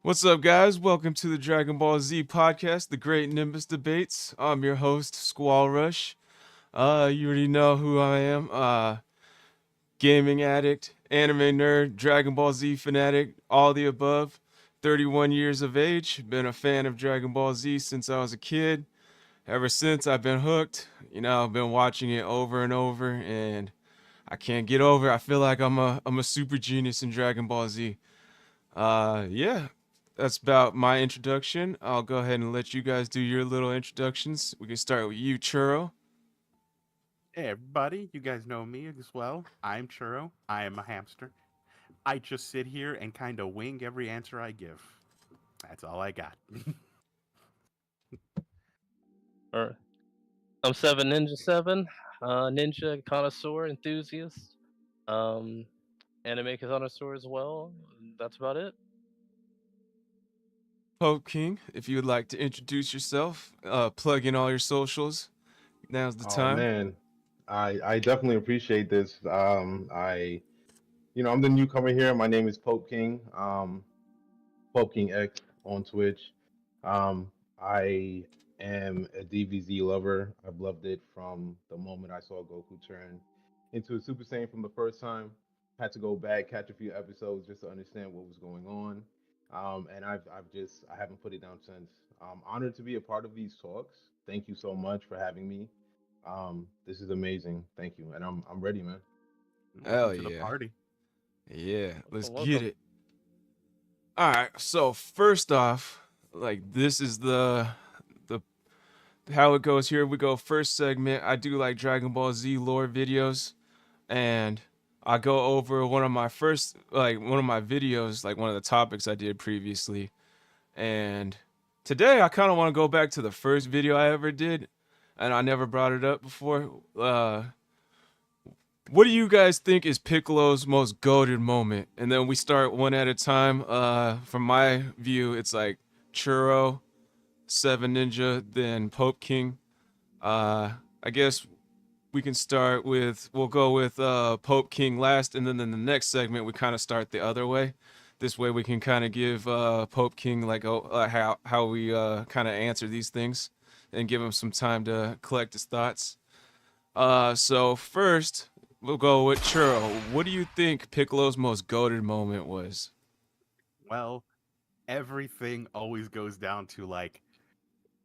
What's up, guys? Welcome to the Dragon Ball Z podcast, the Great Nimbus Debates. I'm your host, Squall Rush. You already know who I am. Gaming addict, anime nerd, Dragon Ball Z fanatic, all the above. 31 years of age. Been a fan of Dragon Ball Z since I was a kid. Ever since, I've been hooked. I've been watching it over and over, and I can't get over it. I feel like I'm a super genius in Dragon Ball Z. Yeah, that's about my introduction. I'll go ahead and let you guys do your little introductions. We can start with you, Churro. Hey everybody, you guys know me as well. I'm Churro. I am a hamster. I just sit here and kind of wing every answer I give. That's all I got. All right. I'm Seven Ninja Seven, ninja connoisseur enthusiast, um, anime connoisseur as well. That's about it. Pope King, if you would like to introduce yourself, plug in all your socials. Now's the Oh time. man, I definitely appreciate this. I'm the newcomer here. My name is Pope King. Pope King X on Twitch. I am a DBZ lover. I've loved it from the moment I saw Goku turn into a Super Saiyan from the first time. Had to go back, catch a few episodes just to understand what was going on. And I haven't put it down since. I'm honored to be a part of these talks. Thank you so much for having me. This is amazing. Thank you, and I'm ready, man. Welcome Hell to the yeah. party. Yeah, let's Welcome, get welcome. it. All right, so first off, this is the how it goes here. We go first segment. I do like Dragon Ball Z lore videos, and I go over one of my videos, like one of the topics I did previously. And today I kind of want to go back to the first video I ever did, and I never brought it up before. What do you guys think is Piccolo's most goated moment? And then we start one at a time. From my view, it's like Churro, Seven Ninja, then Pope King. I guess we'll go with Pope King last, and then in the next segment we kind of start the other way. This way we can kind of give Pope King how we kind of answer these things, and give him some time to collect his thoughts. So first we'll go with Churro. What do you think Piccolo's most goated moment was? Well, everything always goes down to like,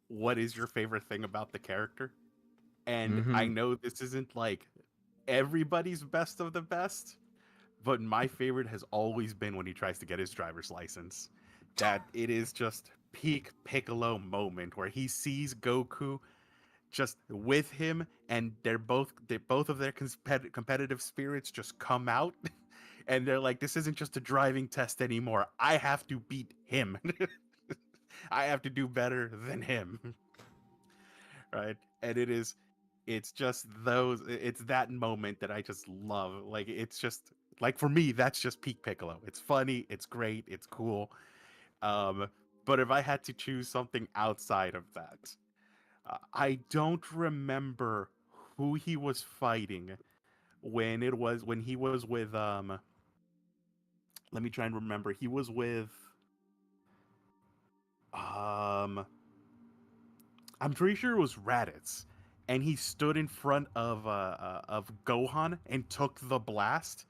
what is your favorite thing about the character? And I Mm-hmm. know this isn't like everybody's best of the best, but my favorite has always been when he tries to get his driver's license. That it is just peak Piccolo moment where he sees Goku just with him, and they both of their competitive spirits just come out, and they're like, "This isn't just a driving test anymore. I have to beat him. I have to do better than him." Right? And it's just it's that moment that I just love. Like it's just like for me, that's just peak Piccolo. It's funny, it's great, it's cool. Um, but if I had to choose something outside of that, I don't remember who he was fighting when he was with let me try and remember. He was with um I'm pretty sure it was Raditz, and he stood in front of Gohan and took the blast.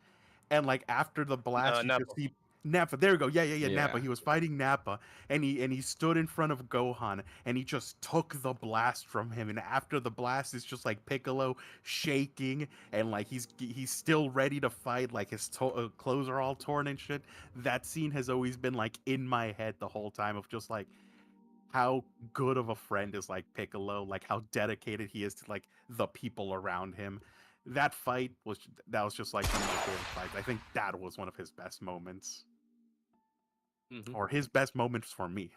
And like after the blast, you could Nappa. see Nappa. There we go. Yeah, yeah, yeah. Nappa. Yeah. He was fighting Nappa, and he stood in front of Gohan, and he just took the blast from him. And after the blast, it's just like Piccolo shaking, and like he's still ready to fight. Like his clothes are all torn and shit. That scene has always been like in my head the whole time of just like how good of a friend is like Piccolo, like how dedicated he is to like the people around him. That was just like one of my favorite fights. I think that was one of his best moments, Hmm. or his best moments for me.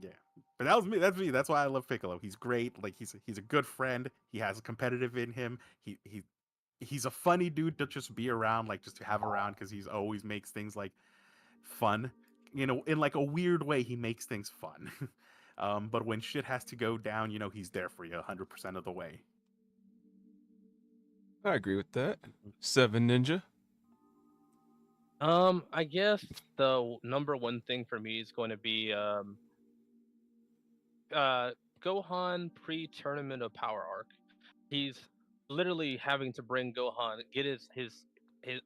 Yeah, but that was me. That's me. That's why I love Piccolo. He's great. Like he's a good friend. He has a competitive in him. He's a funny dude to just be around, like just to have around because he's always makes things like fun. You know, in like a weird way, he makes things fun. But when shit has to go down, you know, he's there for you 100% of the way. I agree with that. Seven Ninja. I guess the number one thing for me is going to be uh Gohan pre-tournament of power arc. He's literally having to bring Gohan, get his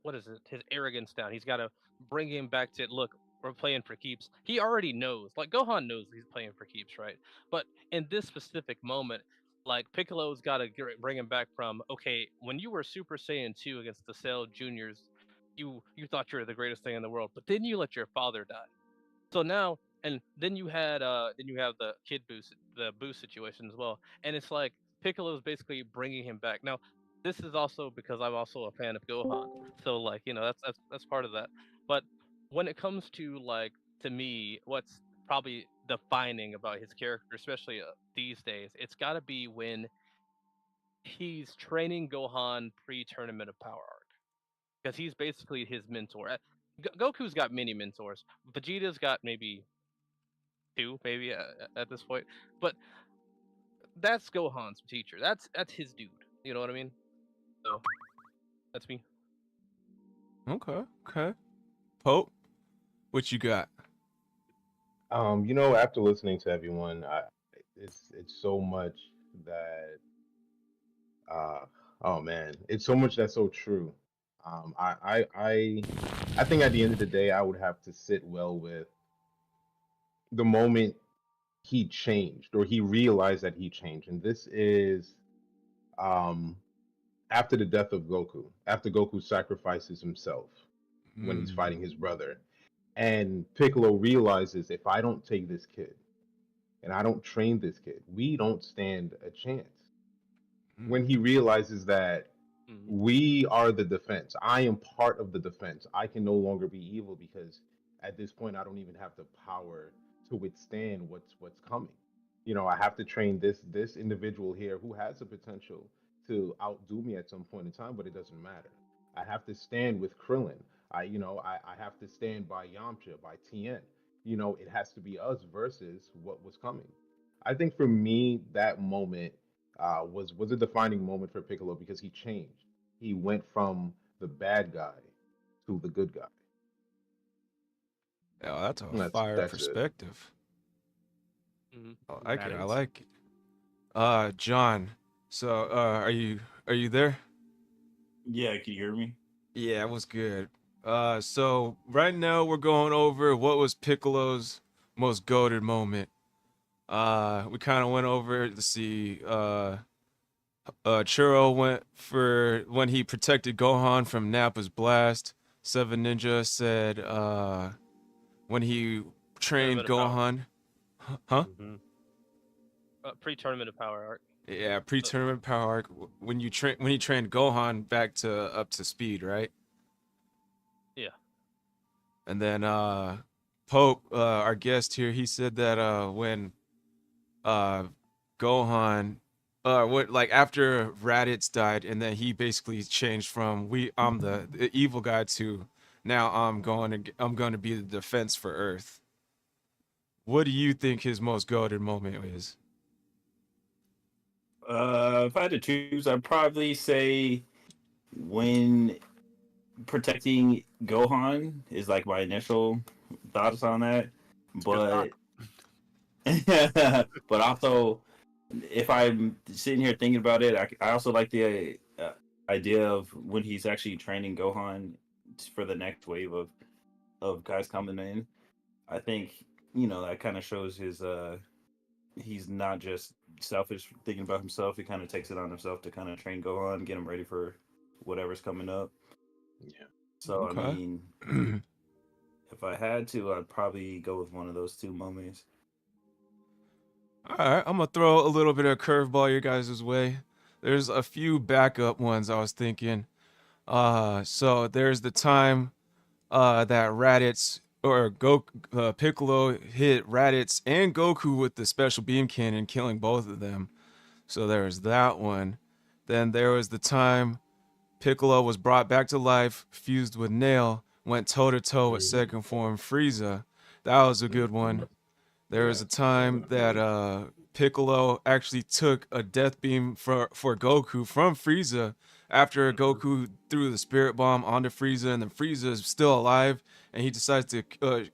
what is it, his arrogance down. He's got to bring him back to look. We're playing for keeps. He already knows, like Gohan knows he's playing for keeps, right? But in this specific moment, like Piccolo's got to bring him back from okay, when you were Super Saiyan 2 against the Cell Juniors, you thought you were the greatest thing in the world, but then you let your father die. So now, and then you have the kid boost, the boost situation as well, and it's like Piccolo's basically bringing him back. Now, this is also because I'm also a fan of Gohan, so like that's part of that. But when it comes to like to me, what's probably defining about his character, especially these days, it's got to be when he's training Gohan pre-tournament of power arc because he's basically his mentor. Goku's got many mentors. Vegeta's got maybe two, maybe at this point. But that's Gohan's teacher. That's his dude. You know what I mean? So that's me. Okay. Okay. Pope. What you got? You know, after listening to everyone, it's so much that uh oh man, it's so much that's so true. Um, I I I I think at the end of the day, I would have to sit well with the moment he changed or he realized that he changed, and this is um after the death of Goku, after Goku sacrifices himself when he's Mm, fighting his brother, and Piccolo realizes if I don't take this kid and I don't train this kid, we don't stand a chance. mm, When he realizes that Mm-hmm. we are the defense, I am part of the defense. I can no longer be evil because at this point I don't even have the power to withstand what's coming. You know, I have to train this individual here who has the potential to outdo me at some point in time, but it doesn't matter. I have to stand with Krillin. I have to stand by Yamcha, by Tien. You know, it has to be us versus what was coming. I think for me, that moment was a defining moment for Piccolo because he changed. He went from the bad guy to the good guy. yeah, that's a And that's fire that's it. perspective. Mm-hmm. I like That it. I is. like it. John. So, are you there? Yeah, can you hear me? Yeah, it was good. So right now we're going over what was Piccolo's most goated moment. We kind of went over to see. Churro went for when he protected Gohan from Nappa's blast. Seven Ninja said, when he trained Tournament of Power. Gohan. Huh? Hmm. Pre-tournament of Power arc. Yeah, Uh, pre-tournament power arc. When he trained Gohan back to up to speed, right? yeah. And then Pope, our guest here, he said that when uh Gohan what like after Raditz died and then he basically changed from I'm the evil guy to now I'm going to be the defense for Earth. What do you think his most goated moment is? If I had to choose, I'd probably say when protecting Gohan is like my initial thoughts on that. It's a good thought. But but also, if I'm sitting here thinking about it, I also like the idea of when he's actually training Gohan for the next wave of guys coming in. I think that kind of shows his he's not just selfish thinking about himself. He kind of takes it on himself to kind of train Gohan, get him ready for whatever's coming up. Yeah. So I Okay. mean, if I had to, I'd probably go with one of those two moments. All right, I'm gonna throw a little bit of curveball your guys' way. There's a few backup ones I was thinking. So there's the time that Raditz or Piccolo hit Raditz and Goku with the special beam cannon, killing both of them. So there was that one. Then there was the time Piccolo was brought back to life, fused with Nail, went toe to toe with Mhm. second form Frieza. That was a good Mhm. one. There was Yeah, a that time was that great. Piccolo actually took a death beam for Goku from Frieza after Hmm. Goku threw the spirit bomb onto Frieza, and then Frieza is still alive, and he decides to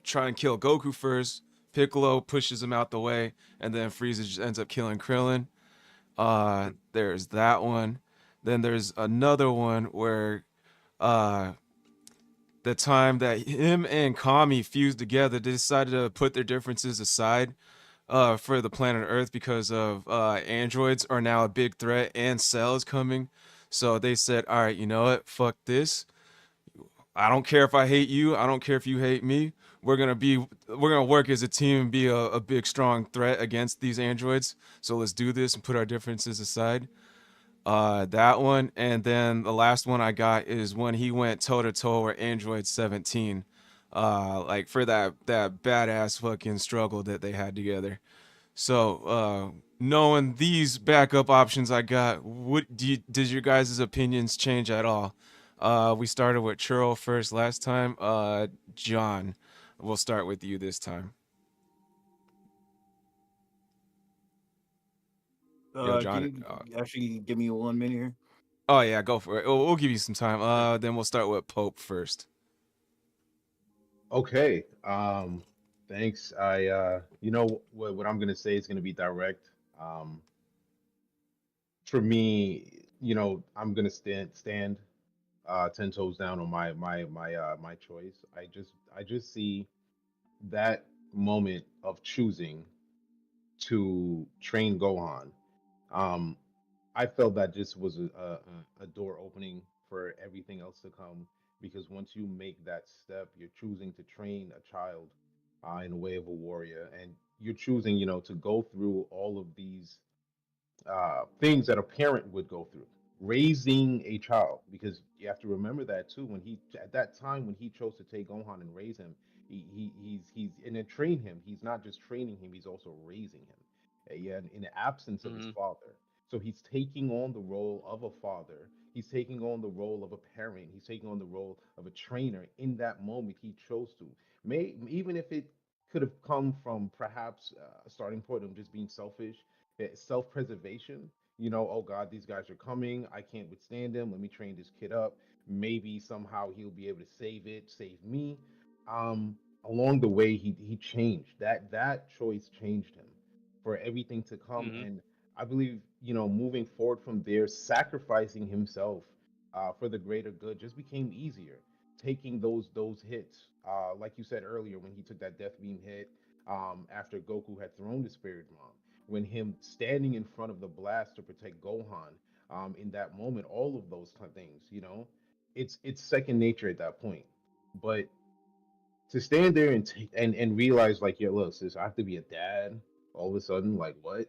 try and kill Goku first. Piccolo pushes him out the way, and then Frieza just ends up killing Krillin. There's that one. Then there's another one where uh, the time that him and Kami fused together, they decided to put their differences aside for the planet Earth because of androids are now a big threat and Cell is coming. So they said, all right, you know what? Fuck this. I don't care if I hate you. I don't care if you hate me. We're gonna work as a team and be a big strong threat against these androids. So let's do this and put our differences aside. That one, and then the last one I got is when he went toe to toe with Android 17. Like for that badass fucking struggle that they had together. So, knowing these backup options I got, did your guys' opinions change at all? We started with Churro first last time. John, we'll start with you this time. Yo, John. Can you actually give me 1 minute here? Oh yeah, go for it. We'll give you some time. Then we'll start with Pope first. Okay. Thanks. You know what I'm gonna say is gonna be direct. Um, for me, I'm gonna stand 10 toes down on my choice. I just see that moment of choosing to train Gohan. Um, I felt that this was a door opening for everything else to come because once you make that step, you're choosing to train a child in the way of a warrior, and you're choosing, to go through all of these things that a parent would go through raising a child, because you have to remember that too, when he at that time when he chose to take Gohan and raise him, he's and then train him, he's not just training him, he's also raising him. Yeah, in the absence of his Hmm. father. So he's taking on the role of a father, he's taking on the role of a parent, he's taking on the role of a trainer. In that moment he chose to, may even if it could have come from perhaps a starting point of just being selfish, self-preservation. Oh God, these guys are coming, I can't withstand them, let me train this kid up, maybe somehow he'll be able to save me. Along the way he changed, that choice changed him for everything to come. Hmm. And I believe, moving forward from there, sacrificing himself for the greater good just became easier. Taking those hits, like you said earlier, when he took that death beam hit after Goku had thrown the spirit bomb, when him standing in front of the blast to protect Gohan in that moment, all of those kind of things, it's second nature at that point. But to stand there and realize like, yeah, look, sis, I have to be a dad all of a sudden, like what?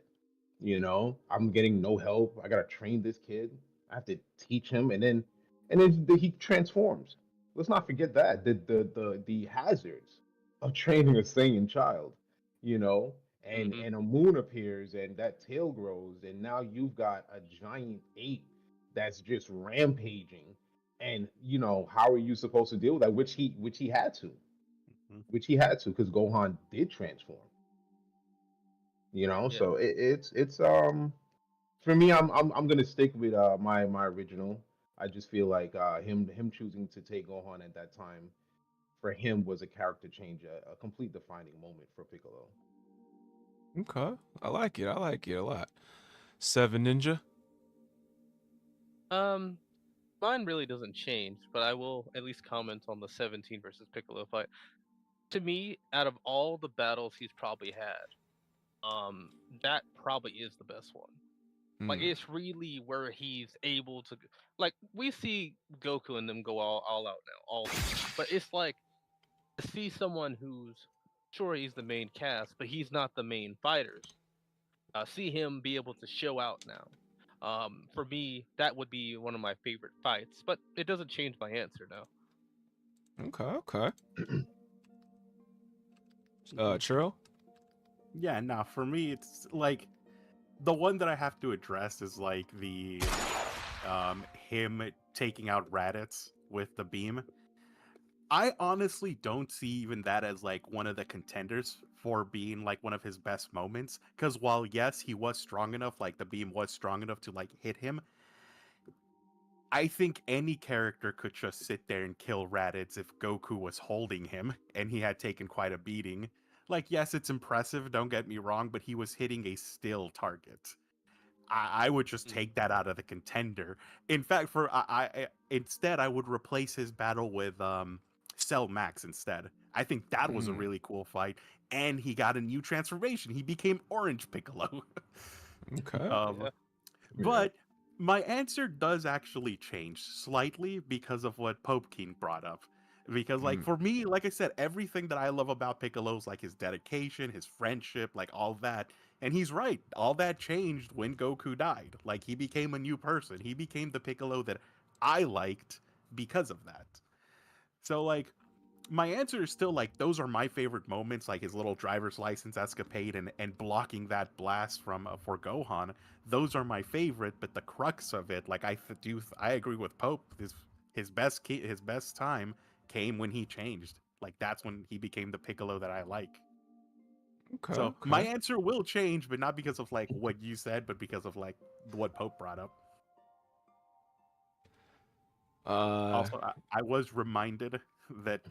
I'm getting no help. I gotta train this kid. I have to teach him, and then he transforms. Let's not forget that the hazards of training a Saiyan child, you know, Hmm. and a moon appears and that tail grows, and now you've got a giant ape that's just rampaging, and how are you supposed to deal with that? Which he had to, Mhm. because Gohan did transform. Yeah. So it's for me, I'm gonna stick with my original. I just feel like him choosing to take Gohan at that time for him was a character change, a complete defining moment for Piccolo. Okay, I like it. I like it a lot. Seven Ninja. Um, Mine really doesn't change, but I will at least comment on the 17 versus Piccolo fight. To me, out of all the battles he's probably had, that probably is the best one. Like Hmm. it's really where he's able to, like we see Goku and them go all out now all the time, but it's like to see someone who's sure he's the main cast, but he's not the main fighters. See him be able to show out now. For me, that would be one of my favorite fights, but it doesn't change my answer now. Okay, okay. Mhm. Churro. Yeah, nah, for me, it's like the one that I have to address is like the him taking out Raditz with the beam. I honestly don't see even that as like one of the contenders for being like one of his best moments. Because while yes, he was strong enough, like the beam was strong enough to like hit him, I think any character could just sit there and kill Raditz if Goku was holding him and he had taken quite a beating. Like, yes, it's impressive, don't get me wrong, but he was hitting a still target. I would just Mm. take that out of the contender. In fact, instead I would replace his battle with Cell Max instead. I think that was a Hmm. really cool fight, and he got a new transformation. He became Orange Piccolo. Okay. um, Yeah. Yeah. but my answer does actually change slightly because of what Pope King brought up. Because, like, Hmm. for me, like I said, everything that I love about Piccolo is like his dedication, his friendship, like all that. And he's right. All that changed when Goku died. Like, he became a new person. He became the Piccolo that I liked because of that. So, like, my answer is still like those are my favorite moments, like his little driver's license escapade and blocking that blast from for Gohan. Those are my favorite, but the crux of it, like I agree with Pope. His best time came when he changed. Like that's when he became the Piccolo that I like. Okay. So my Okay. answer will change, but not because of like what you said, but because of like what Pope brought up. Uh. Also, I was reminded that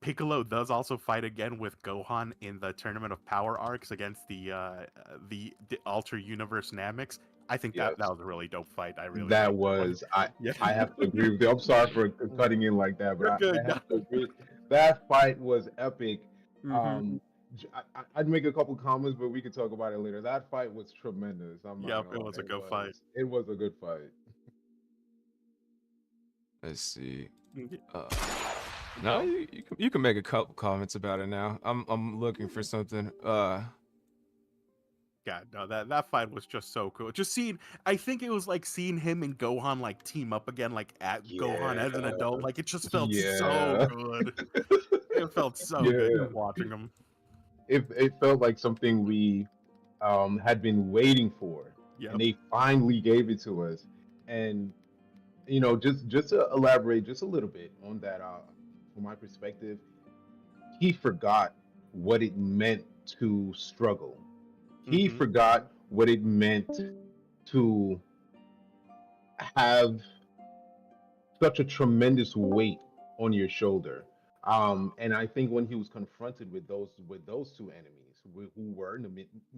Piccolo does also fight again with Gohan in the Tournament of Power arcs against the Alter Universe Namex. I think that Yes. was a really dope fight. I really That liked that one. was I. Yeah, I have to agree with you. I'm sorry for cutting in like that, but you're I good. have to agree. That fight was epic. Mm-hmm. I'd make a couple comments, but we could talk about it later. That fight was tremendous. I'm not Yep, gonna it lie. was a good fight. It was a good fight. Let's see. Mhm. Uh. No, Joe? you can make a couple comments about it now. I'm looking for something. God, no, that fight was just so cool. Just seeing, I think it was like seeing him and Gohan like team up again, like at Gohan Yeah. as an adult. Like it just felt so Yeah. good. It felt so good Yeah. just watching them. It felt like something we had been waiting for, and Yep. they finally gave it to us. And just to elaborate just a little bit on that, from my perspective, he forgot what it meant to struggle. He Mm-hmm. forgot what it meant to have such a tremendous weight on your shoulder. And I think when he was confronted with those two enemies, who were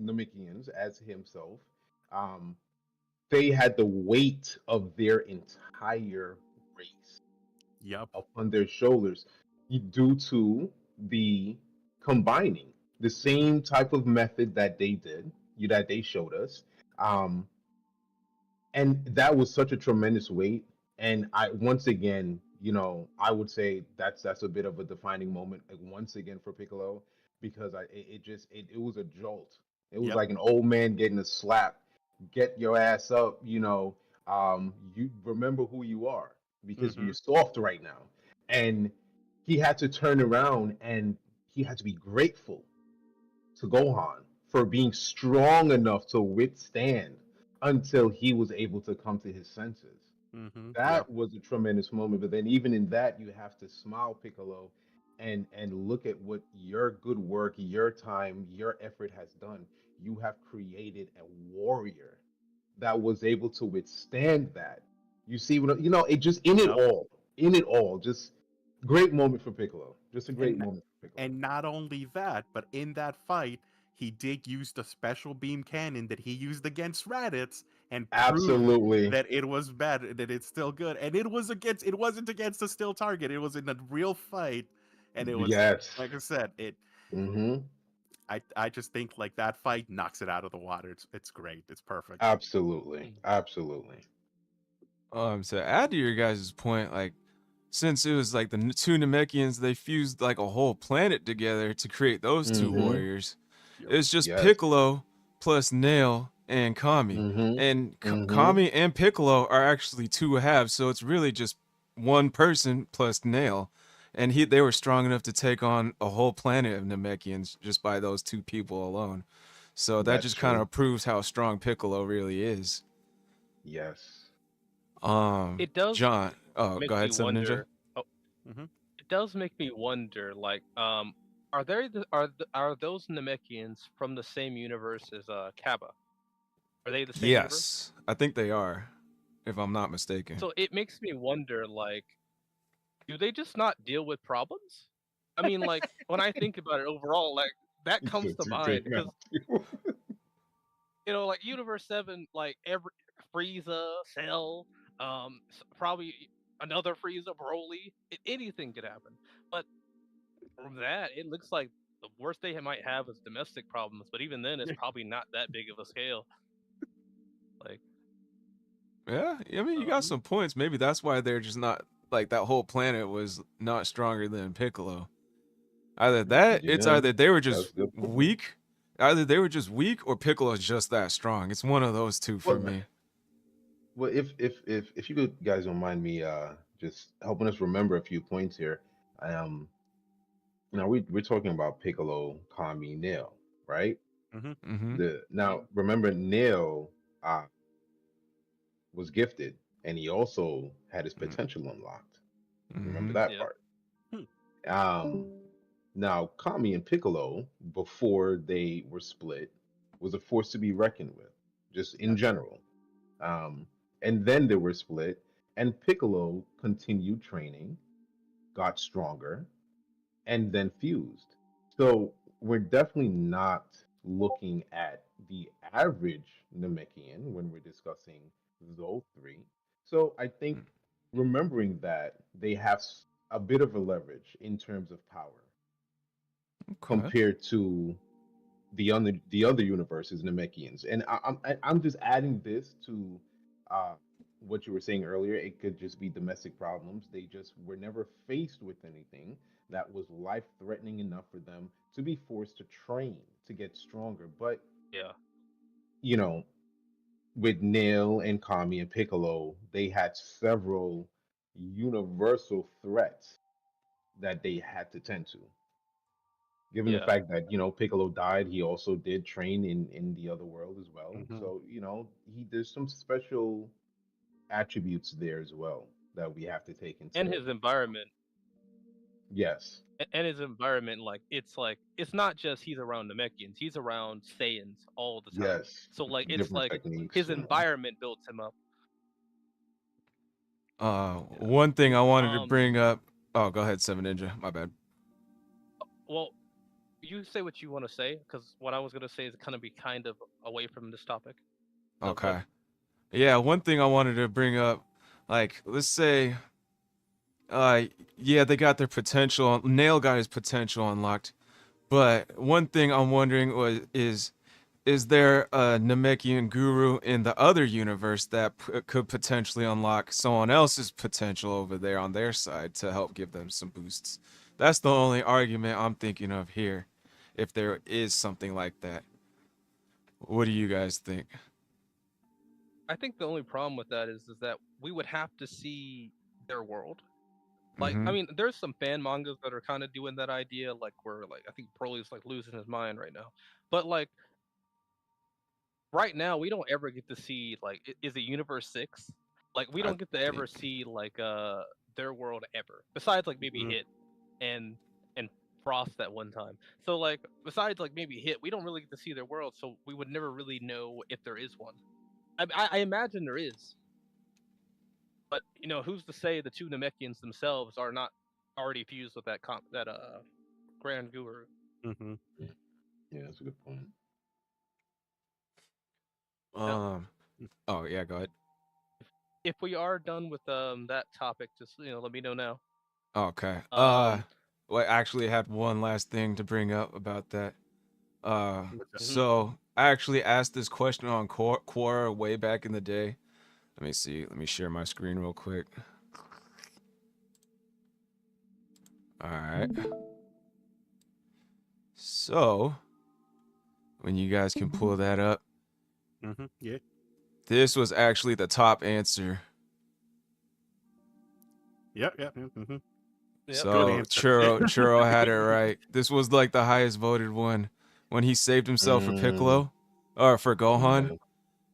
Namekians as himself, um, they had the weight of their entire race Yep. upon their shoulders due to the combining the same type of method that they did, that they showed us. Um, and that was such a tremendous weight. And I, once again, I would say that's a bit of a defining moment, like, once again for Piccolo, because it was a jolt. It was Yep. like an old man getting a slap. Get your ass up, you remember who you are, because Hmm. you're soft right now. And he had to turn around, and he had to be grateful to Gohan for being strong enough to withstand until he was able to come to his senses. Yep. That was a tremendous moment. But then even in that, you have to smile, Piccolo, and look at what your good work, your time, your effort has done. You have created a warrior that was able to withstand that. You see what it just Yep. in it all, just great moment for Piccolo. Just a great And moment for Piccolo. and not only that, but in that fight, he did use the special beam cannon that he used against Raditz and proved Absolutely. that it was bad, that it's still good. And it wasn't against a still target. It was in a real fight. And it was, Yes. like I said, Mm-hmm. I just think like that fight knocks it out of the water. It's great. It's perfect. Absolutely. Absolutely. To add to your guys' point, like, since it was like the two Namekians, they fused like a whole planet together to create those two Mm-hmm. warriors. Yep. It's just Yes. Piccolo plus Nail and Kami. Mm-hmm. And Mm-hmm. Kami and Piccolo are actually two halves, so it's really just one person plus Nail. And they were strong enough to take on a whole planet of Namekians just by those two people alone. So that That's just kind true. of proves how strong Piccolo really is. Yes. It does John. Oh, make go me ahead, Seven Ninja. wonder. Oh, Hmm. it does make me wonder. Like, are there are those Namekians from the same universe as Kaba? Are they the same universe? Yes, I think they are, if I'm not mistaken. So it makes me wonder. Like, do they just not deal with problems? I mean, like when I think about it overall, like that comes to mind because like Universe 7, like every Frieza, Cell, probably another Frieza, Broly, anything could happen. But from that, it looks like the worst they might have is domestic problems. But even then, it's probably not that big of a scale. Like, Yeah, I mean, you got some points. Maybe that's why they're just not like that whole planet was not stronger than Piccolo. Either that, it's Yeah. either they were That's just a good point. weak, either they were just weak or Piccolo's just that strong. It's one of those two for Well, me. well, if you could, guys don't mind me just helping us remember a few points here. Um, we're talking about Piccolo, Kami, Nail, right? Hmm. Mm-hmm. Now remember, Nail uh was gifted, and he also had his potential unlocked. Remember Mm-hmm. that yeah, part. Um, Now Kami and Piccolo, before they were split, was a force to be reckoned with, just in Yes. general. Um, and then they were split, and Piccolo continued training, got stronger, and then fused. So we're definitely not looking at the average Namekian when we're discussing those three. So I think remembering that they have a bit of a leverage in terms of power Okay. compared to the other universes, Namekians. And I'm just adding this to uh, what you were saying earlier. It could just be domestic problems. They just were never faced with anything that was life threatening enough for them to be forced to train to get stronger. But yeah. you know, with Nail and Kami and Piccolo, they had several universal threats that they had to tend to. Given the Yeah. fact that Piccolo died, he also did train in the other world as well. Hmm. So he there's some special attributes there as well that we have to take And into. his environment. Yes, And his environment, like it's not just he's around Namekians, he's around Saiyans all the time. yes, So like it's different like techniques. his environment builds him up. Yeah. One thing I wanted to Um. bring up. Oh, go ahead, Seven Ninja. My bad. Well, you say what you want to say, because what I was gonna say is kind of away from this topic. Okay. Yeah, one thing I wanted to bring up, like, let's say, uh, yeah, they got their potential, Nail got his potential unlocked, but one thing I'm wondering is there a Namekian guru in the other universe that could potentially unlock someone else's potential over there on their side to help give them some boosts? That's the only argument I'm thinking of here, if there is something like that. What do you guys think? I think the only problem with that is that we would have to see their world. Like, Mm-hmm. I mean, there's some fan mangas that are kind of doing that idea, like where like I think Broly's like losing his mind right now. But like right now, we don't ever get to see like is it Universe 6? Like we I don't get to ever think. see like their world ever. Besides like maybe Mhm. Hit and and Frost at one time. So like besides like maybe Hit, we don't really get to see their world, so we would never really know if there is one. I imagine there is, but who's to say the two Namekians themselves are not already fused with that Grand Guru? Mhm. Yeah, that's a good point. Now, Oh yeah, go ahead. if we are done with that topic, just let me know now. Okay. Um, Well, I actually had one last thing to bring up about that. What's up? mhm. So I actually asked this question on Quora way back in the day. Let me see. Let me share my screen real quick. All right. So when you guys can pull that up, Yeah. this was actually the top answer. Yep. Yep. Mhm. Yep. Good So answer. Churro had it right. This was like the highest voted one when he saved himself for Mm, Piccolo or for Gohan. okay.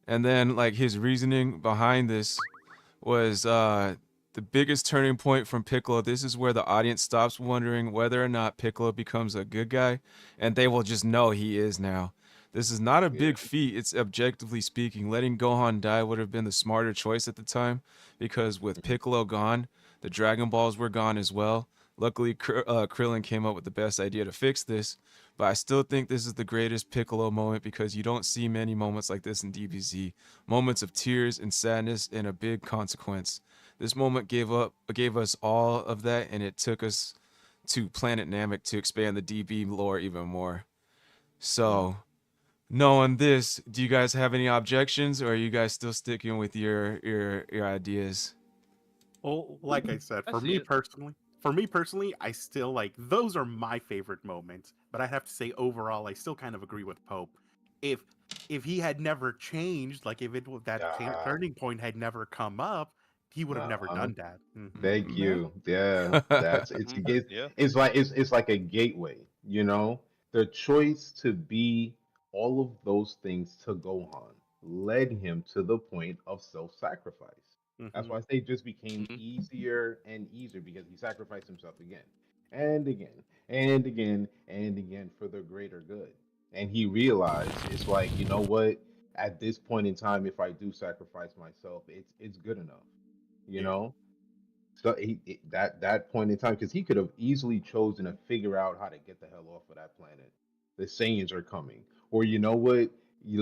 And then like his reasoning behind this was the biggest turning point from Piccolo. This is where the audience stops wondering whether or not Piccolo becomes a good guy, and they will just know he is now. This is not a Yeah. big feat. It's objectively speaking. Letting Gohan die would have been the smarter choice at the time, because with Mhm. Piccolo gone, the Dragon Balls were gone as well. Luckily, Krillin came up with the best idea to fix this, but I still think this is the greatest Piccolo moment because you don't see many moments like this in DBZ. Moments of tears and sadness and a big consequence. This moment gave us all of that, and it took us to Planet Namek to expand the DB lore even more. Mm. So, knowing this, do you guys have any objections, or are you guys still sticking with your ideas? Well, like I said, I for see me it. personally, I still like those are my favorite moments. But I have to say, overall, I still kind of agree with Pope. If if he had never changed, like if Ah, turning point had never come up, he would have never uh-huh. done that. Thank Yeah. you. Yeah, that's Mhm. Yeah. it's like a gateway, you know? The choice to be all of those things to Gohan led him to the point of self-sacrifice. That's Hmm. why I say it just became Mhm. easier and easier because he sacrificed himself again and again and again and again for the greater good. And he realized it's like, you know what? At this point in time, if I do sacrifice myself, it's good enough, you Yeah. know? So that point in time, because he could have easily chosen to figure out how to get the hell off of that planet. The Saiyans are coming, or you know what?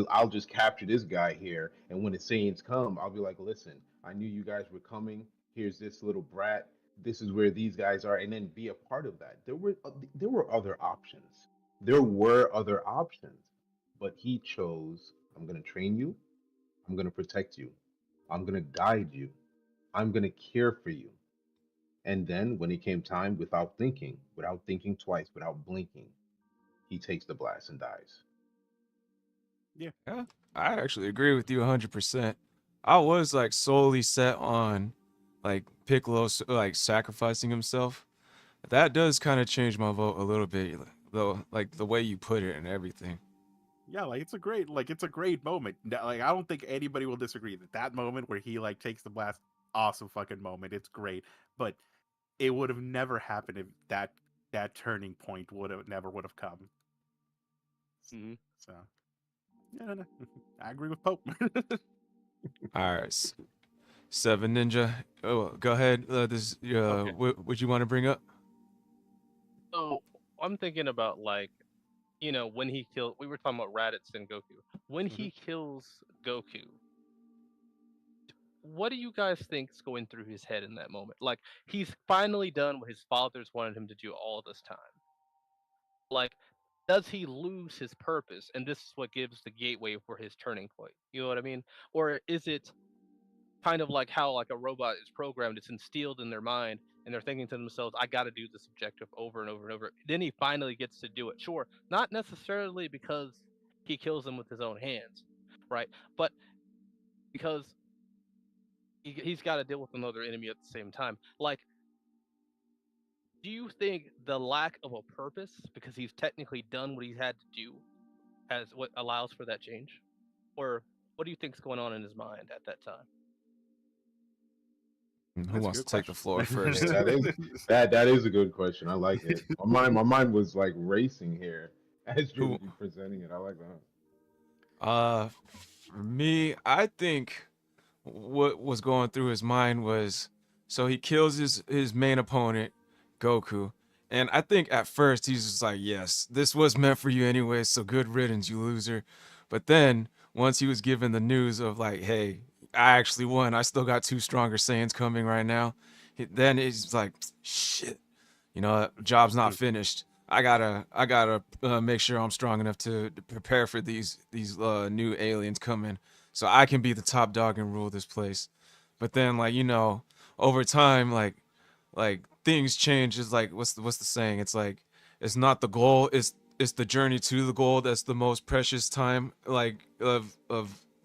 I'll just capture this guy here, and when the Saiyans come, I'll be like, listen, I knew you guys were coming. Here's this little brat. This is where these guys are, and then be a part of that. There were other options. There were other options, but he chose. I'm gonna train you. I'm gonna protect you. I'm gonna guide you. I'm gonna care for you. And then when it came time, without thinking twice, without blinking, he takes the blast and dies. Yeah. Yeah, I actually agree with you 100%. I was like solely set on like Piccolo like sacrificing himself. That does kind of change my vote a little bit, though, like the way you put it and everything. Yeah, like it's a great moment. Like I don't think anybody will disagree that that moment where he like takes the blast, awesome fucking moment. It's great, but it would have never happened if that turning point would have come. Mhm. So yeah, no, no. I agree with Pope. All right, Seven Ninja. Oh, go ahead. Okay. what you want to bring up? So I'm thinking about like when he killed, we were talking about Raditz and Goku. When Mhm. he kills Goku, what do you guys think's going through his head in that moment? Like, he's finally done what his fathers wanted him to do all this time. Like, does he lose his purpose? And this is what gives the gateway for his turning point. You know what I mean? Or is it kind of like how like a robot is programmed? It's instilled in their mind, and they're thinking to themselves, "I got to do this objective over and over and over." Then he finally gets to do it. Sure, not necessarily because he kills them with his own hands, right? But because he's got to deal with another enemy at the same time. Like, do you think the lack of a purpose, because he's technically done what he's had to do, as what allows for that change? Or what do you think's going on in his mind at that time? Who That's a wants to good take the floor question. Yeah, first? that is a good question. I like it. My mind was like racing here as you Who? were presenting it. I like that. For me, I think what was going through his mind was, so he kills his main opponent, Goku, and I think at first he's just like, yes, this was meant for you anyway, so good riddance, you loser. But then once he was given the news of like, hey, I actually won, I still got two stronger Saiyans coming right now. Then he's like, shit, job's not finished. I gotta make sure I'm strong enough to prepare for these new aliens coming, so I can be the top dog and rule this place. But then, like, over time, like things change. Is like, what's the saying? It's like, it's not the goal. It's the journey to the goal that's the most precious time, like of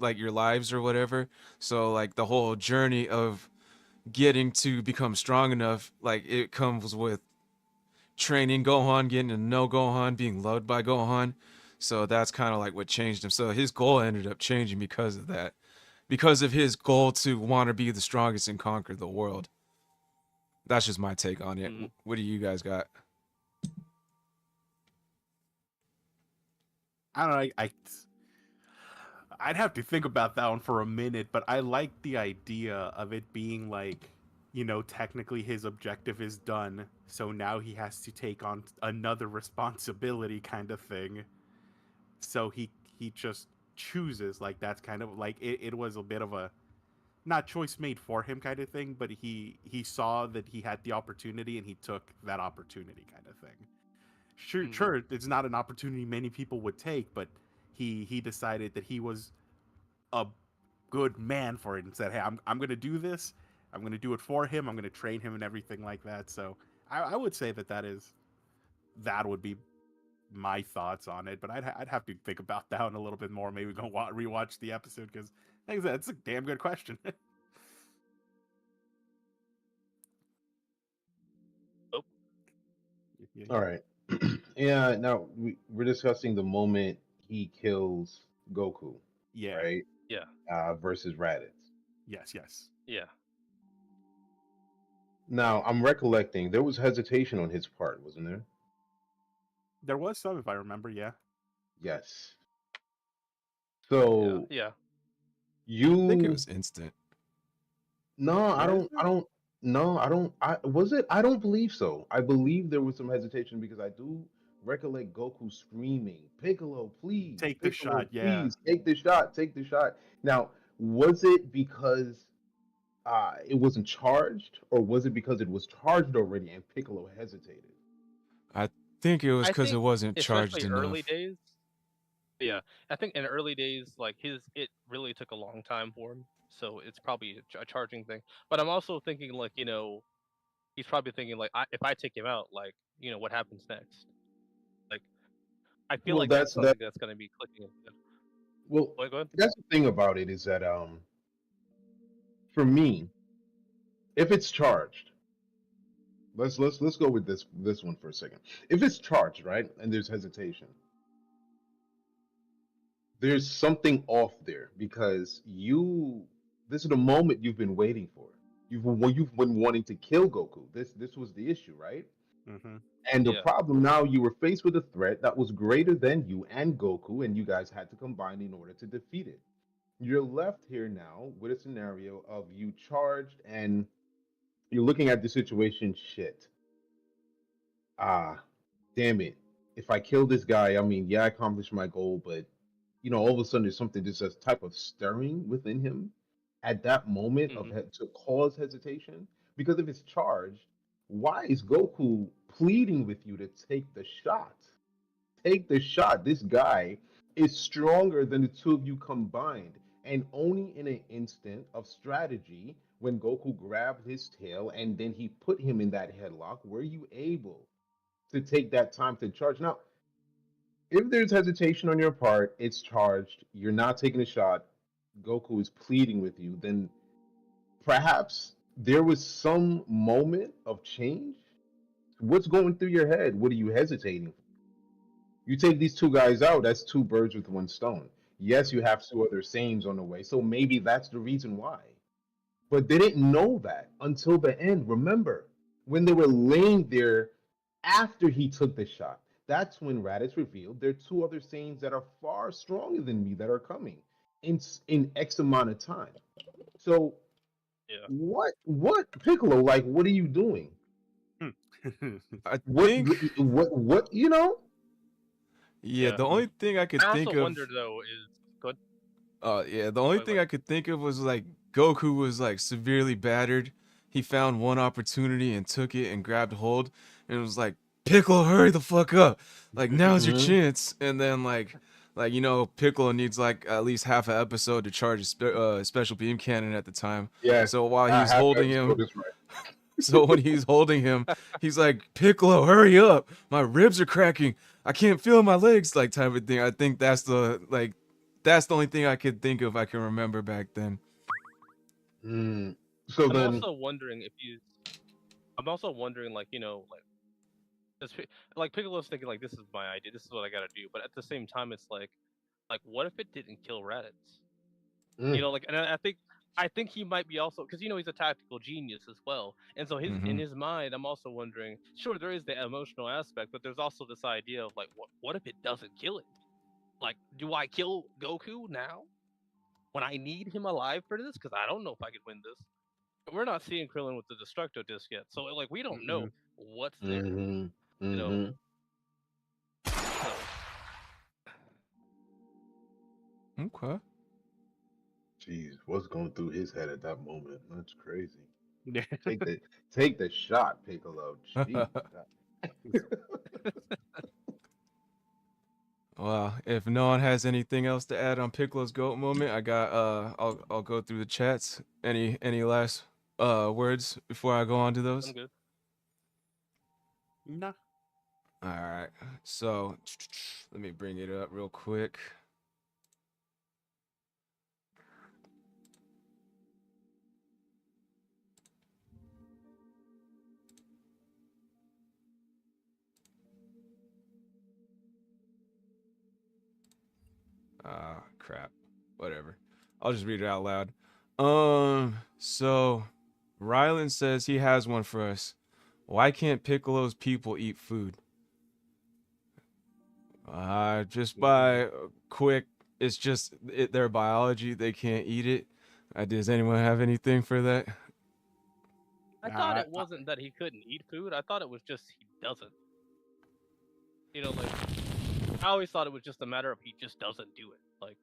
like your lives or whatever. So like the whole journey of getting to become strong enough, like it comes with training Gohan, getting to know Gohan, being loved by Gohan. So that's kind of like what changed him. So his goal ended up changing because of that, because of his goal to want to be the strongest and conquer the world. That's just my take on it. Mm. What do you guys got? I don't know. I'd have to think about that one for a minute, but I like the idea of it being like, technically his objective is done, so now he has to take on another responsibility kind of thing. So he just chooses, like, that's kind of like it was a bit of a not choice made for him kind of thing, but he saw that he had the opportunity and he took that opportunity kind of thing. Sure, it's not an opportunity many people would take, but he decided that he was a good man for it and said, "Hey, I'm going to do this. I'm going to do it for him. I'm going to train him and everything like that." So I would say that would be my thoughts on it, but I'd have to think about that one a little bit more. Maybe go rewatch the episode because, like I said, it's a damn good question. Oh, Yeah. All right. Yeah. Now we're discussing the moment he kills Goku, Yeah. right? yeah, Versus Raditz. Yes. Yes. yeah. Now I'm recollecting there was hesitation on his part, wasn't there? There was some, if I remember. Yeah. Yes. Yeah, So yeah. I think it you was instant. no, I Yeah. don't. I don't. No, I don't. I was it. I don't believe so. I believe there was some hesitation because I do recollect Goku screaming, "Piccolo, please! Take the Piccolo, shot. Yeah. please! Take the shot! Take the shot!" Now, was it because it wasn't charged, or was it because it was charged already and Piccolo hesitated? I think it was I because it think, wasn't charged especially early enough. days. Yeah, I think in early days, like it really took a long time for him, so it's probably a charging thing. But I'm also thinking, like, he's probably thinking, like, if I take him out, like, what happens next? Like, I feel Well, like that's that's that. something that's going to be clicking. Well, Wait, go ahead. that's the thing about it is that for me, if it's charged, let's go with this one for a second. If it's charged, right, and there's hesitation, there's something off there because this is the moment you've been waiting for. You've been wanting to kill Goku. This was the issue, right? Mm-hmm. And the Yeah, problem now, you were faced with a threat that was greater than you and Goku, and you guys had to combine in order to defeat it. You're left here now with a scenario of you charged and you're looking at the situation. Shit. Ah, damn it. if I kill this guy, I mean, yeah, I accomplished my goal, but all of a sudden there's something, there's a type of stirring within him at that moment Hmm. to cause hesitation. Because if it's charged, why is Goku pleading with you to take the shot? Take the shot. This guy is stronger than the two of you combined. And only in an instant of strategy, when Goku grabbed his tail and then he put him in that headlock, were you able to take that time to charge? Now, if there's hesitation on your part, it's charged, you're not taking a shot, Goku is pleading with you, then perhaps there was some moment of change. What's going through your head? What are you hesitating? You take these two guys out, that's two birds with one stone. Yes, you have two other Saiyans on the way, so maybe that's the reason why. But they didn't know that until the end. Remember, when they were laying there after he took the shot, that's when Raditz revealed there are two other Saiyans that are far stronger than me that are coming in X amount of time. So Yeah. what Piccolo, like, what are you doing? I What think, what you know? yeah, Yeah. the only thing I could I also think of, wondered though is good. yeah, the only Like, thing like I could think of was like Goku was like severely battered. He found one opportunity and took it and grabbed hold, and it was like, Piccolo, hurry the fuck up! Like now's your Mhm. chance. And then like Piccolo needs like at least half an episode to charge a special beam cannon at the time. Yes, So while he's half holding him, episode is right. so when he's holding him, he's like, Piccolo, hurry up! My ribs are cracking. I can't feel my legs, like type of thing. I think that's the only thing I could think of. I can remember back then. Mm. So I'm then, also wondering if you. I'm also wondering, like, this, like Piccolo's thinking like this is my idea, this is what I gotta do. But at the same time, it's like what if it didn't kill Raditz? mm, Like, and I think he might be also because he's a tactical genius as well, and so his in Hmm. his mind, I'm also wondering. Sure, there is the emotional aspect, but there's also this idea of like, what if it doesn't kill it? Like, do I kill Goku now when I need him alive for this? Because I don't know if I could win this. We're not seeing Krillin with the Destructo disc yet, so like we don't know mm, what's there. mm, You know, mm. so Okay. Jeez, what's going through his head at that moment? That's crazy. Yeah. Take the take the shot, Piccolo. Jeez. Well, if no one has anything else to add on Piccolo's goat moment, I got I'll go through the chats. Any last words before I go on to I'm those? good. Nah. All right. So let me bring it up real quick. Ah, crap. Whatever. I'll just read it out loud. So Rylan says he has one for us. Why can't Piccolo's people eat food? Just by quick, it's just their biology. They can't eat it. Does anyone have anything for that? I thought I, it wasn't that he couldn't eat food. I thought it was just he doesn't. Like I always thought it was just a matter of he just doesn't do it. Like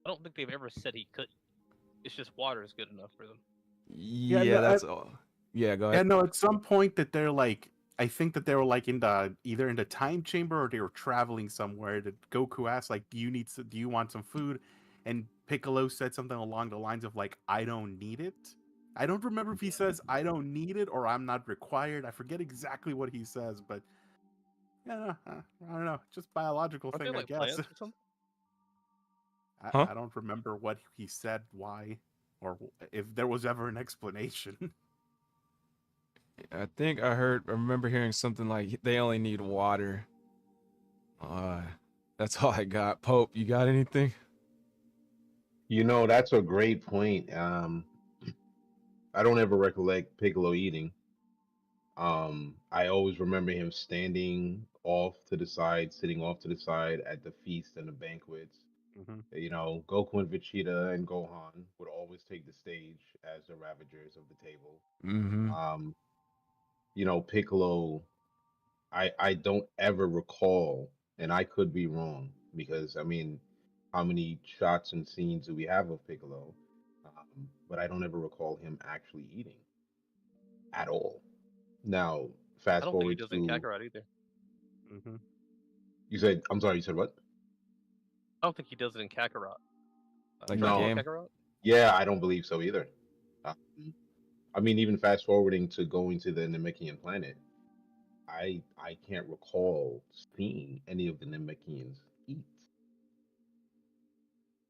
I don't think they've ever said he couldn't. It's just water is good enough for them. yeah, Yeah, no, that's all. Yeah, go yeah, ahead. no. At some point, that they're like, I think that they were like in the either in the time chamber or they were traveling somewhere. That Goku asked, like, do you want some food? And Piccolo said something along the lines of like, I don't need it. I don't remember if he says I don't need it or I'm not required. I forget exactly what he says, but yeah, I don't know. Just biological Aren't they thing, I like guess. plants or something? Huh? I don't remember what he said, why, or if there was ever an explanation. I think I remember hearing something like they only need water. Uh, that's all I got. Pope, you got anything? That's a great point. I don't ever recollect Piccolo eating. I always remember him standing off to the side, sitting off to the side at the feast and the banquets. Hmm. Goku and Vegeta and Gohan would always take the stage as the ravagers of the table. Mm-hmm. Um, Piccolo. I don't ever recall, and I could be wrong because I mean, how many shots and scenes do we have of Piccolo? But I don't ever recall him actually eating at all. Now, I fast don't think he forward does in to Kakarot either. Hmm. you said I'm sorry, you said what? I don't think he does it in Kakarot. Like the Dragon Ball No, game? Kakarot? yeah, I don't believe so either. Um, I mean, even fast forwarding to going to the Namekian planet, I can't recall seeing any of the Namekians eat.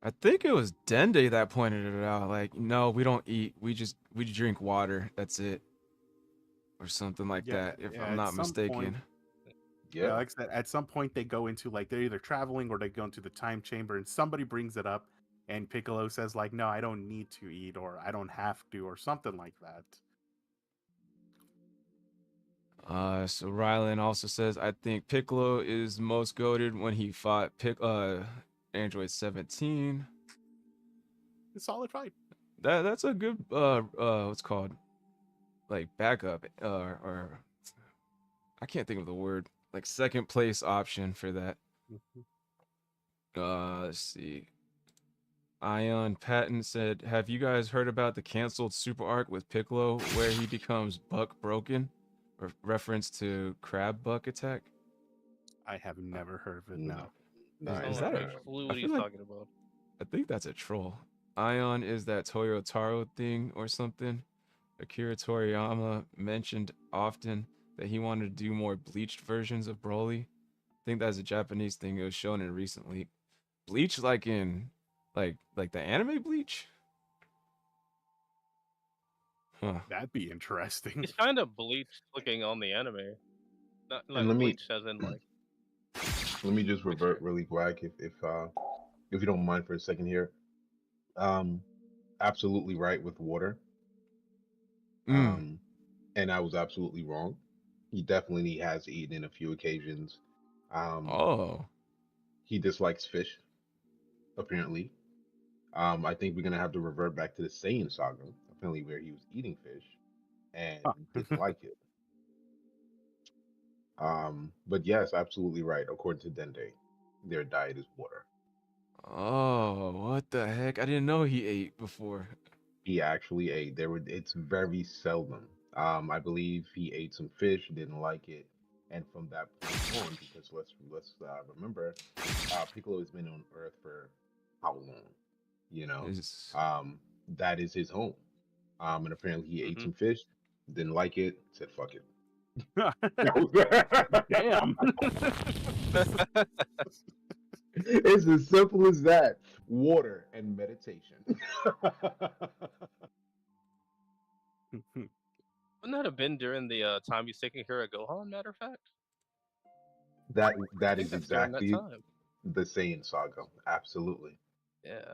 I think it was Dende that pointed it out. Like, no, we don't eat. We drink water. That's it, or something like Yeah, that, if yeah. I'm At not some point, mistaken. yeah, Yeah, like I said, at some point they go into like they're either traveling or they go into the time chamber, and somebody brings it up, and Piccolo says like, "No, I don't need to eat, or I don't have to, or something like that." So Rylan also says, I think Piccolo is most goated when he fought Android 17. It's a solid fight. That's a good what's called like backup or I can't think of the word, like second place option for that. Mhm. Let's see. Ion Patton said, "Have you guys heard about the canceled super arc with Piccolo where he becomes Buck Broken, reference to Crab Buck attack?" I have never heard of it. no, No. no, I Sounds Is like that no a? never. clue I what feel he's like talking about. I think that's a troll. Ion is that Toyotaro thing or something. Akira Toriyama mentioned often that he wanted to do more bleached versions of Broly. I think that's a Japanese thing. It was shown in recently. Bleach like in like the anime Bleach? Huh. That'd be interesting. He's kind of bleached looking on the anime. Not And like bleached as in like let me just revert mixture. really quick if you don't mind for a second here. Um, Absolutely right with water. Mm. Um, and I was absolutely wrong. He definitely has eaten in a few occasions. Um, Oh. he dislikes fish, apparently. I think we're gonna have to revert back to the Saiyan saga, apparently where he was eating fish and Huh. disliked it. But yes, absolutely right. According to Dende, their diet is water. Oh, what the heck? I didn't know he ate before. He actually ate. It's very seldom. I believe he ate some fish, didn't like it, and from that point on, because let's remember, Piccolo has been on Earth for how long? You know, Is um, that is his home. And apparently he ate Hmm. some fish, didn't like it, said fuck it. Damn. It's as simple as that. Water and meditation. Wouldn't that have been during the time he's taking care of Gohan? Matter of fact, I That think is that's during that exactly time. the Saiyan saga. Absolutely. Yeah,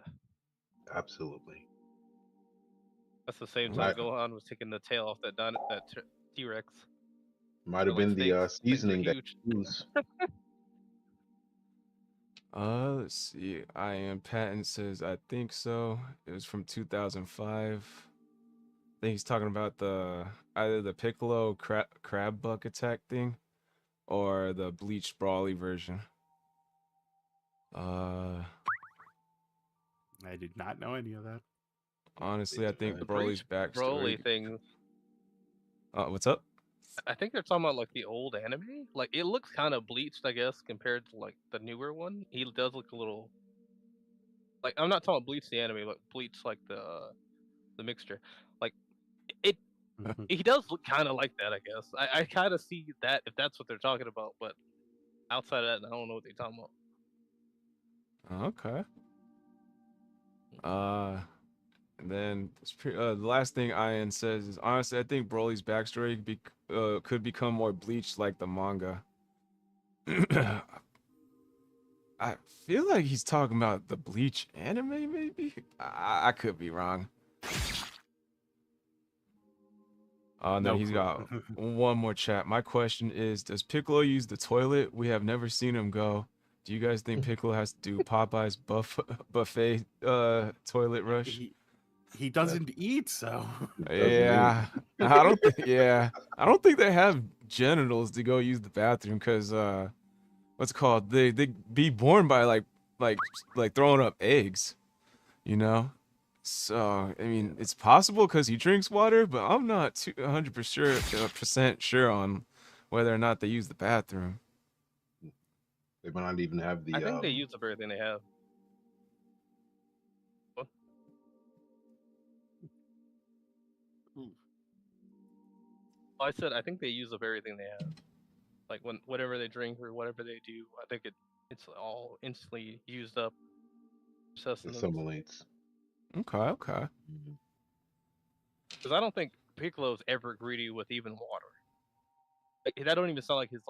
Absolutely. that's the same time Might Gohan was taking the tail off that T-Rex. might They're have like been the steaks. Things are seasoning that huge. you use. let's see. I am Patton says I think so. It was from 2005. I think he's talking about the either the Piccolo crab buck attack thing or the bleached Brawly version. Uh I did not know any of that. Honestly, I think The Broly's Breach Broly backstory. thing. What's up? I think they're talking about like the old anime. Like it looks kind of bleached, I guess, compared to like the newer one. He does look a little like I'm not talking about bleach the anime, but bleach like the mixture. Like it, Mhm. he does look kind of like that, I guess. I kind of see that if that's what they're talking about, but outside of that, I don't know what they're talking about. Okay. And then the last thing Ian says is honestly, I think Broly's backstory could become more bleached like the manga. I feel like he's talking about the Bleach anime, maybe. I could be wrong. And then No he's clue. got one more chat. My question is, does Piccolo use the toilet? We have never seen him go. Do you guys think Piccolo has to do Popeye's buffet toilet rush? He doesn't eat, so Doesn't eat. Yeah, I don't think. Yeah, I don't think they have genitals to go use the bathroom because what's it called? They be born by like throwing up eggs, you know. So I mean, it's possible because he drinks water, but I'm not 100% sure on whether or not they use the bathroom. They might not even have the. I think they use up everything they have. What? I said I think they use up everything they have. Like whatever they drink or whatever they do, I think it's all instantly used up. Sustenance. assimilates. Okay. Because I don't think Piccolo's ever greedy with even water. Like, that don't even sound like his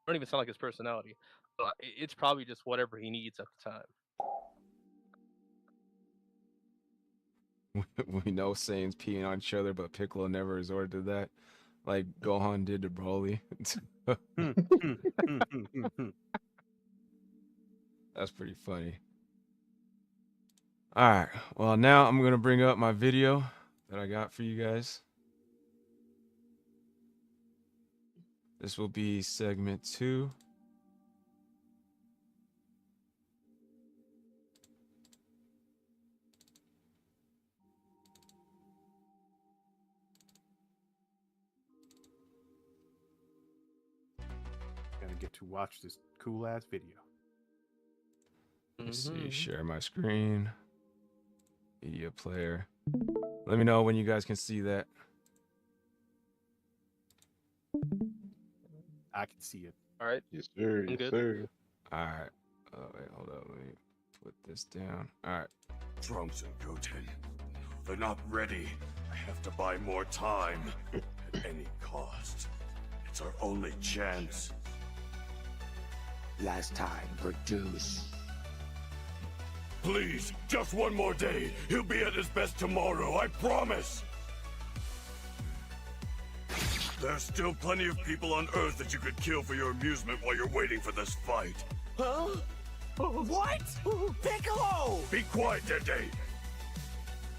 don't even sound like his personality. But it's probably just whatever he needs at the time. We know Saiyans peeing on each other, but Piccolo never resorted to that, like Gohan did to Broly. That's pretty funny. All right. Well, now I'm gonna bring up my video that I got for you guys. This will be segment 2. Gonna get to watch this cool ass video. Let's see. Share my screen. Media player. Let me know when you guys can see that. I can see it. All right. Yes, sir. I'm Yes, good. sir. All right. Oh, wait, hold up. Let me put this down. All right. Trunks and Goten, they're not ready. I have to buy more time at any cost. It's our only chance. Last time, produce. Please, just one more day. He'll be at his best tomorrow, I promise. There's still plenty of people on Earth that you could kill for your amusement while you're waiting for this fight. Huh? What? Piccolo! Be quiet, Dende!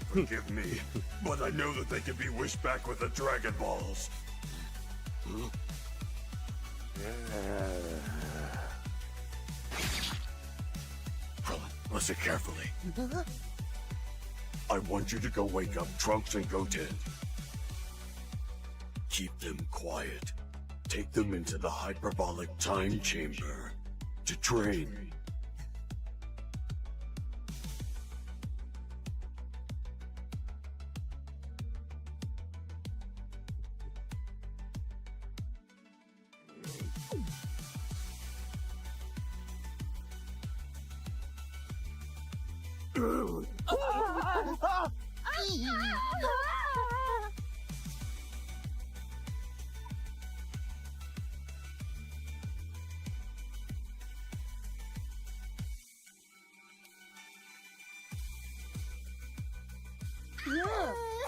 Forgive me, but I know that they can be wished back with the Dragon Balls. Listen carefully. I want you to go wake up Trunks and Goten. Keep them quiet. Take them into the hyperbolic time chamber to train.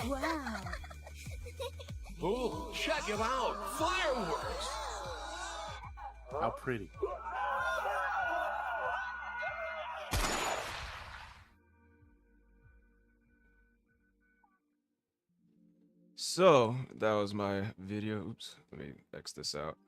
Wow. Ooh, check him out! Fireworks! How pretty. So that was my video. Oops, let me X this out.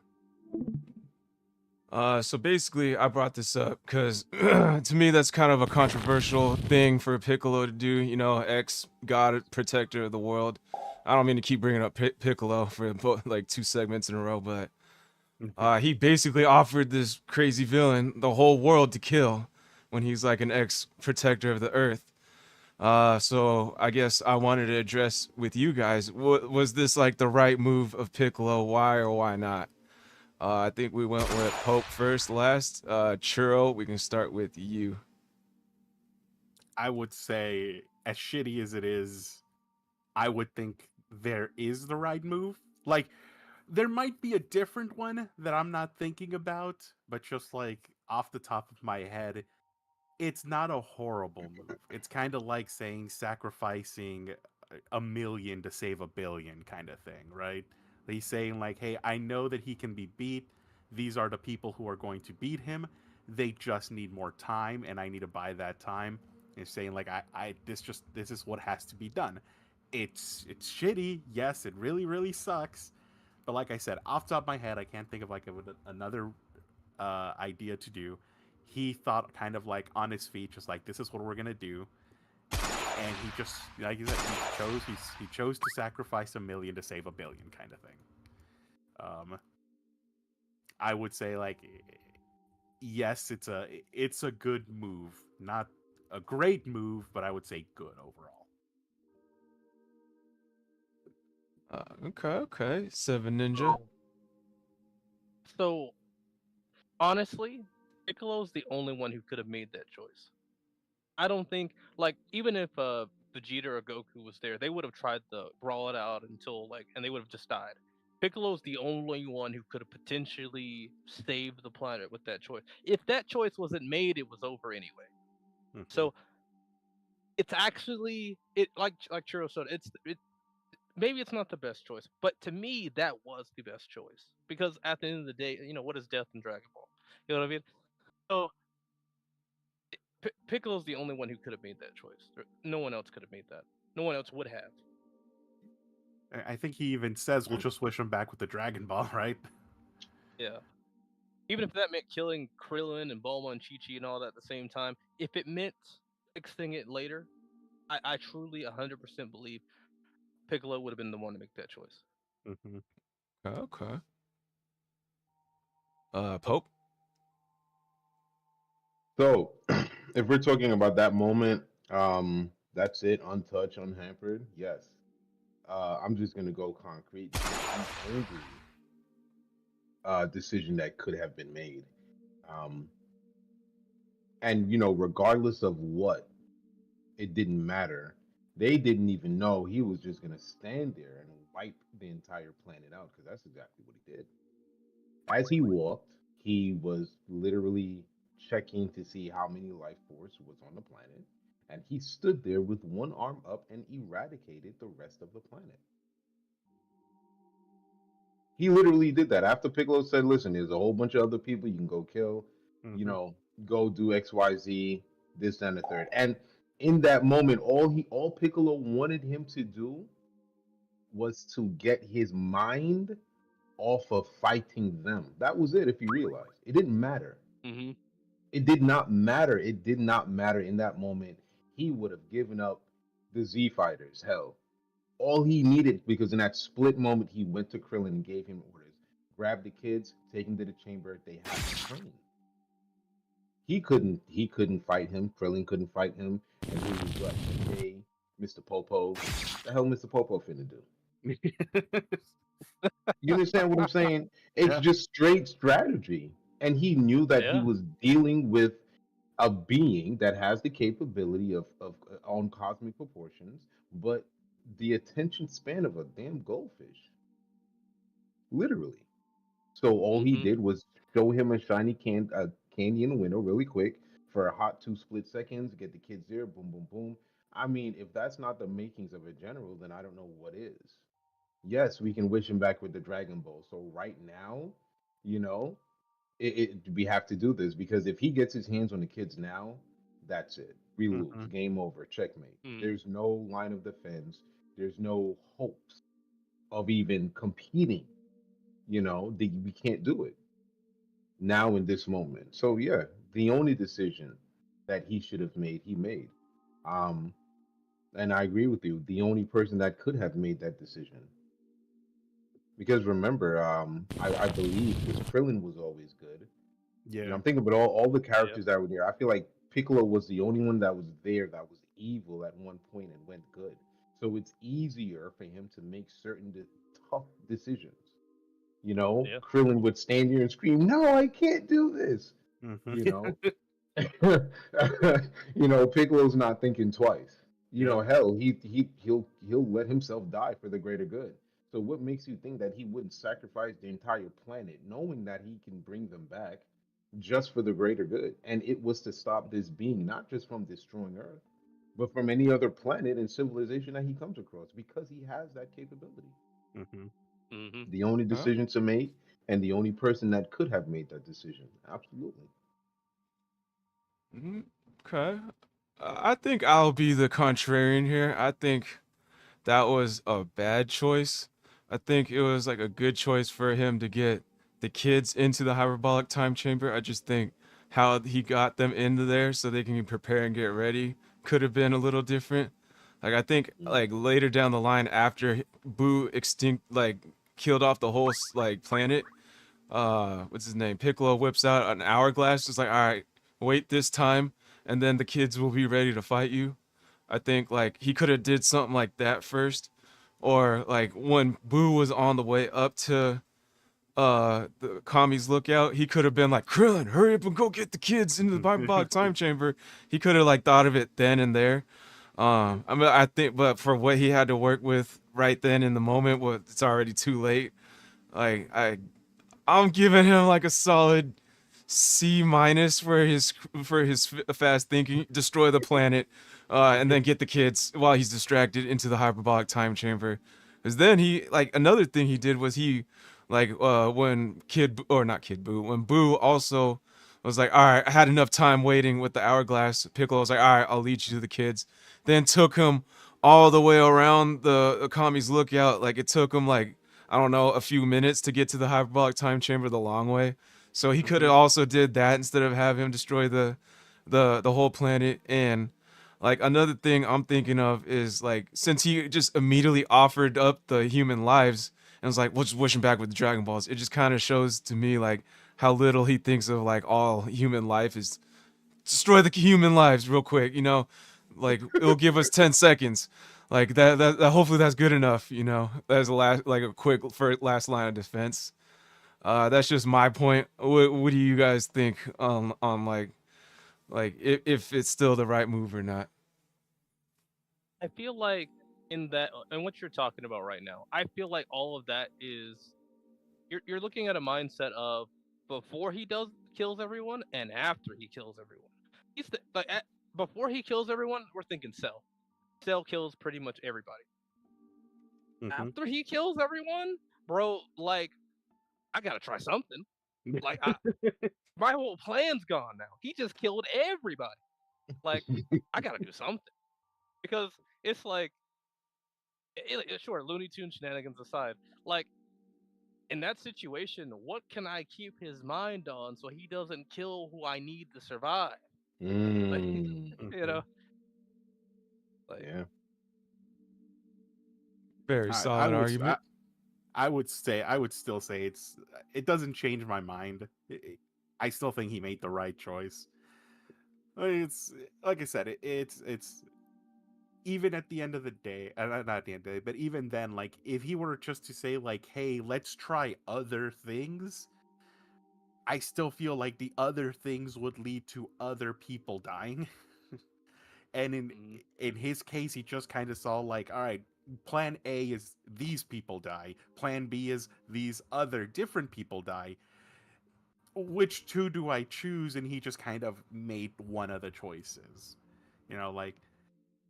So basically, I brought this up because to me that's kind of a controversial thing for Piccolo to do. You know, ex-god protector of the world. I don't mean to keep bringing up Piccolo for like 2 segments in a row, but he basically offered this crazy villain the whole world to kill when he's like an ex-protector of the Earth. So I guess I wanted to address with you guys, was this like the right move of Piccolo? Why or why not? I think we went with Pope first, last. Churro, we can start with you. I would say, as shitty as it is, I would think there is the right move. Like, there might be a different one that I'm not thinking about, but just like off the top of my head, it's not a horrible move. It's kind of like saying sacrificing a million to save a billion kind of thing, right? He's saying like, hey, I know that he can be beat. These are the people who are going to beat him. They just need more time, and I need to buy that time. And saying like, this is what has to be done. It's shitty. Yes, it really, really sucks. But like I said, off the top of my head, I can't think of like another idea to do. He thought kind of like on his feet, just like this is what we're gonna do, and he just like you said, he chose to sacrifice 1,000,000 to save 1,000,000,000 kind of thing. I would say like yes, it's a good move, not a great move, but I would say good overall. Okay. Seven Ninja. So honestly, Piccolo's the only one who could have made that choice. I don't think like even if Vegeta or Goku was there, they would have tried to brawl it out until like, and they would have just died. Piccolo's the only one who could have potentially saved the planet with that choice. If that choice wasn't made, it was over anyway. Mhm. So it's actually it like Churro said, maybe it's not the best choice, but to me that was the best choice because at the end of the day, what is death in Dragon Ball? You know what I mean? So Piccolo's the only one who could have made that choice. No one else could have made that. No one else would have. I think he even says we'll just wish him back with the Dragon Ball, right? Yeah. Even if that meant killing Krillin and Bulma and Chi-Chi and all that at the same time, if it meant fixing it later, I truly 100% believe Piccolo would have been the one to make that choice. Mm-hmm. Okay. Pope. So, if we're talking about that moment, that's it, untouched, unhampered. Yes. I'm just gonna go concrete. The only decision that could have been made, um, and regardless of what, it didn't matter. They didn't even know he was just gonna stand there and wipe the entire planet out because that's exactly what he did. As he walked, he was literally checking to see how many life force was on the planet, and he stood there with one arm up and eradicated the rest of the planet. He literally did that after Piccolo said, "Listen, there's a whole bunch of other people you can go kill. You Mm-hmm. know, go do X, Y, Z, this, and the third." And in that moment, all Piccolo wanted him to do was to get his mind off of fighting them. That was it. If you realize, it didn't matter. Mm-hmm. It did not matter. It did not matter in that moment. He would have given up the Z fighters. Hell, all he needed, because in that split moment, he went to Krillin and gave him orders. Grab the kids, take them to the chamber. They have to train. He couldn't fight him. Krillin couldn't fight him. And he was what? Hey, Mr. Popo. What the hell Mr. Popo finna do? You understand what I'm saying? It's Yeah. just straight strategy. And he knew that he Yeah. was dealing with a being that has the capability of on cosmic proportions, but the attention span of a damn goldfish. Literally. So all he Mm-hmm. did was show him a shiny candy in the window really quick for a hot 2 split seconds, get the kids there, boom, boom, boom. I mean, if that's not the makings of a general, then I don't know what is. Yes, we can wish him back with the Dragon Ball. So right now, you know, we have to do this because if he gets his hands on the kids now, that's it. We lose. Mhm. Game over. Checkmate. Mm. There's no line of defense. There's no hopes of even competing. We can't do it now in this moment. So yeah, the only decision that he should have made, he made. Um, and I agree with you. The only person that could have made that decision, because remember, I believe because Krillin was always good. Yeah. I'm thinking about all the characters that were there. I feel like Piccolo was the only one that was there that was evil at one point and went good. So it's easier for him to make certain tough decisions. Yeah. Krillin would stand here and scream, "No, I can't do this." Mhm. You know, Piccolo's not thinking twice. Yeah. Hell, he'll let himself die for the greater good. So what makes you think that he wouldn't sacrifice the entire planet, knowing that he can bring them back just for the greater good? And it was to stop this being not just from destroying Earth, but from any other planet and civilization that he comes across, because he has that capability. Mhm. Mm-hmm. The only Huh? decision to make, and the only person that could have made that decision. Absolutely. Mhm. Okay. I think I'll be the contrarian here. I think that was a bad choice I think it was like a good choice for him to get the kids into the hyperbolic time chamber. I just think how he got them into there so they can prepare and get ready could have been a little different. Like I think Mm. like later down the line after Boo extinct like killed off the whole like planet, what's his name? Piccolo whips out an hourglass, just like, all right, wait this time, and then the kids will be ready to fight you. I think like he could have did something like that first, or like when Boo was on the way up to the Kami's lookout, he could have been like, Krillin, hurry up and go get the kids into the hyperbolic time chamber. He could have like thought of it then and there. I mean, I think, but for what he had to work with right then in the moment, well, it's already too late. Like I'm giving him like a solid C minus for his fast thinking, destroy the planet, and then get the kids while he's distracted into the hyperbolic time chamber. Because then he like another thing he did was he like when or not Kid Boo when Boo also was like, all right, I had enough time waiting with the hourglass. Piccolo was like, all right, I'll lead you to the kids. Then took him all the way around the Kami's lookout. Like it took him like I don't know a few minutes to get to the hyperbolic time chamber the long way. So he could have also did that instead of have him destroy the whole planet. And like another thing I'm thinking of is like since he just immediately offered up the human lives and was like, we'll just wish him back with the Dragon Balls. It just kind of shows to me like how little he thinks of like all human life is destroy the human lives real quick, you know? Like it'll give us 10 seconds. Like that hopefully that's good enough, you know. That's a last like a quick first last line of defense. That's just my point. What do you guys think on like if it's still the right move or not? I feel like in that and what you're talking about right now, I feel like all of that is you're looking at a mindset of before he does kills everyone and after he kills everyone. Before he kills everyone, we're thinking Cell. Cell kills pretty much everybody. Mhm. After he kills everyone, bro, like I gotta try something. Like my whole plan's gone now. He just killed everybody. Like I gotta do something because it's like sure, Looney Tune shenanigans aside, like in that situation, what can I keep his mind on so he doesn't kill who I need to survive? Like, Mm. you know, Mhm. like Yeah. Very I solid would argument. I would say I would still say it doesn't change my mind. I still think he made the right choice. It's like I said, it's even at the end of the day, not at the end of the day, but even then, like if he were just to say like, "Hey, let's try other things," I still feel like the other things would lead to other people dying. And mm, in his case, he just kind of saw like, all right, plan A is these people die, plan B is these other different people die. Which two do I choose? And he just kind of made one of the choices. Like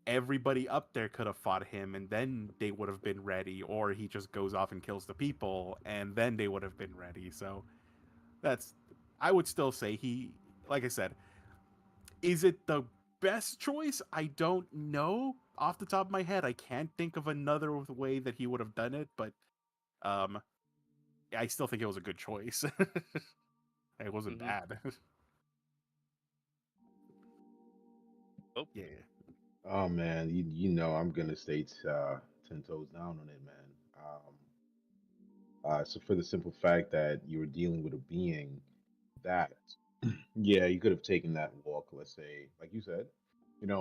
everybody up there could have fought him and then they would have been ready, or he just goes off and kills the people and then they would have been ready. So that's, I would still say like I said, is it the best choice? I don't know off the top of my head. I can't think of another way that he would have done it, but um, I still think it was a good choice. It wasn't mhm. bad. Oh, Yeah. Oh man, you know I'm gonna stay 10 toes down on it, man. So for the simple fact that you were dealing with a being that, yeah, you could have taken that walk. Let's say, like you said,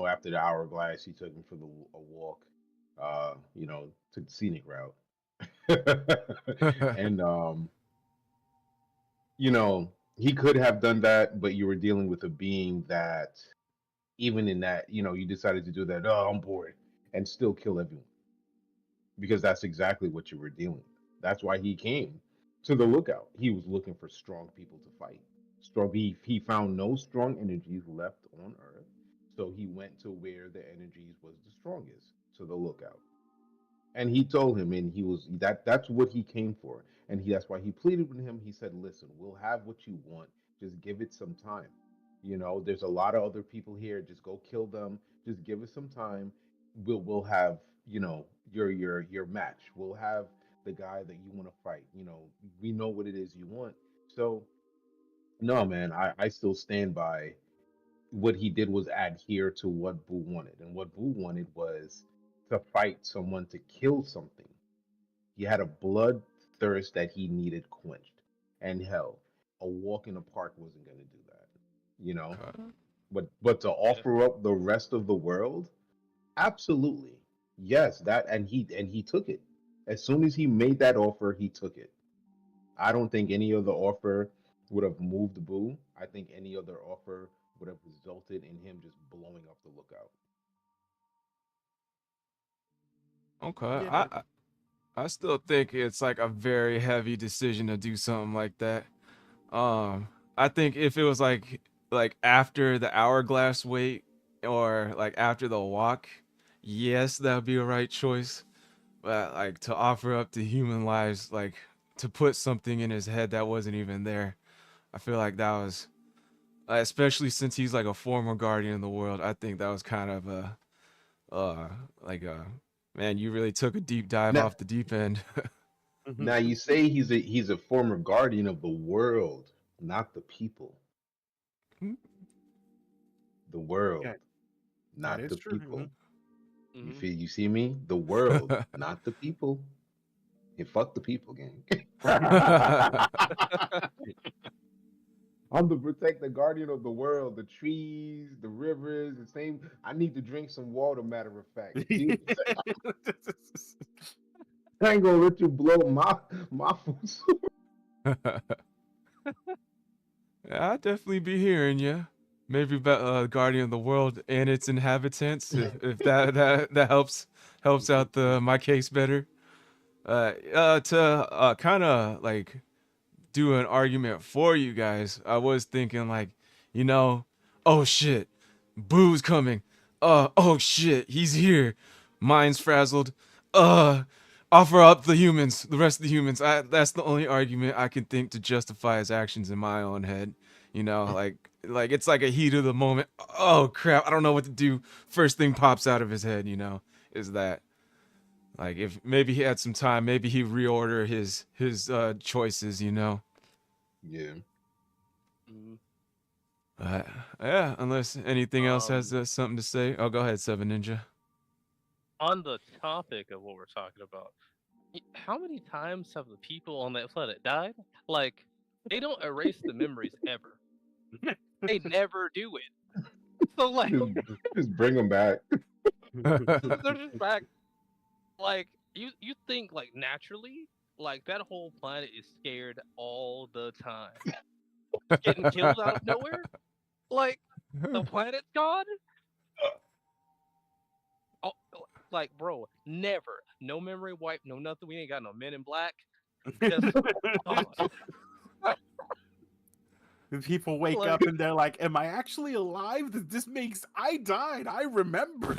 after the hourglass, he took him for a walk. Took the scenic route, and he could have done that, but you were dealing with a being that, even in that, you decided to do that. Oh, I'm bored, and still kill everyone because that's exactly what you were dealing with. That's why he came to the lookout. He was looking for strong people to fight. Strong. He found no strong energies left on Earth, so he went to where the energies was the strongest, to the lookout. And he told him, and he was that's what he came for, and that's why he pleaded with him. He said, "Listen, we'll have what you want. Just give it some time. There's a lot of other people here. Just go kill them. Just give it some time. We'll have your match. We'll have the guy that you want to fight. We know what it is you want. So no, man, I still stand by what he did was adhere to what Boo wanted, and what Boo wanted was to fight someone to kill something. He had a bloodthirst that he needed quenched, and hell, a walk in the park wasn't going to do that, you know. Okay. But to Yeah. offer up the rest of the world, absolutely, yes. And he took it. As soon as he made that offer, he took it. I don't think any other offer would have moved Boo. I think any other offer would have resulted in him just blowing up the lookout. Okay. Yeah. I still think it's like a very heavy decision to do something like that. I think if it was like after the hourglass wait or like after the walk, yes, that would be a right choice. But like to offer up the human lives, like to put something in his head that wasn't even there, I feel like that was, especially since he's like a former guardian of the world. I think that was kind of a, uh, like a, man, you really took a deep dive Now, off the deep end. now you say he's a former guardian of the world, not the people. The Yeah, world, that not is the true. people. You Mhm. feel you see me? The world, not the people. And fuck the people, gang. I'm the protector guardian of the world, the trees, the rivers, the same. I need to drink some water, matter of fact. You see what I'm saying? I ain't gonna let you blow my food source. Yeah, I'd definitely be hearing you. Maybe guardian of the world and its inhabitants, if that helps out the my case better. To kind of like do an argument for you guys, I was thinking like, you know, oh shit, Boo's coming. Oh shit, he's here. Mind's frazzled. Uh, offer up the rest of the humans. That's the only argument I can think to justify his actions in my own head. Like it's like a heat of the moment. Oh crap, I don't know what to do. First thing pops out of his head, is that. Like if maybe he had some time, maybe he reorder his choices. Yeah. Mhm. Uh, yeah, unless anything else has Um, something to say. Oh, go ahead, Seven Ninja. on the topic of what we're talking about, how many times have the people on that planet died? Like, they don't erase the memories ever. They never do it. So like, Just bring them back. they're just back. Like, you think like naturally, like that whole planet is scared all the time, getting killed out of nowhere. Like, the planet's gone. Oh, like, bro, never. No memory wipe, no nothing. We ain't got no Men in Black. Just gone. The people wake Like, up and they're like, "Am I actually alive? This makes I died. I remember."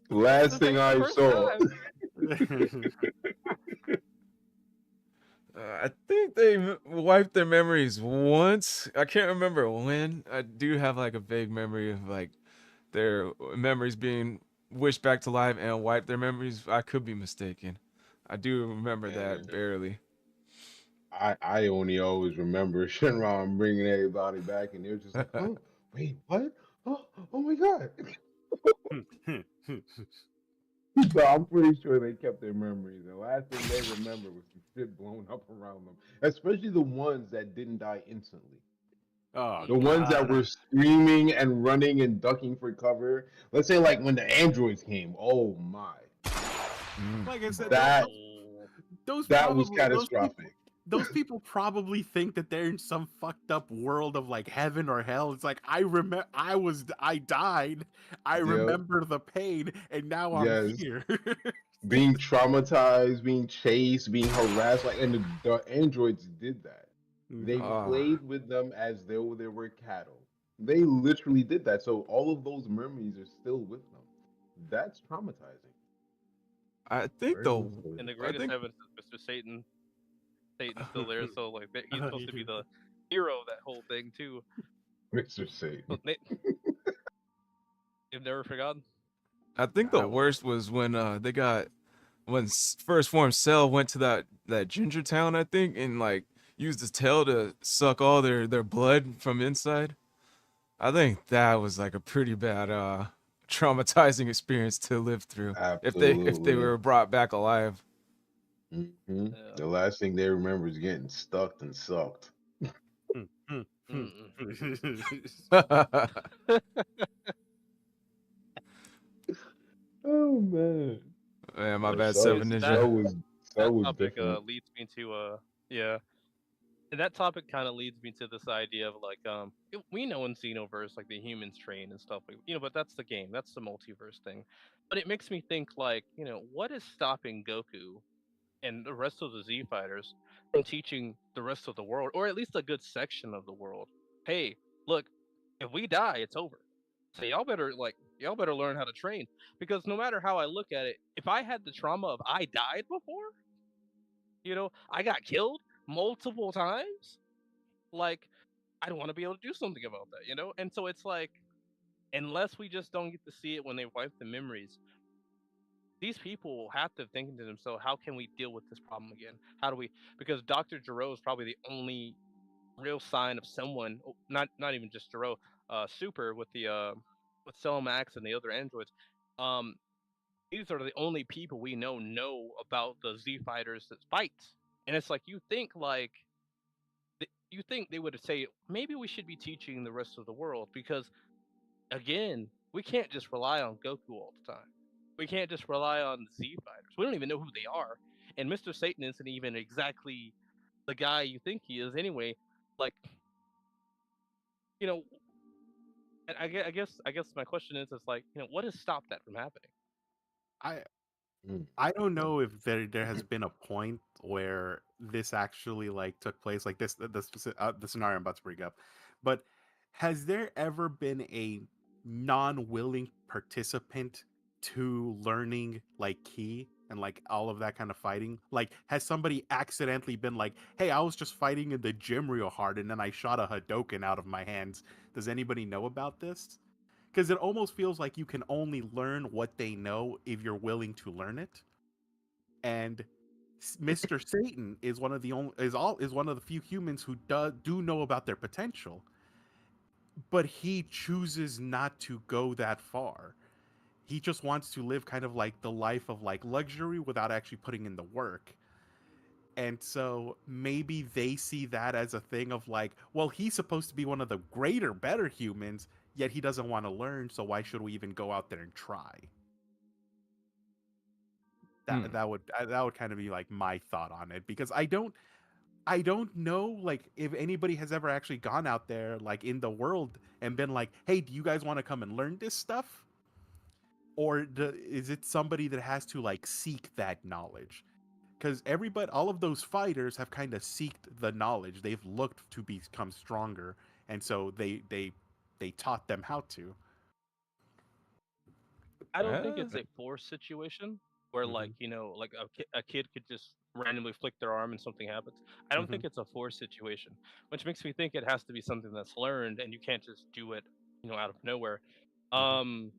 Last this thing ain't the I first saw. time. I think they wiped their memories once. I can't remember when. I do have like a vague memory of like their memories being wished back to life and wiped their memories. I could be mistaken. I do remember that Man, barely. I only always remember Shinron bringing everybody back, and they're just like, "Oh, wait, what? Oh my god!" So I'm pretty sure they kept their memories. The last thing they remember was some shit blown up around them, especially the ones that didn't die instantly. Oh The ones that God. were screaming and running and ducking for cover. Let's say like when the androids came. Oh my, Mm. Like I said, that those that was probably catastrophic. those people probably think that they're in some fucked up world of like heaven or hell. It's like I died. I Yep. remember the pain, and now I'm Yes. here. Being traumatized, being chased, being harassed, like, and the androids did that. They Mhm. Ah, played with them as though they were cattle. They literally did that. So all of those memories are still with them. That's traumatizing. I think Very the much so. And the I greatest think evidence is Mr. Satan. Satan's still there, so like he's supposed to be the hero of that whole thing too. Mr. Satan. So, you've never forgotten? I think the Nah, worst was when they got when first form Cell went to that ginger town, I think, and like used his tail to suck all their blood from inside. I think that was like a pretty bad traumatizing experience to live through if they Absolutely. were brought back alive. Yeah. The last thing they remember is getting stuck and sucked. Oh man. Man, my Yeah, bad, Seven That Ninja. so that was topic different. leads me to yeah. And that topic kind of leads me to this idea of like we know in Xenoverse like the humans train and stuff like but that's the game, that's the multiverse thing. But it makes me think like what is stopping Goku and the rest of the Z fighters from teaching the rest of the world, or at least a good section of the world, hey, look, if we die, it's over. So y'all better learn how to train because no matter how I look at it, if I had the trauma of I died before, I got killed multiple times, like I'd want to be able to do something about that. And so it's like unless we just don't get to see it when they wipe the memories, these people have to think to themselves, how can we deal with this problem again? How do we? Because Dr. Gero is probably the only real sign of someone, not even just Gero, Super with Cell Max and the other androids. Um, these are the only people we know about the Z fighters that fight, and it's like you think they would say maybe we should be teaching the rest of the world because again, we can't just rely on Goku all the time. We can't just rely on the Z fighters. We don't even know who they are. And Mr. Satan isn't even exactly the guy you think he is anyway. Like, you know, and I guess my question is like, what has stopped that from happening? I Mm. I don't know if there has been a point where this actually like took place, like the scenario I'm about to bring up, but has there ever been a non-willing participant to learning like key and like all of that kind of fighting? Like, has somebody accidentally been like, "Hey, I was just fighting in the gym real hard, and then I shot a Hadoken out of my hands." Does anybody know about this? Because it almost feels like you can only learn what they know if you're willing to learn it. And Mr. Satan is one of the only is one of the few humans who do know about their potential, but he chooses not to go that far. He just wants to live kind of like the life of like luxury without actually putting in the work. And so maybe they see that as a thing of like, well, he's supposed to be one of the greater, better humans, yet he doesn't want to learn, so why should we even go out there and try? Hmm. That would kind of be like my thought on it because I don't know like if anybody has ever actually gone out there like in the world and been like, hey, do you guys want to come and learn this stuff? Or is it somebody that has to like seek that knowledge? Because everybody, all of those fighters have kind of seeked the knowledge. They've looked to become stronger, and so they taught them how to. I don't think Eh, it's a forced situation where Mm-hmm. like a kid could just randomly flick their arm and something happens. I don't Mm-hmm. think it's a forced situation, which makes me think it has to be something that's learned and you can't just do it, out of nowhere. Mm-hmm. Um,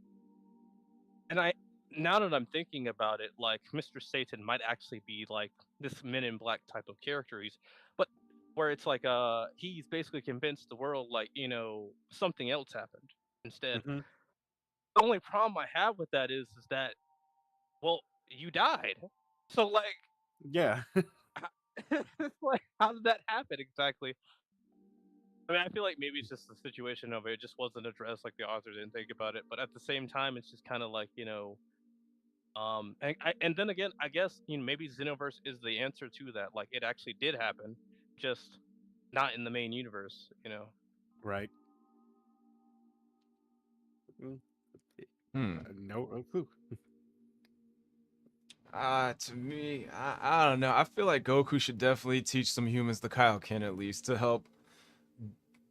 and I now that I'm thinking about it, like Mr. Satan might actually be like this Men in Black type of character. But where it's like he's basically convinced the world like something else happened instead. Mm-hmm. The only problem I have with that is that well, you died. So like, Yeah. it's like, how did that happen exactly? I mean, I feel like maybe it's just the situation of it just wasn't addressed, like the author didn't think about it. But at the same time, it's just kind of like and then again, I guess maybe Xenoverse is the answer to that. Like, it actually did happen, just not in the main universe. Right. Mm, hmm. no clue. To me, I don't know. I feel like Goku should definitely teach some humans the Kaioken at least to help,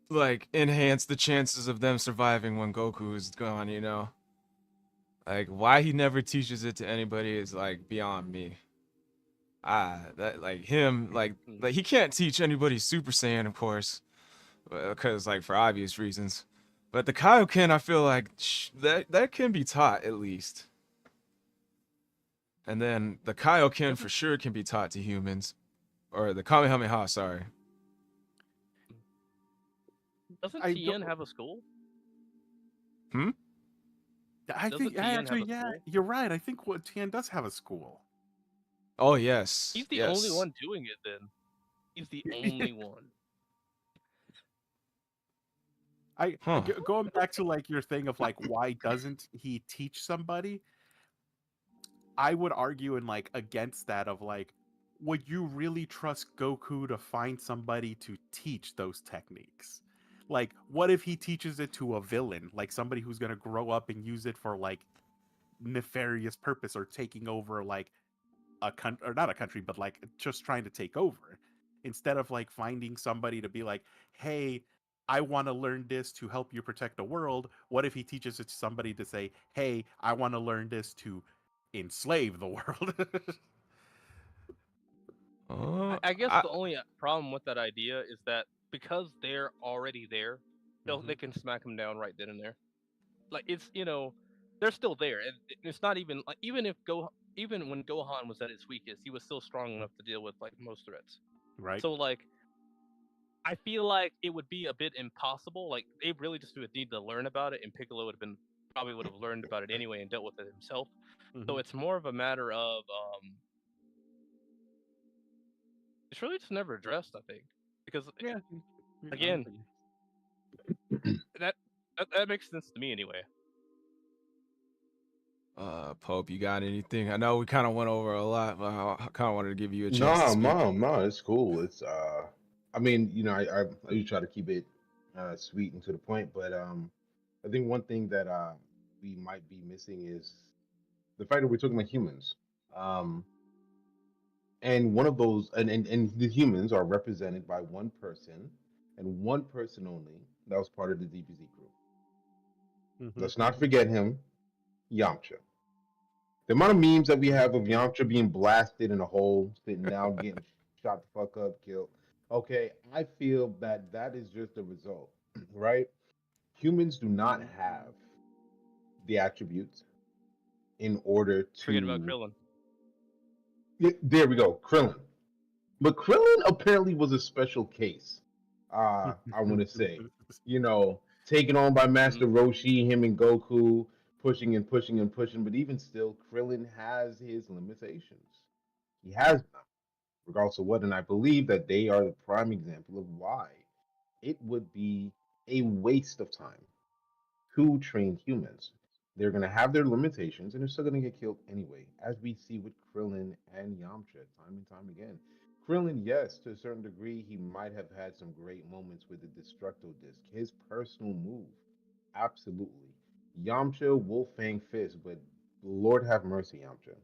like, enhance the chances of them surviving when Goku is gone, you know? Like, why he never teaches it to anybody is, like, beyond me. That, like, him, like he can't teach anybody Super Saiyan, of course, because, like, for obvious reasons. But the Kaioken, I feel like that can be taught at least. And then the Kaioken for sure can be taught to humans. Or the Kamehameha, sorry. Doesn't I Tien don't- have a school? I Doesn't think Tien have actually, a yeah, school? you're right. I think what Tien does have a school. Oh, yes. He's the yes. only one doing it then. He's the only one. Huh. Going back to like your thing of like why doesn't he teach somebody? I would argue in like against that of like, would you really trust Goku to find somebody to teach those techniques? Like, what if he teaches it to a villain, like somebody who's gonna grow up and use it for like nefarious purpose or taking over like a country, or not a country, but like just trying to take over, instead of like finding somebody to be like, hey, I want to learn this to help you protect the world. What if he teaches it to somebody to say, hey, I want to learn this to enslave the world? I guess the only problem with that idea is that because they're already there, they can smack them down right then and there. Like it's they're still there, and it's not even like even when Gohan was at his weakest, he was still strong enough to deal with like most threats. Right. So like, I feel like it would be a bit impossible. Like they really just would need to learn about it, and Piccolo probably would have learned about it anyway and dealt with it himself. So it's more of a matter of it's really just never addressed, I think, because Yeah. again, that makes sense to me anyway. Pope, you got anything? I know we kind of went over a lot, but I kind of wanted to give you a chance to speak. No, it's cool. It's I mean, I usually try to keep it sweet and to the point, but I think one thing that we might be missing is the fact that we're talking about humans. And one of those and the humans are represented by one person and one person only that was part of the DBZ group. Let's not forget him, Yamcha. The amount of memes that we have of Yamcha being blasted in a hole, sitting down, getting shot the fuck up, killed. Okay, I feel that that is just a result, right? Humans do not have the attributes in order Forget about to. Krillin. There we go, Krillin. But Krillin apparently was a special case. I want to say, taken on by Master Roshi, him and Goku, pushing and pushing and pushing. But even still, Krillin has his limitations. He has them, regardless of what. And I believe that they are the prime example of why it would be a waste of time to train humans. They're going to have their limitations and they're still going to get killed anyway, as we see with Krillin and Yamcha time and time again. Krillin, yes, to a certain degree, he might have had some great moments with the Destructo Disc, his personal move. Absolutely. Yamcha, Wolfang Fist, but Lord have mercy, Yamcha.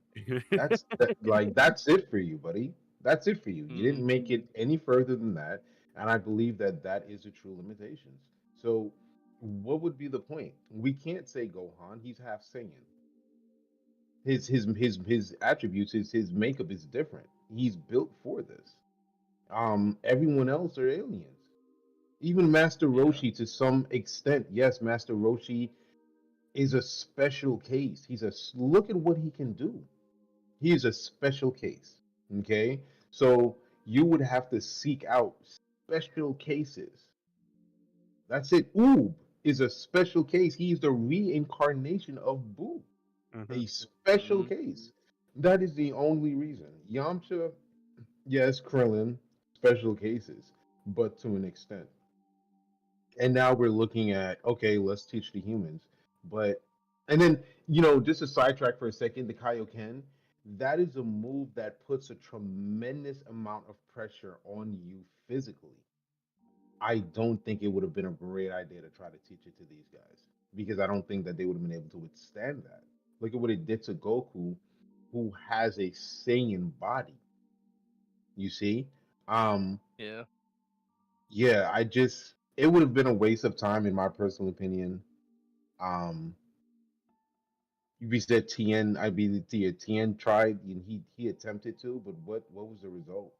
That's it for you, buddy. That's it for you. You didn't make it any further than that, and I believe that that is the true limitations. So, what would be the point? We can't say Gohan. He's half Saiyan. His attributes, his makeup is different. He's built for this. Everyone else are aliens. Even Master Roshi, to some extent, yes, Master Roshi is a special case. Look at what he can do. He is a special case. Okay, so you would have to seek out special cases. That's it. Oob is a special case. He's the reincarnation of Boo. A special case. That is the only reason. Yamcha, yes, Krillin, special cases, but to an extent. And now we're looking at, okay, let's teach the humans. But and then, just to sidetrack for a second, the Kaioken, that is a move that puts a tremendous amount of pressure on you physically. I don't think it would have been a great idea to try to teach it to these guys because I don't think that they would have been able to withstand that. Look at what it did to Goku, who has a Saiyan body. You see? Yeah. Yeah, it would have been a waste of time in my personal opinion. Um, we said Tien, I believe Tien tried and he attempted to, but what was the result?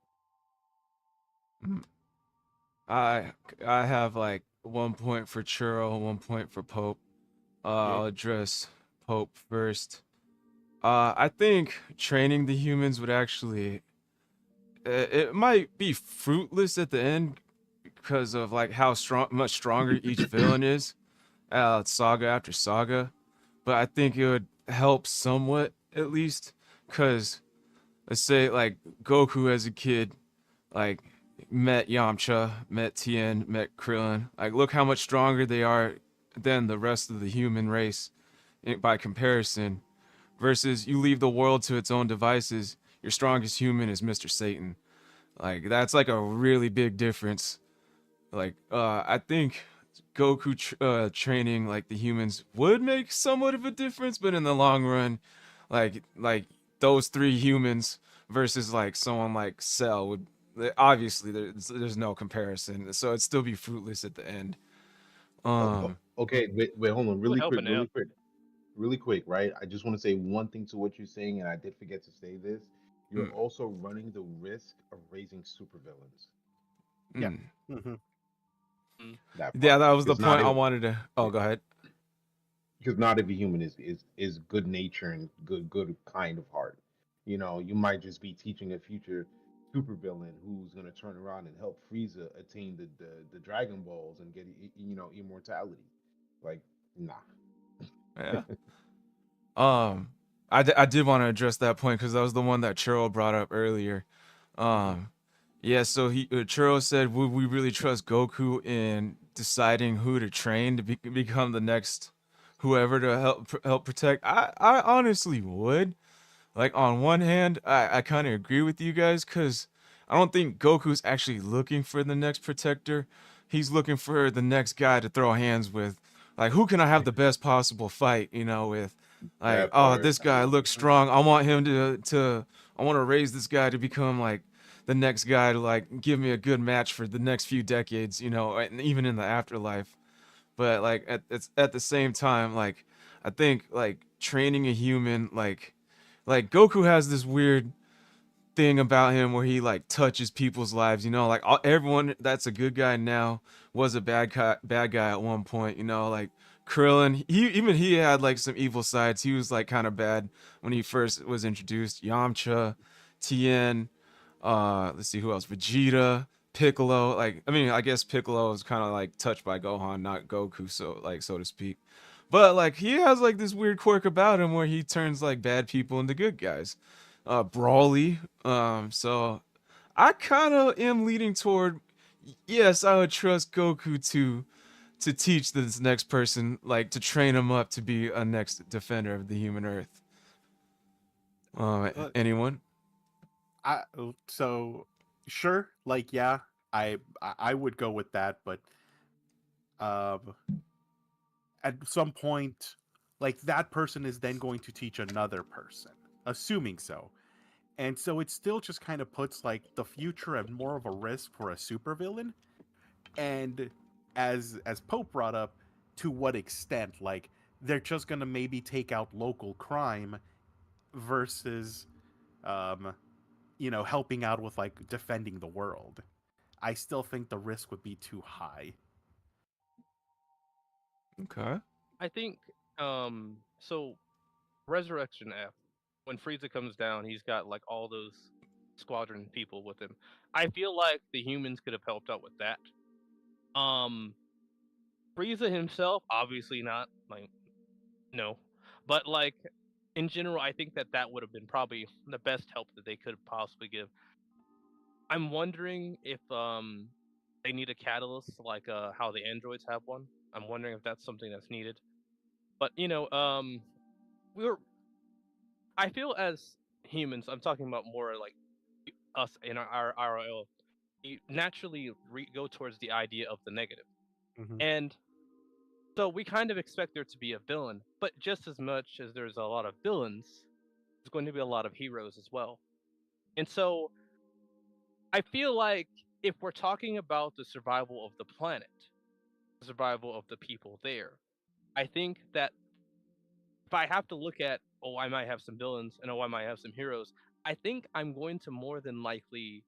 I have like 1 point for Churro, 1 point for Pope. I'll address Pope first. I think training the humans would actually it might be fruitless at the end because of like how much stronger each villain is, saga after saga. But I think it would help somewhat at least, because let's say like Goku as a kid, like met Yamcha, met Tien, met Krillin. Like look how much stronger they are than the rest of the human race by comparison. Versus you leave the world to its own devices, your strongest human is Mr. Satan. Like that's like a really big difference. Like I think Goku training like the humans would make somewhat of a difference, but in the long run, like those three humans versus like someone like Cell would obviously there's no comparison, so it'd still be fruitless at the end. Um, Okay, wait, hold on, It would help an out. really quick, right? I just want to say one thing to what you're saying, and I did forget to say this. You're mm, also running the risk of raising supervillains. Yeah. mm. Hmm. Mm. That Yeah, part, that was the because not point I if wanted to. Oh, go ahead. because not every human is good nature and good kind of heart. You know, you might just be teaching a future supervillain who's gonna turn around and help Frieza attain the Dragon Balls and get immortality. Like, nah. Yeah. Um, I did want to address that point because that was the one that Churro brought up earlier. Hmm. Um, yeah, so Churro said, would we really trust Goku in deciding who to train to become the next whoever to help protect? I honestly would. Like on one hand, I kind of agree with you guys because I don't think Goku's actually looking for the next protector. He's looking for the next guy to throw hands with. Like, who can I have the best possible fight? With like, That oh, part. this guy looks strong. I want him to I want to raise this guy to become like the next guy to like give me a good match for the next few decades. And even in the afterlife. But like at the same time, like I think like training a human like Goku has this weird thing about him where he like touches people's lives, like everyone that's a good guy now was a bad guy at one point, like Krillin, he had like some evil sides. He was like kind of bad when he first was introduced. Yamcha, Tien, let's see who else, Vegeta, Piccolo. Like I mean, I guess Piccolo was kind of like touched by Gohan, not Goku, so to speak. But like he has like this weird quirk about him where he turns like bad people into good guys. Brawly. So I kind of am leaning toward yes, I would trust Goku to teach this next person, like to train him up to be a next defender of the human earth. But Anyone? so sure, like yeah, I would go with that, but um, at some point, like that person is then going to teach another person, assuming so. And so it still just kind of puts like the future at more of a risk for a supervillain. And as Pope brought up, to what extent? Like they're just gonna maybe take out local crime versus um, helping out with like defending the world. I still think the risk would be too high. Okay. I think so Resurrection F, when Frieza comes down, he's got like all those squadron people with him. I feel like the humans could have helped out with that. Um Frieza himself, obviously not, like no. But like in general, I think that that would have been probably the best help that they could possibly give. I'm wondering if they need a catalyst like how the androids have one. I'm wondering if that's something that's needed. But we're I feel as humans, I'm talking about more like us in our IRL, you naturally go towards the idea of the negative. Hmm. And so we kind of expect there to be a villain, but just as much as there's a lot of villains, there's going to be a lot of heroes as well. And so I feel like if we're talking about the survival of the planet, the survival of the people there, I think that if I have to look at, oh, I might have some villains and oh, I might have some heroes, I think I'm going to more than likely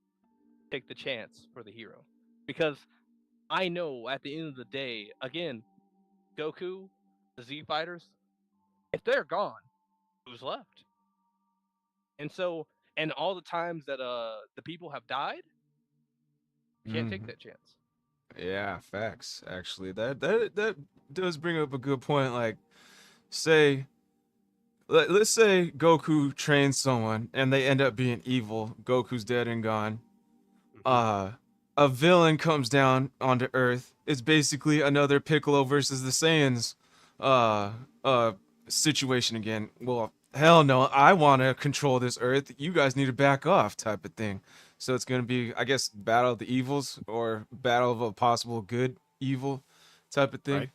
take the chance for the hero. Because I know at the end of the day, again, Goku, the Z fighters, if they're gone, who's left? And so, and all the times that the people have died, can't take Mhm. that chance. Yeah, facts. Actually, that does bring up a good point. Like, say, let's say Goku trains someone and they end up being evil. Goku's dead and gone. Mhm. A villain comes down onto Earth. It's basically another Piccolo versus the Saiyans, uh, uh, situation again. Well, hell no, I want to control this Earth. You guys need to back off, type of thing. So it's gonna be, I guess, battle of the evils or battle of a possible good evil, type of thing. Right.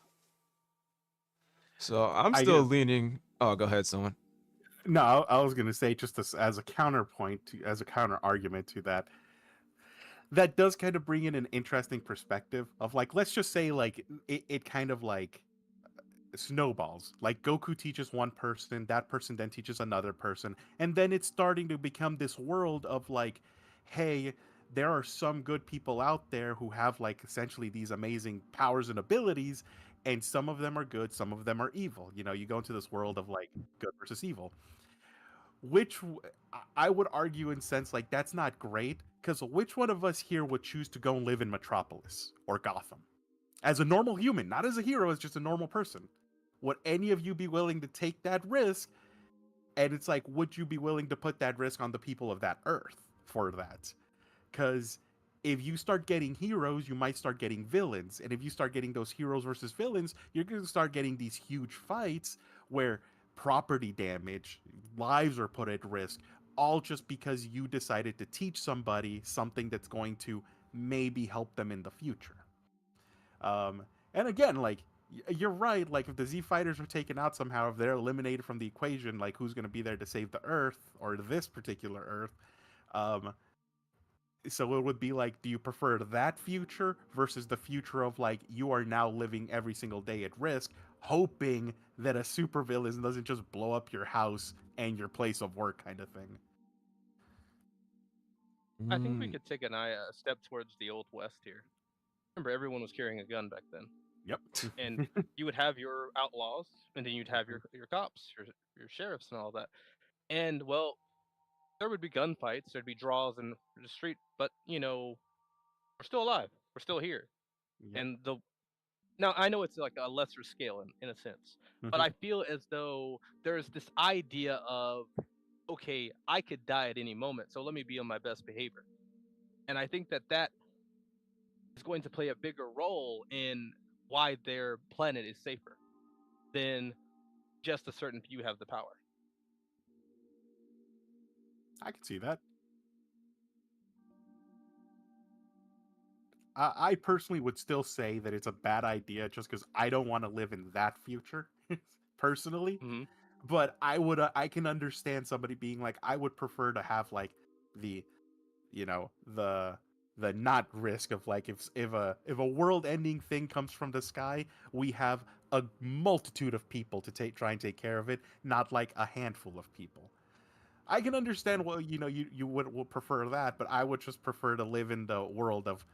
So I'm I still guess. leaning. Oh, go ahead, someone. No, I was gonna say just as a counterpoint to, as a counter argument to that, that does kind of bring in an interesting perspective of like, let's just say like it kind of like snowballs. Like Goku teaches one person, that person then teaches another person, and then it's starting to become this world of like, hey, there are some good people out there who have like essentially these amazing powers and abilities, and some of them are good, some of them are evil. You know, you go into this world of like good versus evil, which I would argue in sense like that's not great because which one of us here would choose to go and live in Metropolis or Gotham as a normal human, not as a hero, as just a normal person? Would any of you be willing to take that risk? And it's like, would you be willing to put that risk on the people of that earth for that? Because if you start getting heroes, you might start getting villains. And if you start getting those heroes versus villains, you're going to start getting these huge fights where property damage, lives are put at risk, all just because you decided to teach somebody something that's going to maybe help them in the future. Um, and again, like you're right. Like if the Z fighters are taken out somehow, if they're eliminated from the equation, like who's going to be there to save the Earth or this particular Earth? Um, so it would be like, do you prefer that future versus the future of like you are now living every single day at risk, hoping that a supervillain doesn't just blow up your house and your place of work, kind of thing. I think we Mm, could take a step towards the old west here. Remember, everyone was carrying a gun back then, Yep. and you would have your outlaws, and then you'd have your cops, your sheriffs, and all that. And well, there would be gunfights, there'd be draws in the street, but we're still alive, we're still here, Yep. and the now I know it's like a lesser scale in a sense, but Mhm. I feel as though there's this idea of okay, I could die at any moment, so let me be on my best behavior, and I think that that is going to play a bigger role in why their planet is safer than just a certain few have the power. I can see that. I personally would still say that it's a bad idea just because I don't want to live in that future personally. Hmm. But I can understand somebody being like, I would prefer to have like the, you know, the not risk of like if a world ending thing comes from the sky, we have a multitude of people to try and take care of it, not like a handful of people. I can understand, well, you would prefer that, but I would just prefer to live in the world of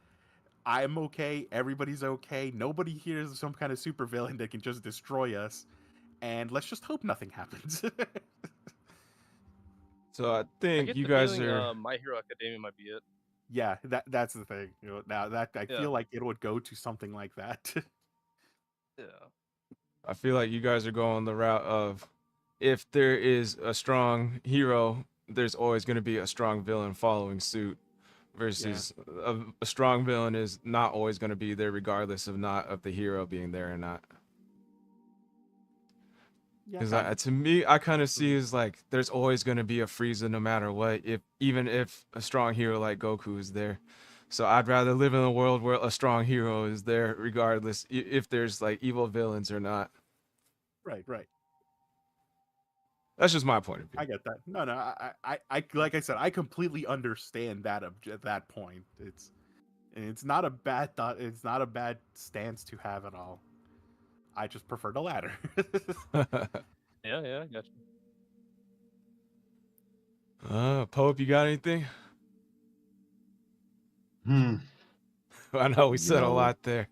I'm okay, everybody's okay, nobody here is some kind of supervillain that can just destroy us, and let's just hope nothing happens. so I I think get you the guys feeling are. My Hero Academia might be it. Yeah, that's the thing. Now that I Yeah, feel like it would go to something like that. yeah. I feel like you guys are going the route of if there is a strong hero, there's always going to be a strong villain following suit. Yeah. Versus a strong villain is not always going to be there, regardless of not of the hero being there or not. Yeah, Because kind of. to me, I kind of Mhm. see as like there's always going to be a Frieza no matter what, if even if a strong hero like Goku is there. So I'd rather live in a world where a strong hero is there, regardless if there's like evil villains or not. Right, right. That's just my point of view. I get that. No, no. Like I said, I completely understand that that point. It's not a bad thought. It's not a bad stance to have at all. I just prefer the latter. Yeah, yeah, I got Pope, you got anything? Hmm. I know we You said a know, lot there.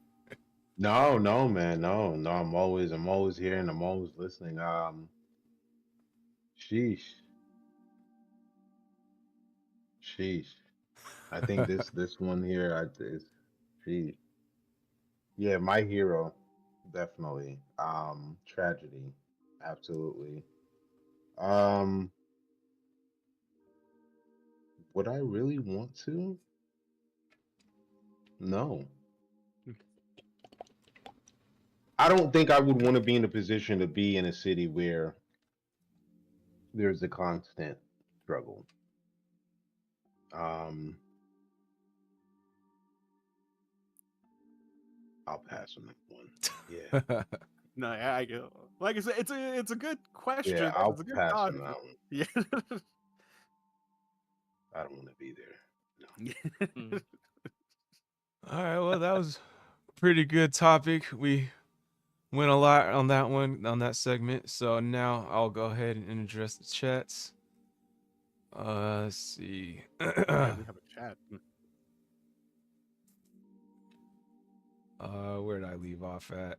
no, no, man, no, no. I'm always here and I'm always listening. Sheesh. Sheesh. I think this one here, is, sheesh. Yeah, my hero, definitely. Tragedy, absolutely. Um, would I really want to? No. I don't think I would want to be in a position to be in a city where there's a constant struggle. Um, I'll pass on that one. Yeah, No, I go. Like I said, it's a good yeah, question. It's I'll a good pass thought. on that one. Yeah. I don't want to be there. Hmm. All right, well, that was a pretty good topic. We went a lot on that one, on that segment. So now I'll go ahead and address the chats. Let's see. Yeah, we have a chat. Where did I leave off at?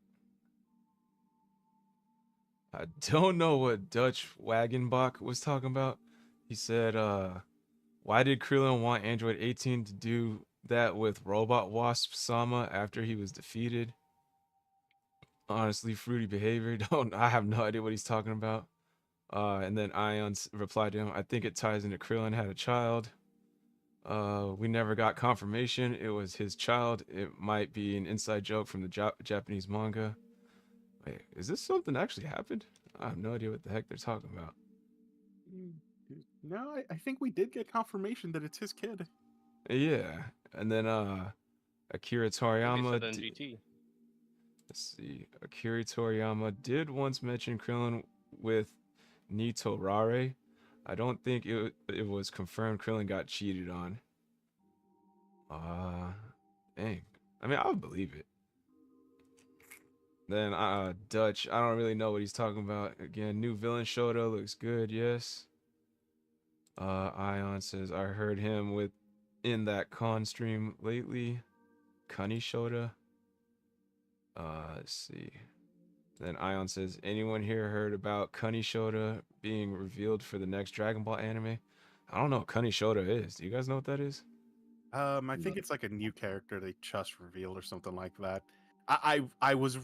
I don't know what Dutch Wagenbach was talking about. He said, why did Krillin want Android 18 to do that with Robot Wasp Sama after he was defeated? Honestly, fruity behavior. Don't I have no idea what he's talking about. And then Ion replied to him, I think it ties into Krillin had a child. We never got confirmation it was his child. It might be an inside joke from the Japanese manga. Wait, is this something that actually happened? I have no idea what the heck they're talking about. No, I think we did get confirmation that it's his kid. Yeah, and then Akira Like they Toriyama. said in GT. Let's see. Akira Toriyama did once mention Krillin with Nitorare. I don't think it was confirmed Krillin got cheated on. Dang. I mean, I would believe it. Then Dutch, I don't really know what he's talking about. Again, new villain Shoto looks good, yes. Ion says I heard him with in that con stream lately. Kuni Shota. Let's see. Then Ion says, anyone here heard about Kuni Shota being revealed for the next Dragon Ball anime? I don't know what Kuni Shota is. Do you guys know what that is? I think it's like a new character they just revealed or something like that. I was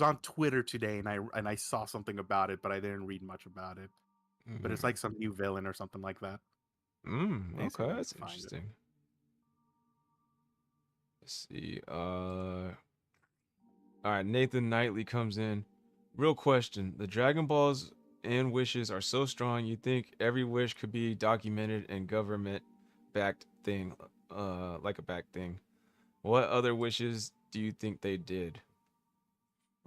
on Twitter today and I saw something about it, but I didn't read much about it. But it's like some new villain or something like that. Let me see if Okay, I that's can find it. interesting. Let's see. All right, Nathan Knightley comes in. Real question. The Dragon Balls and wishes are so strong, you think every wish could be documented and government-backed thing, like a backed thing. What other wishes do you think they did?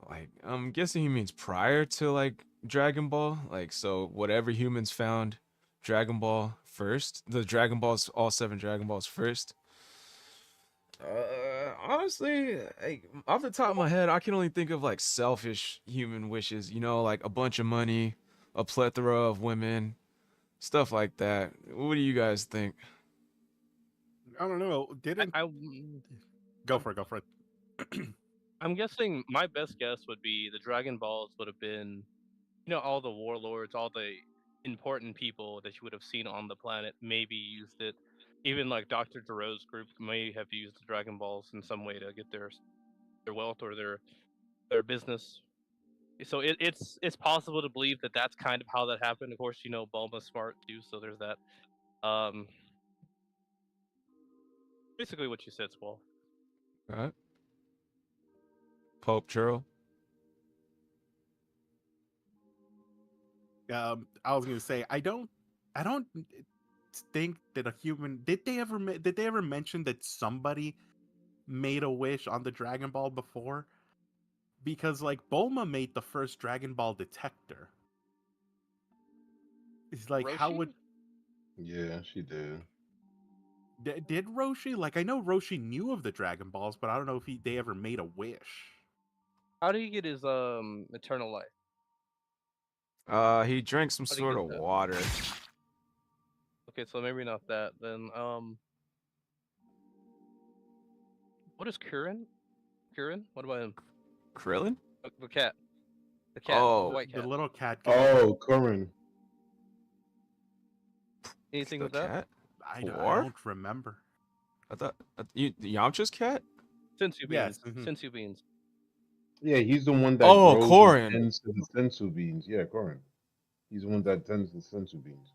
Like, I'm guessing he means prior to, like, Dragon Ball. Like, so whatever humans found Dragon Ball first, the Dragon Balls, all 7 Dragon Balls first. Honestly, like, off the top of my head, I can only think of like selfish human wishes, you know, like a bunch of money, a plethora of women, stuff like that. What do you guys think? I don't know. Didn't go for it? Go for it. I'm guessing my best guess would be the Dragon Balls would have been, all the warlords, all the important people that you would have seen on the planet maybe used it. Even like Dr. Gero's group may have used the Dragon Balls in some way to get their wealth or their business. So it's possible to believe that that's kind of how that happened. Of course, Bulma's smart too, so there's that. Um, Basically what you said, Squall. All right. Pope Churl. I was gonna say I don't think that a human did they ever mention that somebody made a wish on the Dragon Ball before? Because like Bulma made the first Dragon Ball detector. It's like how Roshi? would Yeah, she did. did Roshi? Like I know Roshi knew of the Dragon Balls, but I don't know if they ever made a wish. How do you get his eternal life? He drank some How do you sort get of that? water. Okay, so maybe not that. Then what is Kurin? Kurin? What about him? Krillin? The cat. The cat. Oh. The white The cat. little cat. Oh, Curran. Anything The with that? cat? I 4? don't remember. I thought Yamcha's cat. Sensu Yes. beans. Mhm. Sensu beans. Yeah, he's the one that Oh, grows and Korin. tends to the sensu beans. Yeah, Korin. He's the one that tends to the sensu beans.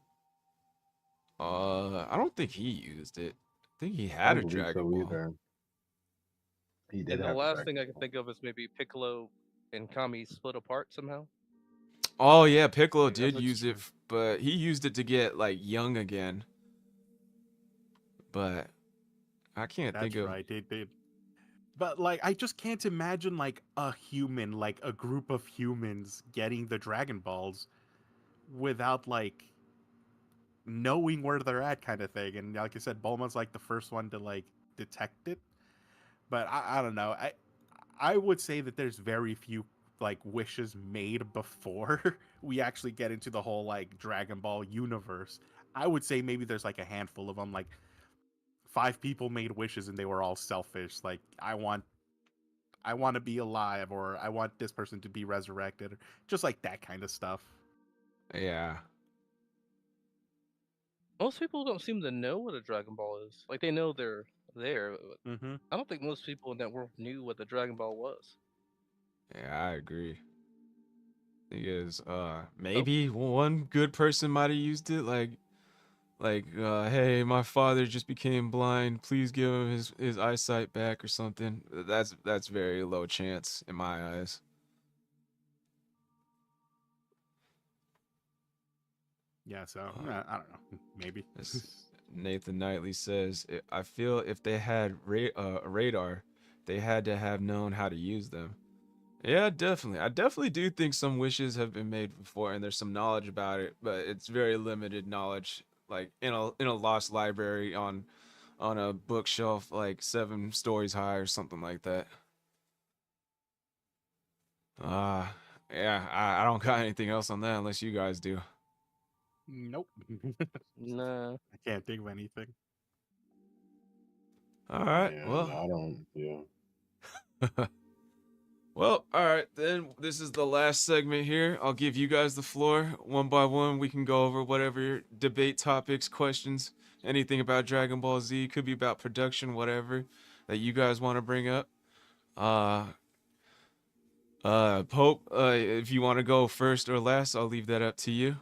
I don't think he used it. I think he I had don't a believe Dragon so Ball. either. He did And the have a last thing Dragon I can Ball. think of is maybe Piccolo and Kami split apart somehow. Oh yeah, Piccolo Yeah, did that's use it, true. but he used it to get like young again. But I can't think That's of. right. They did. But like, I just can't imagine like a human, like a group of humans, getting the Dragon Balls without like knowing where they're at, kind of thing. And like I said, Bulma's like the first one to like detect it. But I don't know. I would say that there's very few like wishes made before we actually get into the whole like Dragon Ball universe. I would say maybe there's like a handful of them, like 5 people made wishes and they were all selfish. Like I want to be alive, or I want this person to be resurrected, just like that kind of stuff. Yeah, Most people don't seem to know what a Dragon Ball is. Like they know they're there. But Mm-hmm. I don't think most people in that world knew what the Dragon Ball was. yeah, I agree. Thing is, Oh, maybe one good person might have used it, hey, my father just became blind. Please give him his eyesight back or something. That's very low chance in my eyes. Yeah, so I don't know. Maybe. As Nathan Knightley says, I feel if they had radar, they had to have known how to use them. Yeah, definitely. I definitely do think some wishes have been made before, and there's some knowledge about it, but it's very limited knowledge. Like in a lost library on a bookshelf, like 7 stories high or something like that. Uh, yeah, I don't got anything else on that unless you guys do. Nope. nah. I can't think of anything. All right, Yeah, well. no, I don't. Yeah. Well, all right, then this is the last segment here. I'll give you guys the floor one by one. We can go over whatever debate topics, questions, anything about Dragon Ball Z, could be about production, whatever that you guys want to bring up. Uh, Pope, if you want to go first or last, I'll leave that up to you.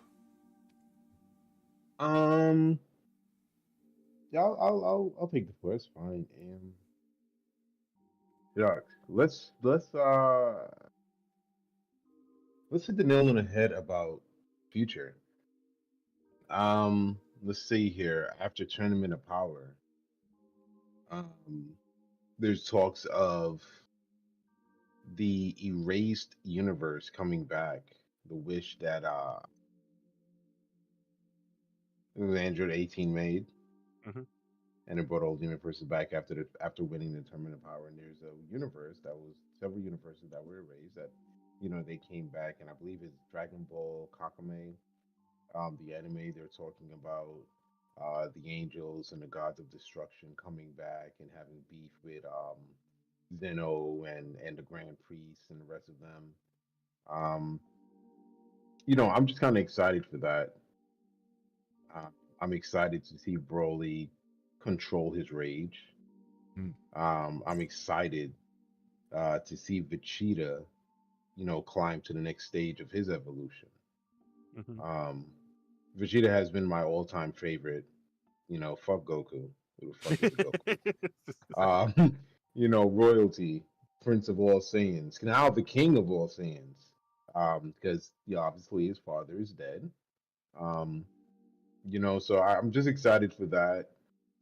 Um. Yeah, I'll take the floor. It's fine. Yeah, let's hit the nail on the head about future. Let's see here. After Tournament of Power, um, there's talks of the erased universe coming back. The wish that it was Android 18 made, Hmm. and it brought all the universes back after winning the Tournament of Power. And there's a universe that was several universes that were erased that they came back, and I believe it's Dragon Ball Kakame, the anime. They're talking about the angels and the gods of destruction coming back and having beef with Zeno and the Grand Priest and the rest of them. Um, I'm just kind of excited for that. Uh, I'm excited to see Broly control his rage. Hmm. I'm excited to see Vegeta, climb to the next stage of his evolution. Hmm. Um, Vegeta has been my all-time favorite. Fuck Goku. Who the fuck is a Goku? Royalty, Prince of all Saiyans, now the King of all Saiyans. Because obviously his father is dead. Um, so I'm just excited for that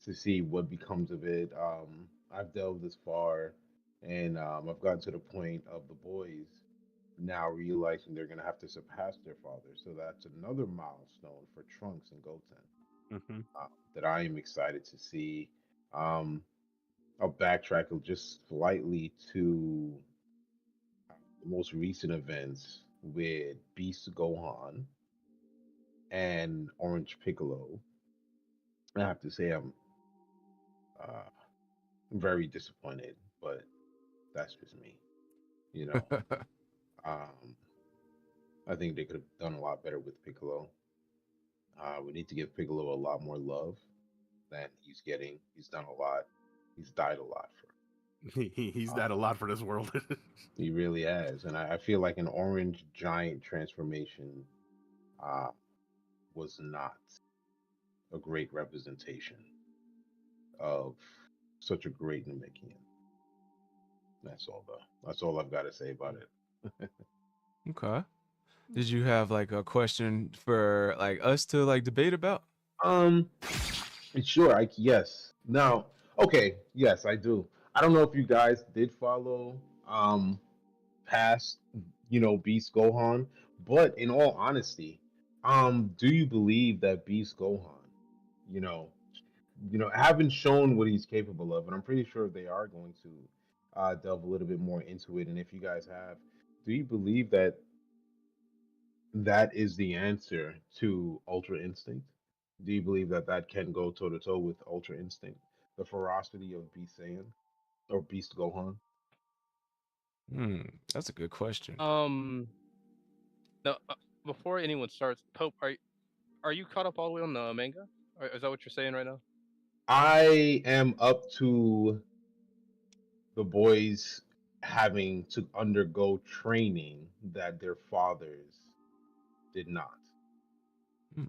to see what becomes of it. I've delved this far, and I've gotten to the point of the boys now realizing they're gonna have to surpass their father. So that's another milestone for Trunks and Goten Hmm. that I am excited to see. Um, I'll backtrack just slightly to the most recent events with Beast Gohan and Orange Piccolo. I have to say I'm uh, very disappointed, but that's just me. You know, um, I think they could have done a lot better with Piccolo. We need to give Piccolo a lot more love. than he's getting. He's done a lot. He's died a lot for. He's Um, done a lot for this world. he really has, and I feel like an orange giant transformation uh, was not a great representation of such a great Namekian. That's all, though. That's all I've got to say about it. Okay. Did you have like a question for like us to like debate about? um, sure. Yes. Now, okay. Yes, I do. I don't know if you guys did follow past, Beast Gohan, but in all honesty, do you believe that Beast Gohan, you know, haven't shown what he's capable of, and I'm pretty sure they are going to delve a little bit more into it. And if you guys have, do you believe that that is the answer to Ultra Instinct? Do you believe that that can go toe to toe with Ultra Instinct, the ferocity of Beast Saiyan or Beast Gohan? Hmm, that's a good question. Um, no, before anyone starts, Pope, are you caught up all the way on the manga? Is that what you're saying right now? I am up to the boys having to undergo training that their fathers did not. Hmm.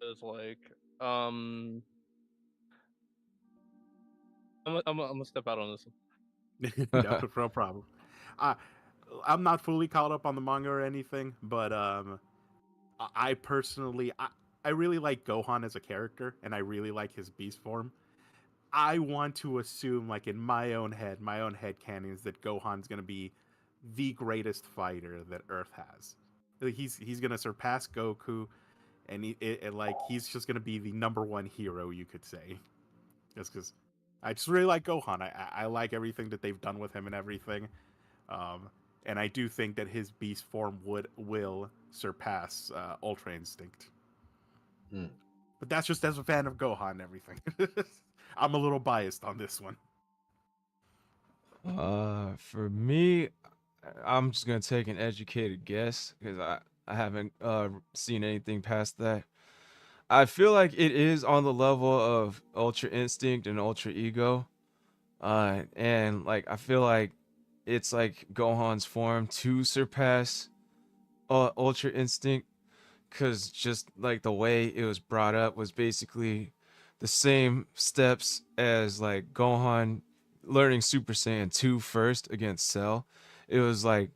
It's like, um, I'm gonna step out on this one. No, no problem. I I'm not fully caught up on the manga or anything, but I personally I really like Gohan as a character, and I really like his beast form. I want to assume, like in my own head canon is that Gohan's gonna be the greatest fighter that Earth has. Like, he's gonna surpass Goku, and like he's just gonna be the number one hero, you could say. Just because I just really like Gohan. I like everything that they've done with him and everything. Um, and I do think that his beast form will surpass Ultra Instinct. Hmm. But that's just as a fan of Gohan and everything. I'm a little biased on this one. For me, I'm just gonna take an educated guess because I haven't seen anything past that. I feel like it is on the level of Ultra Instinct and Ultra Ego. And like I feel like it's like Gohan's form to surpass Ultra Instinct because just like the way it was brought up was basically the same steps as like Gohan learning Super Saiyan 2 first against Cell. It was like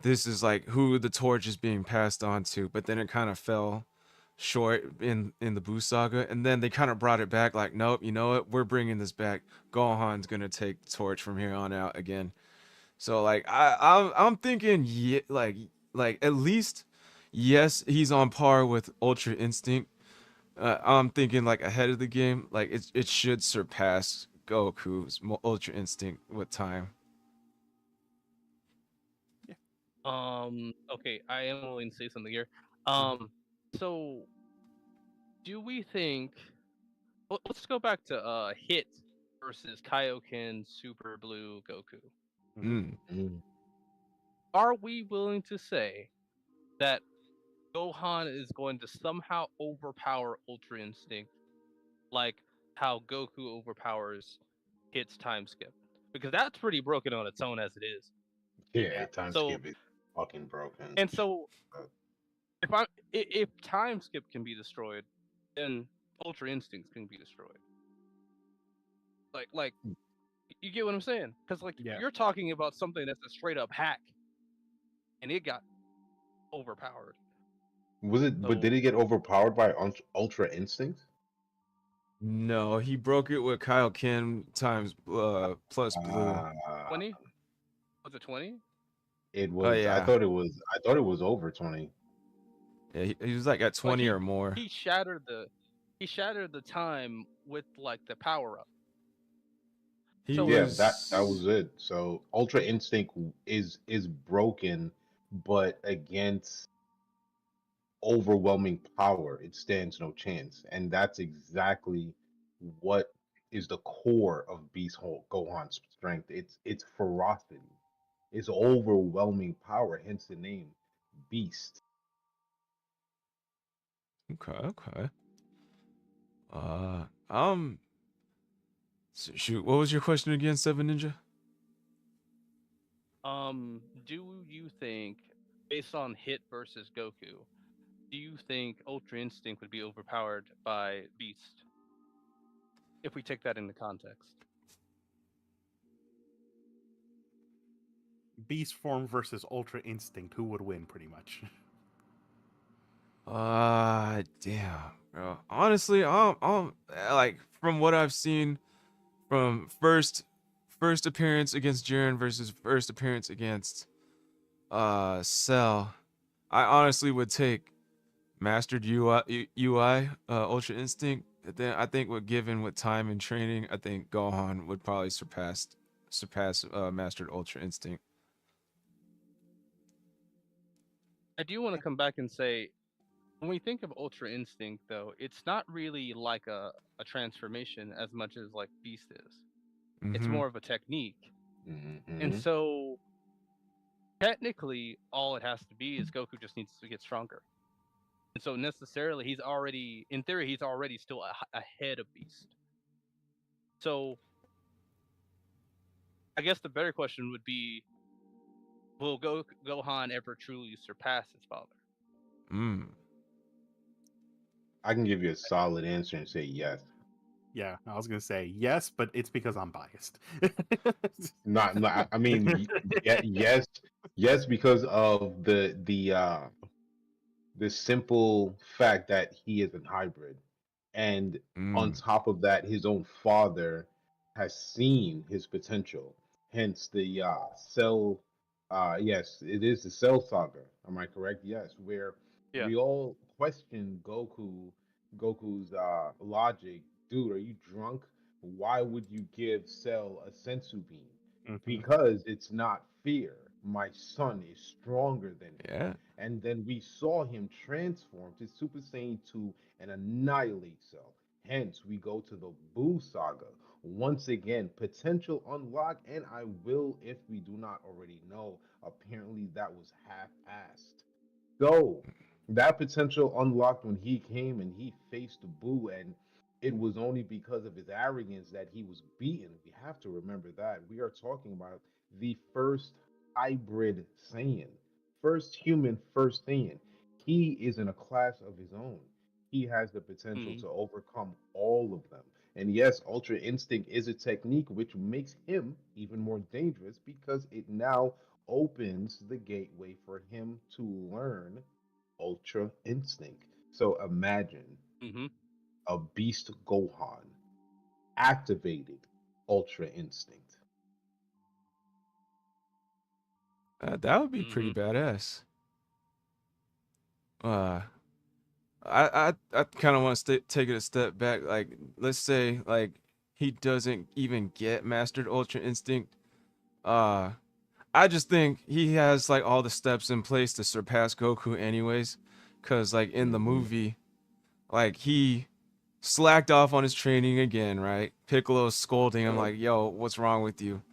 this is like who the torch is being passed on to, but then it kind of fell short in the Buu saga, and then they kind of brought it back like, nope, you know what, we're bringing this back. Gohan's gonna take the torch from here on out again. So like I'm thinking, yeah, like at least yes, he's on par with Ultra Instinct. I'm thinking like ahead of the game, like it should surpass Goku's Ultra Instinct with time. Okay, I am willing to say something here. So do we think? Let's go back to Hit versus Kaioken Super Blue Goku. Mm. Mm. Are we willing to say that Gohan is going to somehow overpower Ultra Instinct, like how Goku overpowers Hit's time skip? Because that's pretty broken on its own as it is. Yeah, time So skip is fucking broken. and so Uh, if time skip can be destroyed, then Ultra Instincts can be destroyed. Like you get what I'm saying? Because like Yeah. you're talking about something that's a straight up hack, and it got overpowered. Was it? But did So it get overpowered by Ultra Instinct? No, he broke it with Kaioken times plus blue. 20 was it 20? It Oh was. I yeah, thought it was. I thought it was over 20. yeah, he was like at Like 20 or more. he shattered the time with like the power up. He So Yeah, that was was it. So Ultra Instinct is broken, but against overwhelming power, it stands no chance. And that's exactly what is the core of Gohan's strength. It's ferocity. It's overwhelming power, hence the name Beast. okay, okay. Uh, shoot, what was your question again, Seven Ninja? Do you think, based on Hit versus Goku, do you think Ultra Instinct would be overpowered by Beast if we take that into context? Beast form versus Ultra Instinct, who would win pretty much? Damn, bro. Honestly, I'm like from what I've seen from first appearance against Jiren versus first appearance against Cell, I honestly would take mastered UI Ultra Instinct. But then I think with time and training, I think Gohan would probably surpass mastered Ultra Instinct. I do want to come back and say, when we think of Ultra Instinct, though, it's not really like a transformation as much as like Beast is. It's Mm-hmm. more of a technique. Mm-hmm. And so, technically, all it has to be is Goku just needs to get stronger. And so, necessarily, he's already, in theory, he's already still ahead of Beast. So, I guess the better question would be, will Gohan ever truly surpass his father? Mm. I can give you a solid answer and say yes. Yeah, I was gonna say yes, but it's because I'm biased. Not. I mean, yes, yes, because of the simple fact that he is a hybrid, and on Mm. top of that, his own father has seen his potential. Hence the cell. Yes, it is the Cell Saga. Am I correct? Yes, where Yeah. we all question Goku's logic. Dude, are you drunk? Why would you give Cell a sensu bean? Mhm. Because it's not fear. My son is stronger than him. Yeah. And then we saw him transform to Super Saiyan 2 and annihilate Cell. Hence, we go to the Buu saga. Once again, potential unlocked, and I will, if we do not already know, apparently that was half-assed. So, that potential unlocked when he came and he faced Boo, and it was only because of his arrogance that he was beaten. We have to remember that. We are talking about the first hybrid Saiyan, first human, first Saiyan. He is in a class of his own. He has the potential Mhm. to overcome all of them. And yes, Ultra Instinct is a technique which makes him even more dangerous because it now opens the gateway for him to learn Ultra Instinct. So imagine Mhm. a Beast Gohan activating Ultra Instinct. That would be pretty Mhm. badass. Uh, I kind of want to take it a step back. Like, let's say like he doesn't even get mastered Ultra Instinct. Uh, I just think he has like all the steps in place to surpass Goku, anyways. Cause like in the Mm-hmm. movie, like he slacked off on his training again, right? Piccolo's scolding him like, "Yo, what's wrong with you?"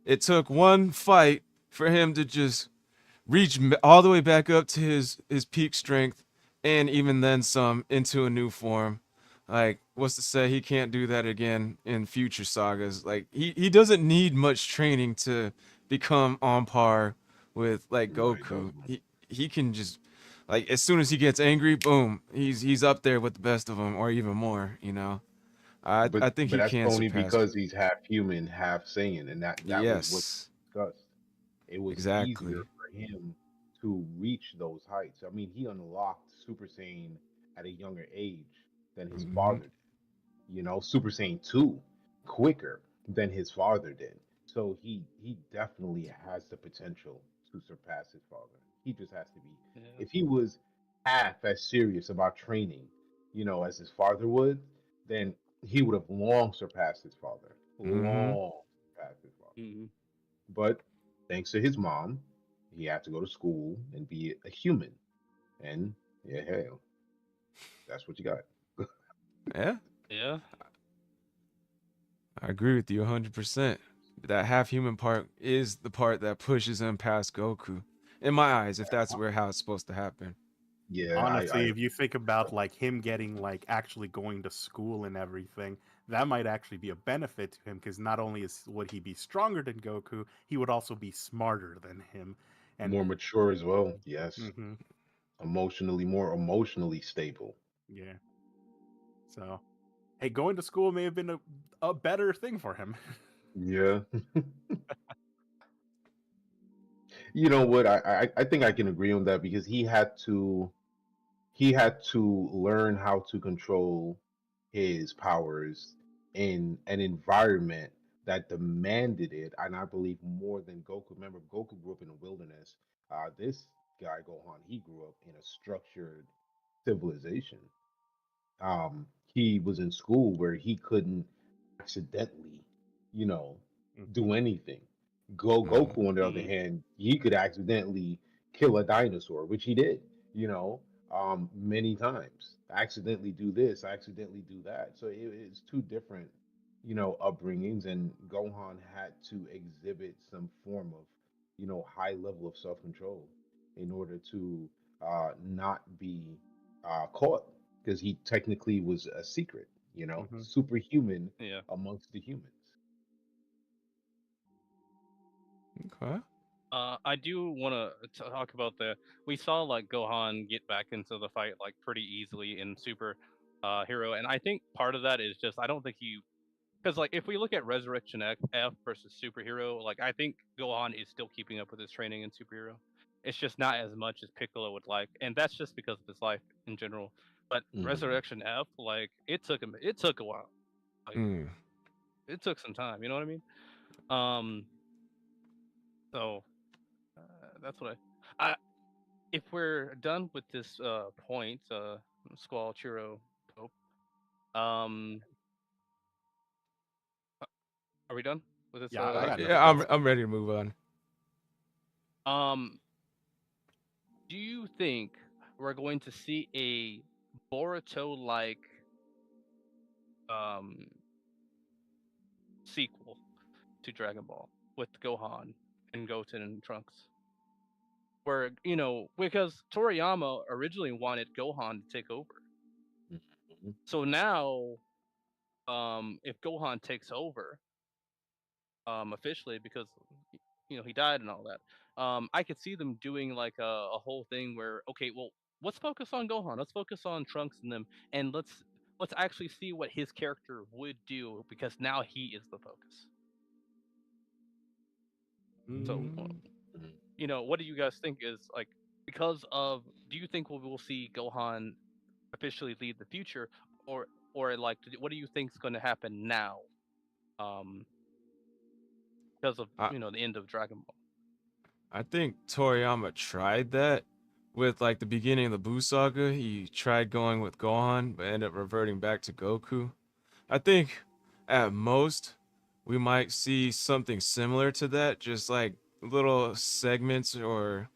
It took one fight for him to just reach all the way back up to his peak strength, and even then some into a new form. Like, what's to say he can't do that again in future sagas? Like, he doesn't need much training to become on par with like No, he Goku. doesn't. He can just like as soon as he gets angry, boom, he's up there with the best of them or even more. You know, But I think but he that's can only surpass. because he's half human, half Saiyan, and that was what Yes, discussed. It was exactly. easier for him to reach those heights. I mean, he unlocked Super Saiyan at a younger age than his Hmm. father did. Super Saiyan 2 quicker than his father did. So he definitely has the potential to surpass his father. He just has to be. Yeah. If he was half as serious about training, as his father would, then he would have long surpassed his father. Hmm. Long surpassed his father. Mhm. But thanks to his mom, he had to go to school and be a human. And yeah, hell, that's what you got. Yeah. Yeah. I agree with you 100%. That half human part is the part that pushes him past Goku. In my eyes, if that's how it's supposed to happen. Yeah, Honestly, if you think about like him getting like actually going to school and everything, that might actually be a benefit to him because not only would he be stronger than Goku, he would also be smarter than him. And more mature as well. Yes, hmm more emotionally stable. yeah, so hey, going to school may have been a better thing for him. Yeah. You know what? I think I can agree on that because he had to learn how to control his powers in an environment that demanded it, and I believe more than Goku. Remember, Goku grew up in the wilderness. This guy Gohan, he grew up in a structured civilization. He was in school where he couldn't accidentally, you know, do Mhm. anything. Mm. Goku, on the other hand, he could accidentally kill a dinosaur, which he did, you know, many times. Accidentally do this, accidentally do that. So it's two different, upbringings, and Gohan had to exhibit some form of, high level of self control in order to not be caught because he technically was a secret, Mhm. superhuman Yeah. amongst the humans. Okay. I do want to talk about we saw like Gohan get back into the fight like pretty easily in Super Hero, and I think part of that is just I don't think he because like if we look at Resurrection F versus Superhero, like I think Gohan is still keeping up with his training in Superhero. It's just not as much as Piccolo would like, and that's just because of his life in general. But Hmm. Resurrection F, like it took a while, like Mm. it took some time. You know what I mean? Um, so that's what I if we're done with this point, Squall, Churro, Pope, um, are we done with this? Yeah, I got nothing Yeah, I'm else. I'm ready to move on. Um, do you think we're going to see a Boruto-like um sequel to Dragon Ball with Gohan and Goten and Trunks? Where because Toriyama originally wanted Gohan to take over, Hmm. so now if Gohan takes over officially because he died and all that. I could see them doing like a whole thing where okay, well, let's focus on Gohan, let's focus on Trunks and them, and let's actually see what his character would do because now he is the focus. So, Mm. what do you guys think is like because of? Do you think we'll see Gohan officially lead the future, or like what do you think is going to happen now? Um, because of I the end of Dragon Ball. I think Toriyama tried that with like the beginning of the Buu saga. He tried going with Gohan, but ended up reverting back to Goku. I think at most we might see something similar to that, just like little segments or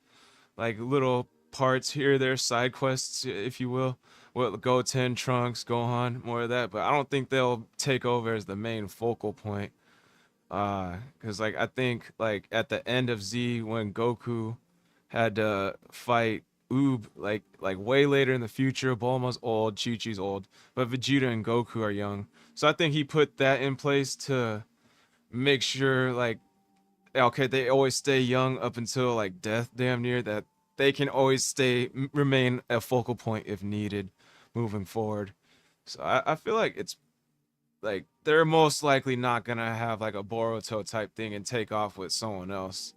like little parts here, there, side quests, if you will. With Goten, Trunks, Gohan, more of that. But I don't think they'll take over as the main focal point. Cause like I think like at the end of Z when Goku had to fight Oob like way later in the future, Bulma's old, Chi-Chi's old, but Vegeta and Goku are young. So I think he put that in place to make sure like okay, they always stay young up until like death damn near that they can always remain a focal point if needed moving forward. So I feel like it's like they're most likely not gonna have like a Boruto type thing and take off with someone else.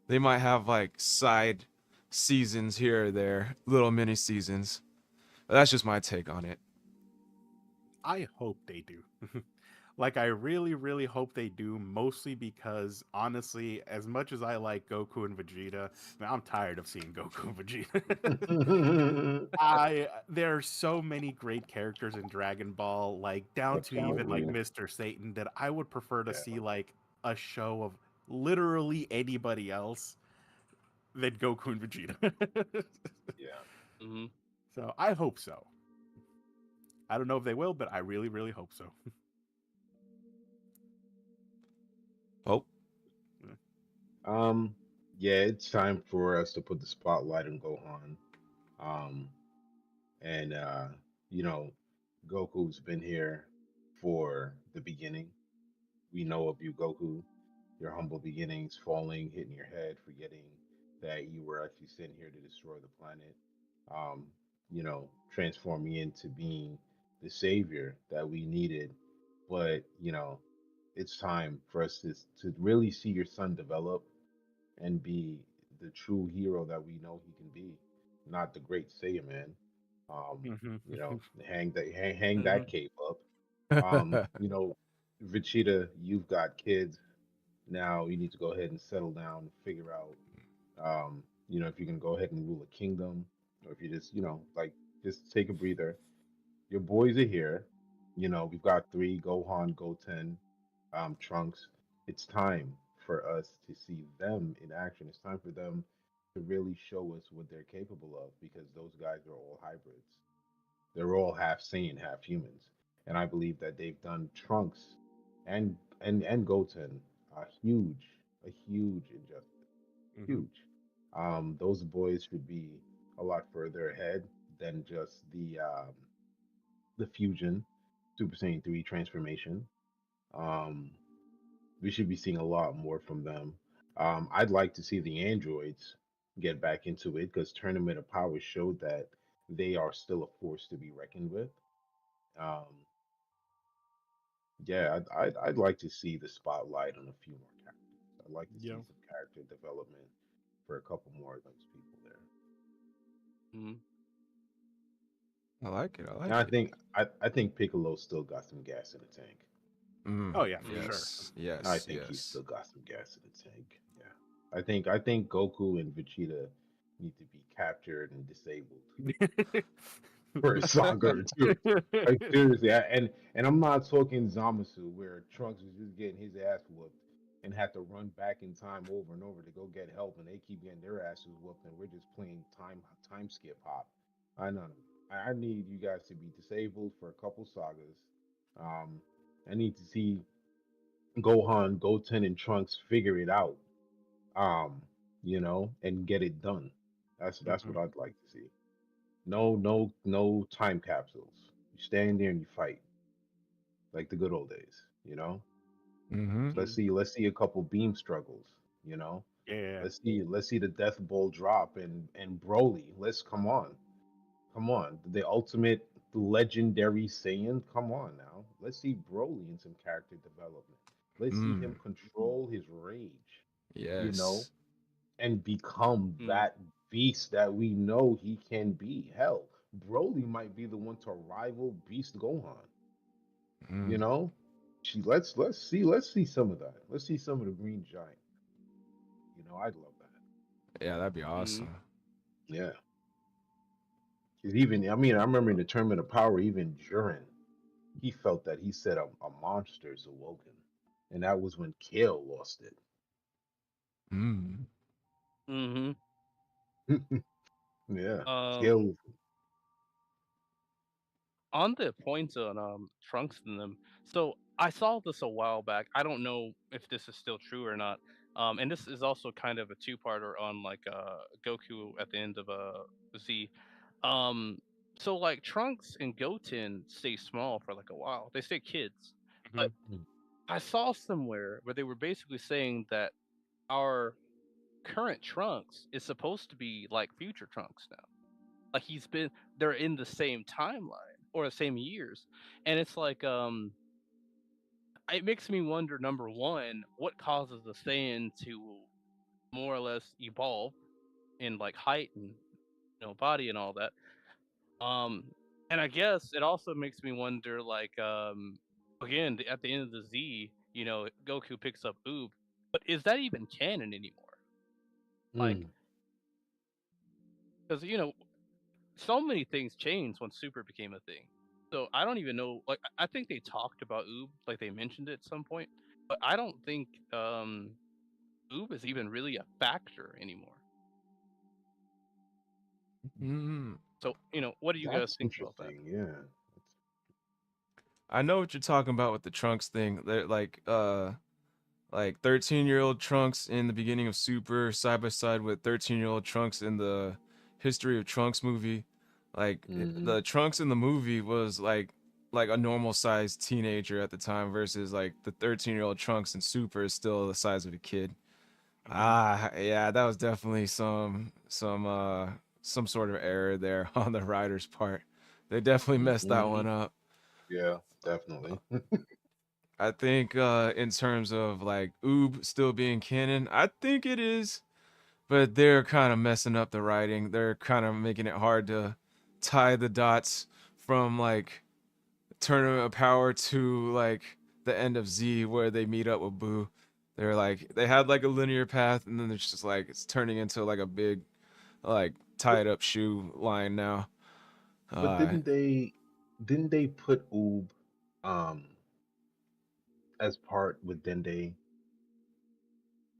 They might have like side seasons here or there, little mini seasons. But that's just my take on it. I hope they do. Like, I really, really hope they do, mostly because, honestly, as much as I like Goku and Vegeta, man, I'm tired of seeing Goku and Vegeta. There are so many great characters in Dragon Ball, like down to even like Absolutely. Mr. Satan, that I would prefer to Yeah. see like a show of literally anybody else than Goku and Vegeta. Yeah. Mm-hmm. So I hope so. I don't know if they will, but I really, really hope so. Oh, Um. Yeah, it's time for us to put the spotlight on Gohan. Um, and you know, Goku's been here for the beginning. We know of you, Goku, your humble beginnings, falling, hitting your head, forgetting that you were actually sent here to destroy the planet. Um, transforming into being the savior that we needed. But it's time for us to really see your son develop and be the true hero that we know he can be, not the great Saiyan man. Hang Hmm. that cape up. Vegeta, you've got kids now. You need to go ahead and settle down and figure out, if you can go ahead and rule a kingdom, or if you just, just take a breather. Your boys are here. We've got three: Gohan, Goten, Trunks. It's time for us to see them in action. It's time for them to really show us what they're capable of, because those guys are all hybrids. They're all half Saiyan, half humans, and I believe that they've done Trunks and Goten a huge injustice. Mhm. Huge. Those boys should be a lot further ahead than just the fusion, Super Saiyan 3 transformation. Um, we should be seeing a lot more from them. I'd like to see the androids get back into it, because Tournament of Power showed that they are still a force to be reckoned with. Um, yeah, I'd like to see the spotlight on a few more characters. I'd like to Yeah. see some character development for a couple more of those people there. Hmm. I like it. I And like I it. think I think Piccolo still got some gas in the tank. Oh yeah, for Hmm. sure. Yes, I yes, think he's yes. still got some gas in the tank. Yeah. I think Goku and Vegeta need to be captured and disabled for a saga or two. Like seriously, and I'm not talking Zamasu where Trunks was just getting his ass whooped and had to run back in time over and over to go get help, and they keep getting their asses whooped, and we're just playing time skip hop. I know. I need you guys to be disabled for a couple sagas. Um, I need to see Gohan, Goten, and Trunks figure it out. Um, and get it done. That's Mhm. what I'd like to see. No time capsules. You stand there and you fight like the good old days. Mm-hmm. Let's Mhm. see a couple beam struggles. You know, Yeah. let's see the death ball drop and Broly. Let's come on, the ultimate legendary Saiyan. Come on now, let's see Broly in some character development. Let's see him Mm. control his rage. You know, Yes. and become Hmm. that beast that we know he can be. Hell, Broly might be the one to rival Beast Gohan. You Mm. know, let's see some of that. Let's see some of the Green Giant. I'd love that. Yeah, that'd be Hmm. awesome. Yeah, 'cause even I remember in the Tournament of Power, even Jiren, he felt that he said a monster's awoken, and that was when Kale lost Mm. Hmm. it. Yeah, Um, Kale. on the point on Trunks and them. So I saw this a while back. I don't know if this is still true or not. And this is also kind of a two-parter on like Goku at the end of Z. Um, so like Trunks and Goten stay small for like a while. They stay kids. But Mhm. I saw somewhere where they were basically saying that our current Trunks is supposed to be like future Trunks now. Like they're in the same timeline or the same years. And it's like it makes me wonder, number one, what causes the Saiyan to more or less evolve in like height and body and all that. Um and I guess it also makes me wonder like again at the end of the Z, Goku picks up Oob, but is that even canon anymore? Like, Mm, because so many things changed when Super became a thing. So I don't even know. Like I think they talked about Oob, like they mentioned it at some point, but I don't think Oob is even really a factor anymore. Mm. So what do you guys that's think about that? interesting. Yeah. I know what you're talking about with the Trunks thing. They're like 13-year-old Trunks in the beginning of Super side by side with 13-year-old Trunks in the History of Trunks movie. Like Mhm. the Trunks in the movie was like a normal sized teenager at the time versus like the 13-year-old Trunks in Super is still the size of a kid. Ah, yeah, that was definitely some sort of error there on the writer's part. They definitely messed that Mhm. one up. Yeah, definitely. I think in terms of like Oob still being canon, I think it is, but they're kind of messing up the writing. They're kind of making it hard to tie the dots from like Tournament of Power to like the end of Z where they meet up with Boo. They're like they had like a linear path and then it's just like it's turning into like a big like tied up shoe line now. But Uh didn't they put Oob um as part with Dende,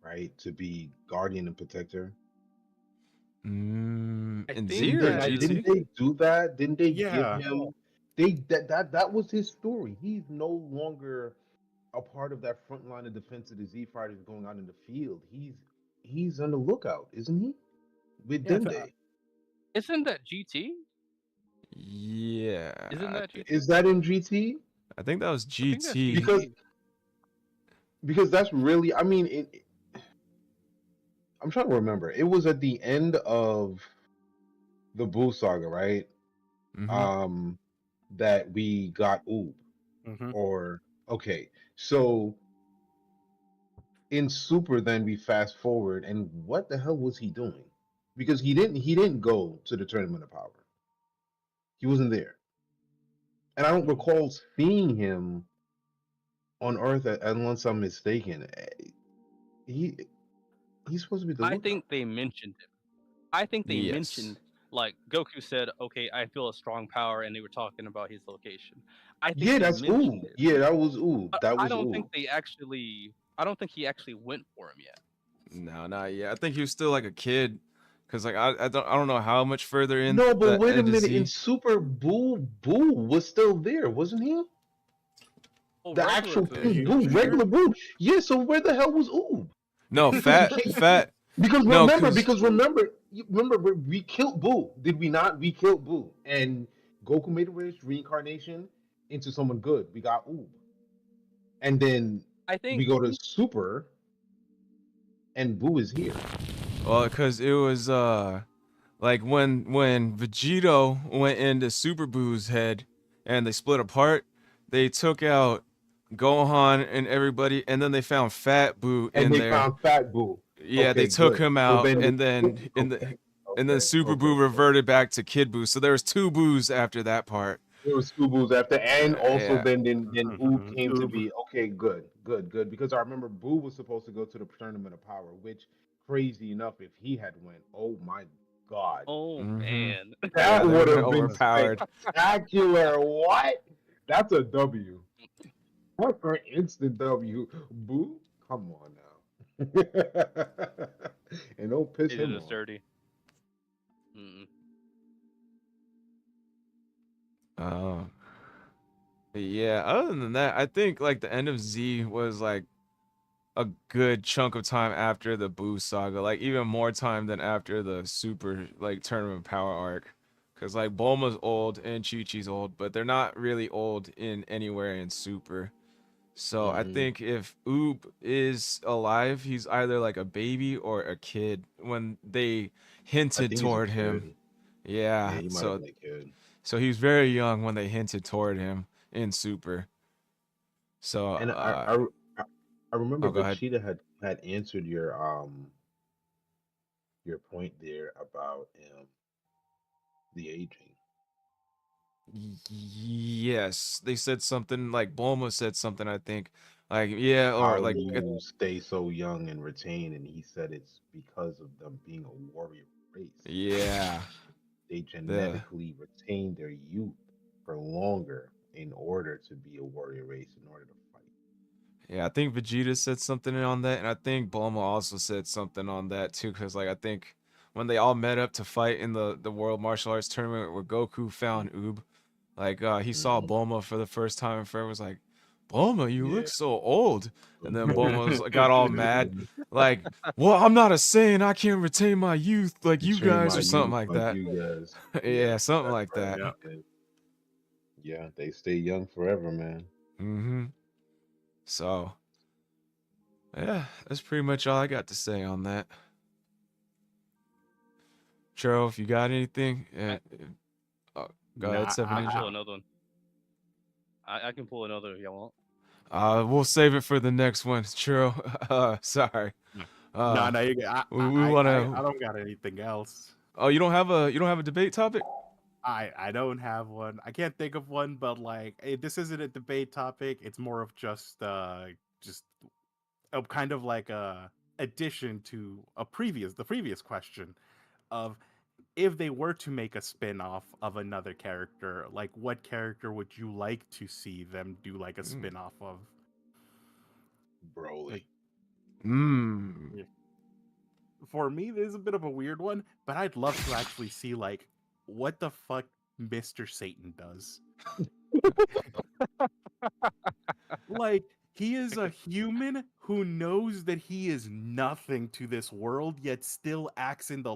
right? To be guardian and protector. I in think Z Didn't or they that didn't GT? they do that? Didn't they give yeah. him that was his story. He's no longer a part of that front line of defense of the Z fighters going out in the field. He's on the lookout, isn't he? With Yeah, Dende. isn't that GT? Yeah, Isn't I that think GT? Is that in GT? I think that was I think that's GT. Because GT. that's really, I mean, I'm trying to remember. It was at the end of the Buu saga, right? Hmm. Um, that we got Oob. Hmm. Or okay, so in Super, then we fast forward, and what the hell was he doing? Because he didn't go to the Tournament of Power. He wasn't there, and I don't recall seeing him on Earth unless I'm mistaken. He he's supposed to be the I lookout. think they mentioned him. I think they Yes. mentioned like Goku said, "Okay, I feel a strong power," and they were talking about his location. I think Yeah, they that's mentioned Oob. it, Yeah, that was Oob. but That I was don't think Oob. they actually. I don't think he actually went for him yet. No, not yet. I think he was still like a kid, cause like I don't know how much further in No, but the wait a end of minute. In Z. Super, Boo was still there, wasn't he? Oh, The regular actual Yeah, Boo. King he was Boo, there. regular Boo. Yeah, so where the hell was Oob? No, He fat came fat. because No, remember, cause because remember, remember we killed Boo, did we not? We killed Boo, and Goku made a wish, reincarnation into someone good. We got Oob, and then I we think go to Super, and Boo is here. well, cause it was like when Vegito went into Super Boo's head and they split apart, they took out Gohan and everybody, and then they found Fat Boo And in they there. found Fat Boo. Yeah, they Okay, took good. him So out, then, and then okay, and then okay, Super okay, Boo good. reverted back to Kid Boo. So there was two Boos after that part. There was two Boos after, and also Yeah. then Oob came to Oob. be. Okay, good, good, good. Because I remember Boo was supposed to go to the Tournament of Power, which, crazy enough, if he had went, oh my god, oh Hmm. man. Yeah, that they would would have been have been overpowered. spectacular. What? That's a W. What for instant W? Boo, come on now, and don't piss He did him us off. dirty. Mm. Uh, yeah. Other than that, I think like the end of Z was like a good chunk of time after the Boo saga, like even more time than after the Super like Tournament of Power arc. Cause like Bulma's old and Chi Chi's old, but they're not really old in anywhere in Super. So I Hmm. think if Oob is alive, he's either like a baby or a kid when they I hinted think he's a toward him. kid. Yeah, Yeah, he might have so been a kid. so he was very young when they hinted toward him in Super. So And I remember oh, go ahead. Vegeta had answered your point there about the aging. Yes, they said something like Bulma said something, I think. Like yeah, or How like do you stay so young and retain? And he said it's because of them being a warrior race. yeah, They the genetically retain their youth for longer in order to be a warrior race, in order to fight. yeah, I think Vegeta said something on that, and I think Bulma also said something on that too, because like I think when they all met up to fight in the World Martial Arts Tournament where Goku found Oob, like he saw Hmm. Bulma for the first time and forever was like, Bulma, you Yeah. look so old. And then Bulma got all mad, like, well, I'm not a Saiyan. I can't retain my youth like you Between guys my or something youth, like like that. you guys. Yeah, something that's like right. that. Yeah. Yeah, they stay young forever, man. Mm-hmm. So, yeah, that's pretty much all I got to say on that. Churro, if you got anything, go ahead, Nah, I can 7 pull Ninja. another one. I can pull another if y'all We'll save it for the next one. Churro, sorry. No, Uh, no, we want I to. don't got anything else. Oh, you don't have a debate topic? I don't have one. I can't think of one, but like this isn't a debate topic. It's more of just a kind of like a addition to the previous question of if they were to make a spin-off of another character, like what character would you like to see them do like a spin-off of? Broly. Like, Mmm. yeah. For me, this is a bit of a weird one, but I'd love to actually see like what the fuck Mr. Satan does. Like, he is a human who knows that he is nothing to this world, yet still acts in the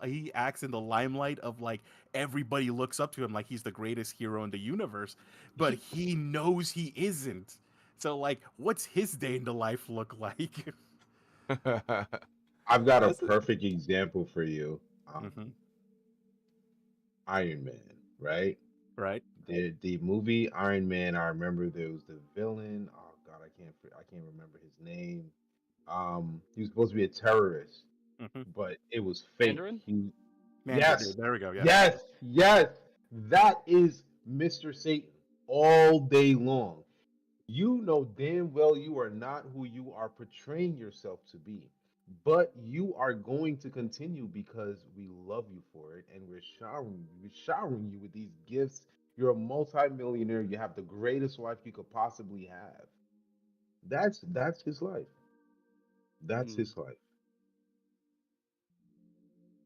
he acts in the limelight of like everybody looks up to him like he's the greatest hero in the universe, but he knows he isn't. So like, what's his day in the life look like? I've got a That's a- perfect example for you. Mhm. Iron Man, right? Right? The movie Iron Man. I remember there was the villain. Oh God, I can't remember his name. He was supposed to be a terrorist, Mhm. but it was fake. Mandarin? Dude, there we go. Yeah. Yes. That is Mr. Satan all day long. You know damn well you are not who you are portraying yourself to be, but you are going to continue because we love you for it, and we're showering you with these gifts. You're a multimillionaire. You have the greatest life you could possibly have. That's his life. That's Hmm. his life.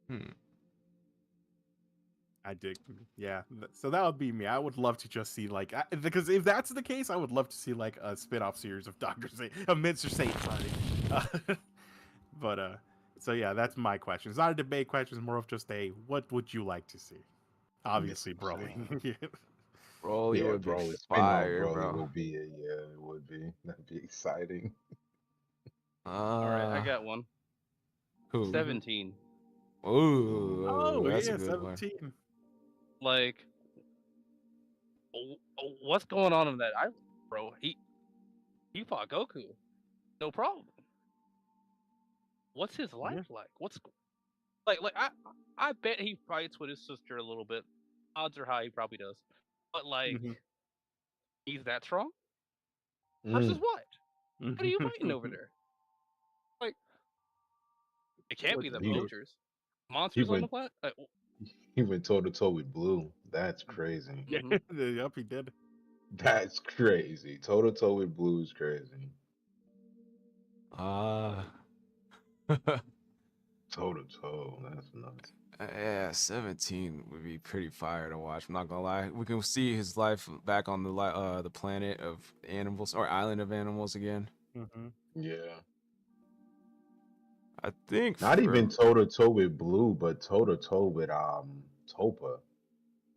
Hmm. I dig. Yeah. So that would be me. I would love to just see like because if that's the case, I would love to see like a spin-off series of Doctor Satan, of Mr. Satan. Sorry. But so yeah, that's my question. It's not a debate question. It's more of just a what would you like to see? Obviously, Mr. Broly. Satan. Yeah. Broly Yeah, would be Broly. Spin-off fire, Broly bro. would be it. Yeah, it would be. That'd be exciting. All right, I Uh, got one. who? 17. Ooh, Oh that's a yeah, good one. 17. Like, what's going on in that island, bro? He fought Goku, no problem. What's his life Yeah. like? Like I bet he fights with his sister a little bit. Odds are high he probably does. But like, Mhm. he's that strong versus Mm. what? What are you fighting over there? Like, it can't What be the the He dude? poachers. he Monsters on the went planet. he went toe to toe with Blue. That's crazy. Yeah, Mhm. yep, he did. That's crazy. Toe to toe with Blue is crazy. Uh, Toe to toe. That's nuts. yeah, 17 would be pretty fire to watch. I'm not gonna lie. We can see his life back on the planet of animals or island of animals again. Mhm. Yeah. I think Not for even toe to toe with Blue, but toe to toe with Topa.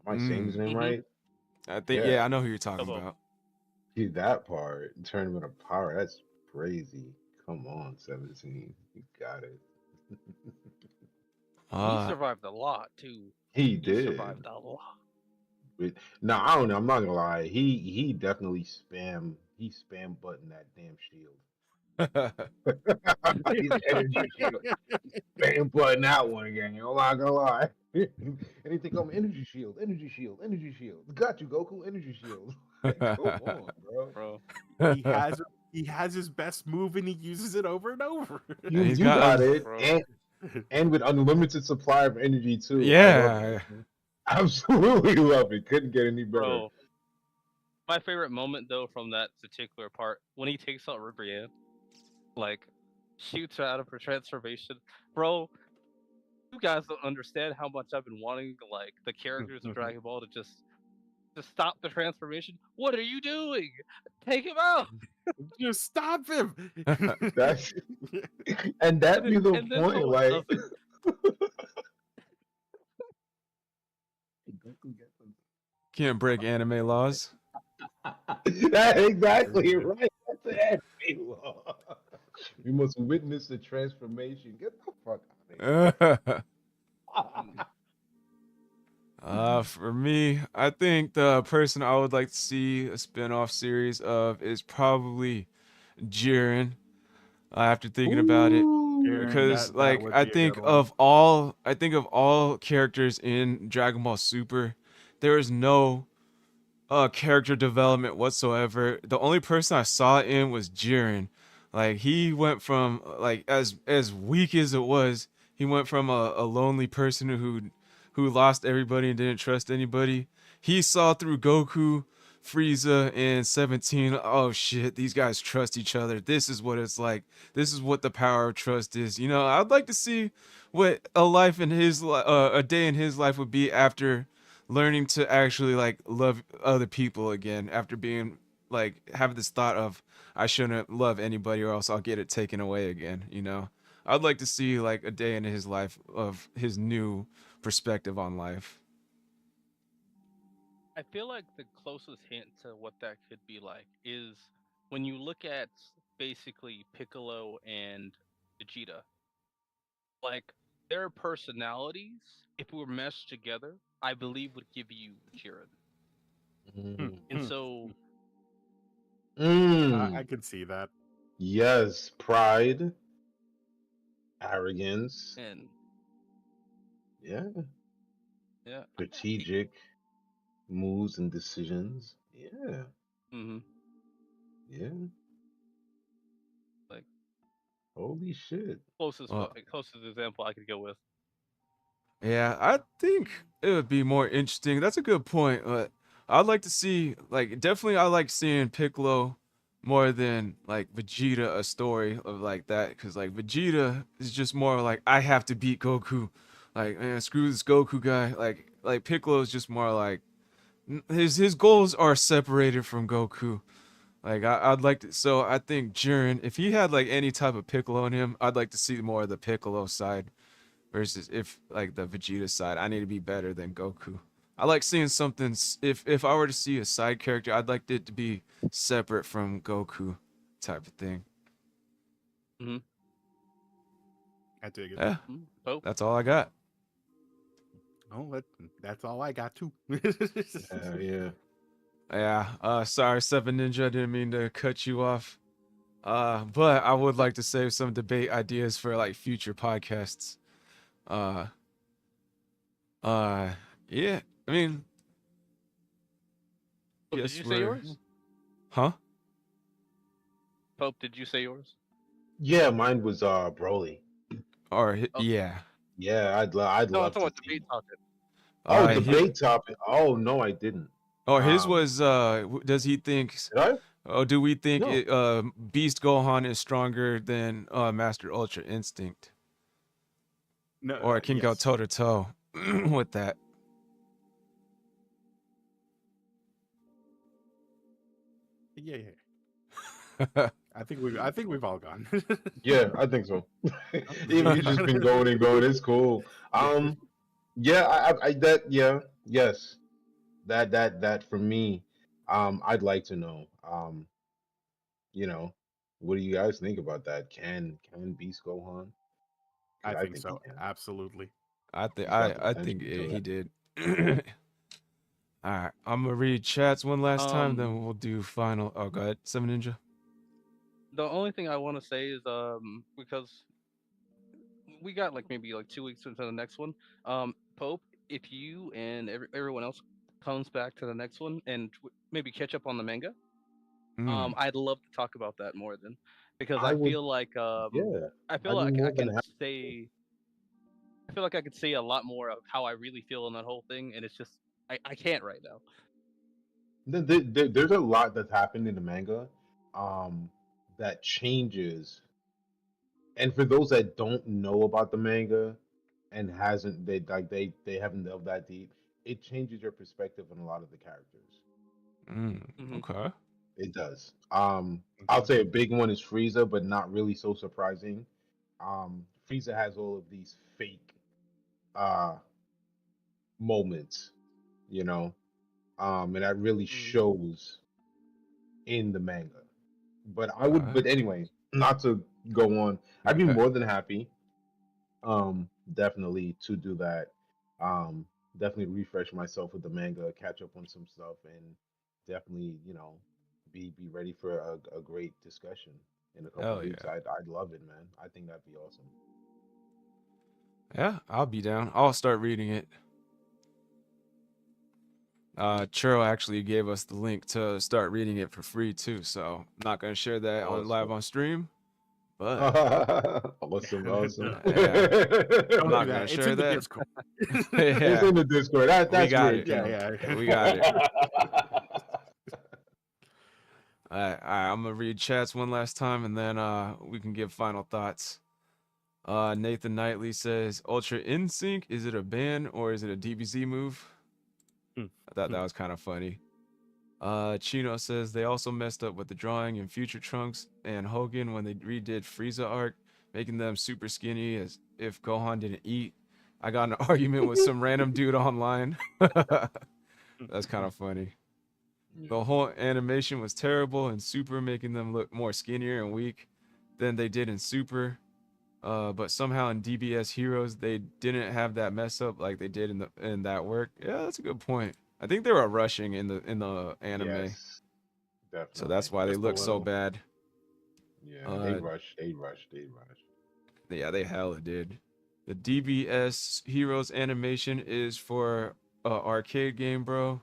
Am I saying his name Mhm. right? I think Yeah. I know who you're talking Topo. about. See that part. Tournament of Power. That's crazy. Come on, 17. You got it. He Uh, survived a lot too. He He did. survived a lot. Now I don't know. I'm not gonna lie. He definitely spam button that damn shield. His energy shield. Spam button that one again. I'm not gonna lie. Anything come energy shield, energy shield, energy shield. Got you, Goku. Energy shield. Like, come on, bro. Bro. He has he has his best move and he uses it over and over. And he's You got got a, it, Bro. and with unlimited supply of energy too. I love yeah. it. Absolutely love it. Couldn't get any better. Bro. My favorite moment though from that particular part when he takes out Ribrianne, like shoots her out of her transformation. Bro, you guys don't understand how much I've been wanting like the characters of Dragon Ball to just to stop the transformation. What are you doing? Take him out! Just stop him. That's and that be the And then point, Gohan like does it. Can't break anime laws. That's exactly right. That's the anime law. We must witness the transformation. Get the fuck out of here. For me, I think the person I would like to see a spin-off series of is probably Jiren. After thinking about it, because that like would I be a think good one. of all characters in Dragon Ball Super, there is no character development whatsoever. The only person I saw it in was Jiren. Like he went from like as weak as it was, he went from a lonely person who lost everybody and didn't trust anybody. He saw through Goku, Frieza, and 17. Oh shit, these guys trust each other. This is what it's like. This is what the power of trust is. You know, I'd like to see what a day in his life would be after learning to actually like love other people again after being like having this thought of I shouldn't love anybody or else I'll get it taken away again, you know. I'd like to see like a day in his life of his new perspective on life. I feel like the closest hint to what that could be like is when you look at basically Piccolo and Vegeta. Like their personalities, if we were meshed together, I believe would give you Jiren. And so I Mm. can see that. Yes, pride, arrogance, and yeah, yeah. strategic moves and decisions. Yeah, Mm-hmm. yeah. Like Holy shit. Well, closest example I could go with. yeah, I think it would be more interesting. That's a good point. But I'd like to see, like, definitely, I like seeing Piccolo more than like Vegeta, a story of like that, because like Vegeta is just more like I have to beat Goku, like man, screw this Goku guy. Like Piccolo is just more like his goals are separated from Goku. Like I'd like to, so I think Jiren, if he had like any type of Piccolo in him, I'd like to see more of the Piccolo side versus if like the Vegeta side, I need to be better than Goku. I like seeing something. If I were to see a side character, I'd like it to be separate from Goku, type of thing. Mm-hmm. I dig it. Yeah, Pope. that's all I got. Oh, that's all I got too. Yeah. Yeah. Sorry, Seven Ninja. I didn't mean to cut you off. But I would like to save some debate ideas for like future podcasts. Uh. Uh. Yeah. I mean, Pope, did guess you say we're. yours? Huh? Pope, did you say yours? Yeah, mine was Broly. Or Oh. yeah. Yeah, I'd No, I'm love talking to about see. debate topic. Oh, He. debate topic. Oh no, I didn't. Or his Um, was. Does he think? did I? Oh, do we think No. Beast Gohan is stronger than Master Ultra Instinct, No, or it can go yes. toe to toe with that? Yeah, I think we've all gone. Yeah, I think so. Even you just been going and going. It's cool. Yeah, I that yeah, yes. That for me, I'd like to know. You know, what do you guys think about that? Can Beast Gohan? I Because I think think he so. can. Absolutely. I He's got the I think potential to he it. did. All right, I'm gonna read chats one last time, then we'll do final. Oh, go ahead, Seven Ninja. The only thing I want to say is because we got like maybe like 2 weeks into the next one. Pope, if you and everyone else comes back to the next one and maybe catch up on the manga, Mm. I'd love to talk about that more than because I I would, feel like yeah, I feel I'd be like more I than can happy. say I feel like I could say a lot more of how I really feel on that whole thing, and it's just I can't right now. There's a lot that's happened in the manga, um, that changes. And for those that don't know about the manga and hasn't they haven't delved that deep, it changes your perspective on a lot of the characters. Mhm. Okay. It does. I'll say a big one is Frieza, but not really so surprising. Frieza has all of these fake uh moments, you know, and that really shows in the manga. But I would, Okay. but anyway, not to go on, I'd be more than happy, definitely to do that. Um, definitely refresh myself with the manga, catch up on some stuff, and definitely, be ready for a great discussion in a couple Hell of weeks. yeah. I'd love it, man. I think that'd be awesome. Yeah, I'll be down. I'll start reading it. Churro actually gave us the link to start reading it for free too, so I'm not gonna share that on live Awesome. on stream, but Awesome, awesome. yeah, I'm Don't not do gonna that. It's share in the that. Discord. It's Yeah, in the Discord. we That's got great, it. King. Yeah. We got it. Alright, I'm gonna read chats one last time and then we can give final thoughts. Nathan Knightley says, Ultra Insync, is it a ban or is it a DBZ move? I thought that was kind of funny. Chino says they also messed up with the drawing in Future Trunks and Hogan when they redid Frieza arc, making them super skinny as if Gohan didn't eat. I got in an argument with some random dude online. That's kind of funny. The whole animation was terrible in Super, making them look more skinnier and weak than they did in Super. But somehow in DBS Heroes they didn't have that mess up like they did in that work. Yeah, that's a good point. I think they were rushing in the anime, Yes, definitely. so that's why they Just a look so little. bad. Yeah, they rushed. They rushed. Yeah, they hella did. The DBS Heroes animation is for a arcade game, bro,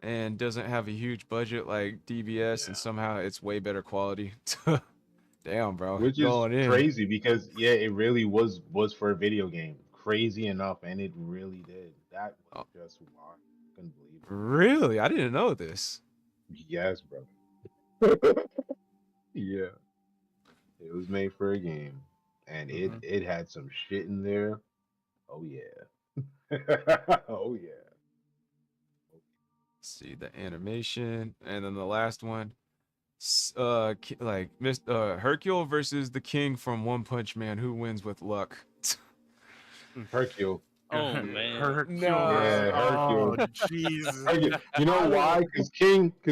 and doesn't have a huge budget like DBS, and Yeah. somehow it's way better quality. Damn, bro, Which is going in. crazy because it really was for a video game. Crazy enough, and it really did. That was just wild. Couldn't believe it. Really, I didn't know this. Yes, bro. Yeah, it was made for a game, and it had some shit in there. Oh yeah. Oh yeah. See the animation, and then the last one, like Hercule versus the King from One Punch Man. Who wins with luck? Hercule. Oh man. Hercules. Yeah, Oh, Hercule. jeez. Hercule. You know why? Because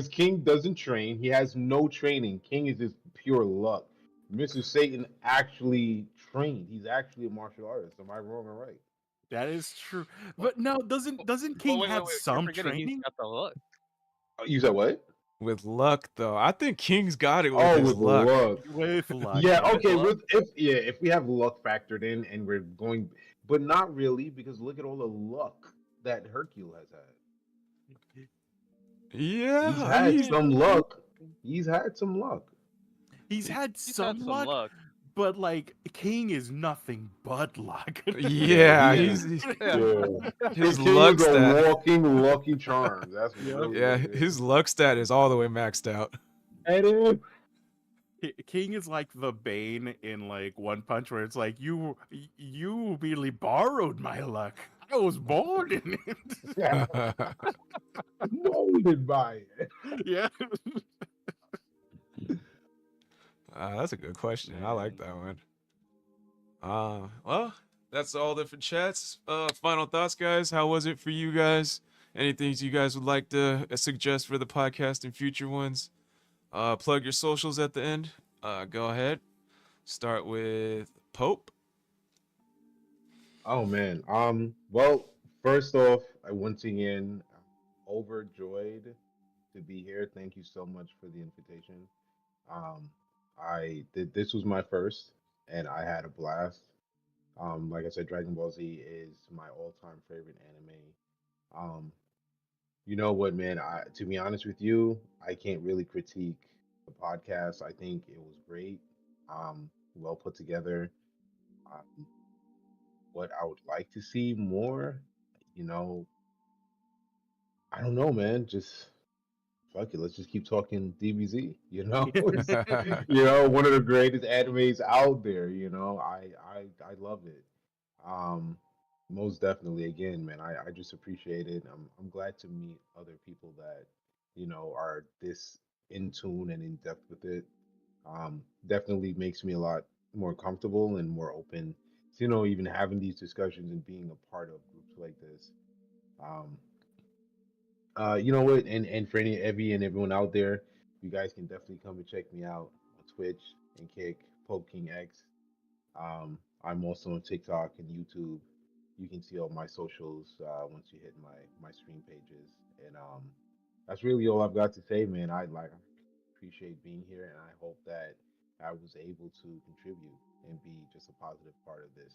King doesn't train. He has no training. King is just pure luck. Mr. Satan actually trained. He's actually a martial artist. Am I wrong or right? That is true. But no, doesn't King wait, have You're some forgetting training? he's got the look. You said what? With luck, though, I think King's got it with Oh, his with luck. luck. With luck. Yeah, With okay. luck? If we have luck factored in and we're going, but not really because look at all the luck that Hercule has had. Yeah, He's I had mean, some luck. He's had some luck. He's had He's some had luck, but like King is nothing but luck. yeah, he he's Yeah. his King luck is a stat. walking lucky charm. That's Yeah. really Yeah, what it is. his luck stat is all the way maxed out. And King is like the Bane in like One Punch, where it's like you merely borrowed my luck. I was born in it. molded by it. Yeah. That's a good question. I like that one. Well, that's all different chats. Final thoughts, guys. How was it for you guys? Any things you guys would like to suggest for the podcast and future ones? Plug your socials at the end. Go ahead. Start with Pope. Oh man. Well, first off, I once again overjoyed to be here. Thank you so much for the invitation. Um, I did this was my first, and I had a blast. Like I said, Dragon Ball Z is my all-time favorite anime. Um, you know what, man? To be honest with you, I can't really critique the podcast. I think it was great. Well put together. Um, what I would like to see more, you know, I don't know, man. Just fuck it. Let's just keep talking DBZ. You know, one of the greatest animes out there. I love it. Um, Most definitely. Again, man, I just appreciate it. I'm glad to meet other people that, are this in tune and in depth with it. Definitely makes me a lot more comfortable and more open to, even having these discussions and being a part of groups like this. Um, you know what? And for any Evie and everyone out there, you guys can definitely come and check me out on Twitch and Kick Poke King X. I'm also on TikTok and YouTube. You can see all my socials once you hit my stream pages. And that's really all I've got to say, man. I appreciate being here, and I hope that I was able to contribute and be just a positive part of this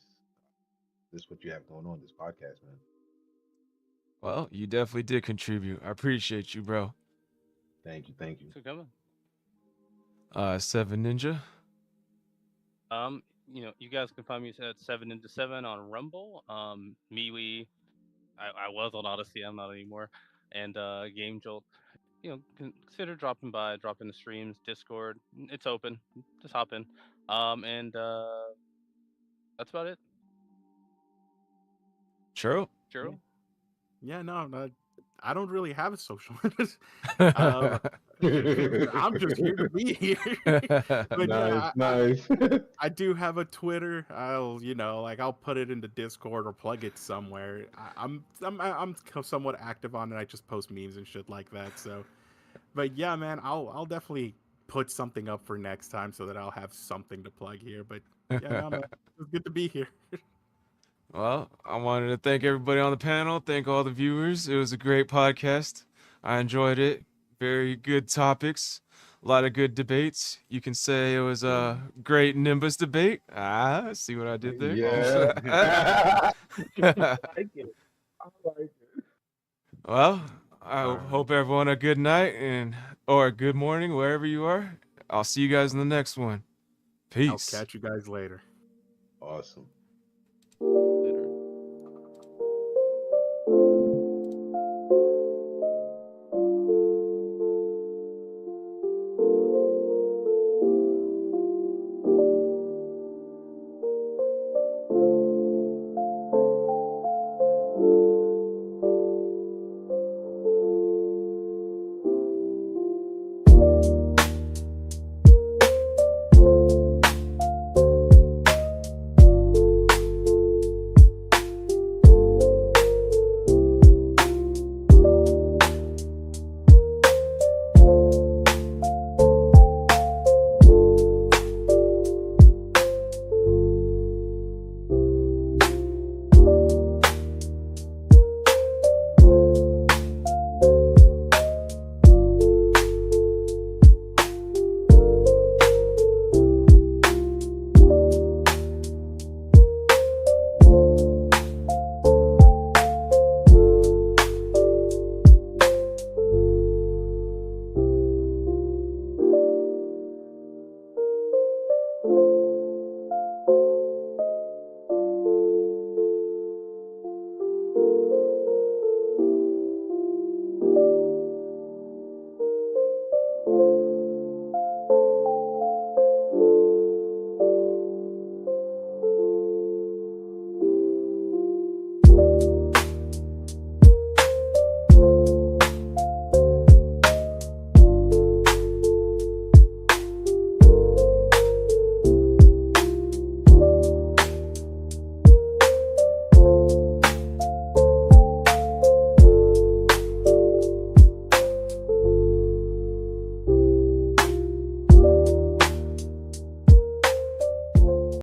what you have going on this podcast, man. Well, you definitely did contribute. I appreciate you, bro. Thank you, thank you. Thanks for coming. Seven Ninja. You guys can find me at 7 into 7 on Rumble. MeWe. I was on Odyssey. I'm not anymore. And Game Jolt. Consider dropping by, dropping the streams, Discord. It's open. Just hop in. And that's about it. True. Jiro? Yeah, no, no, I don't really have a social. um, I'm just here to be here. But Nice, yeah, nice. I do have a Twitter. I'll put it into Discord or plug it somewhere. I'm somewhat active on it. I just post memes and shit like that. So, but yeah, man, I'll definitely put something up for next time so that I'll have something to plug here. But yeah, no, man, it's good to be here. Well, I wanted to thank everybody on the panel, thank all the viewers. It was a great podcast. I enjoyed it. Very good topics, a lot of good debates. You can say it was a great Nimbus debate. Ah, see what I did there? Yeah. Like it. I like it. Well, I All right. hope everyone a good night and or a good morning wherever you are. I'll see you guys in the next one. I'll Peace. catch you guys later. Awesome.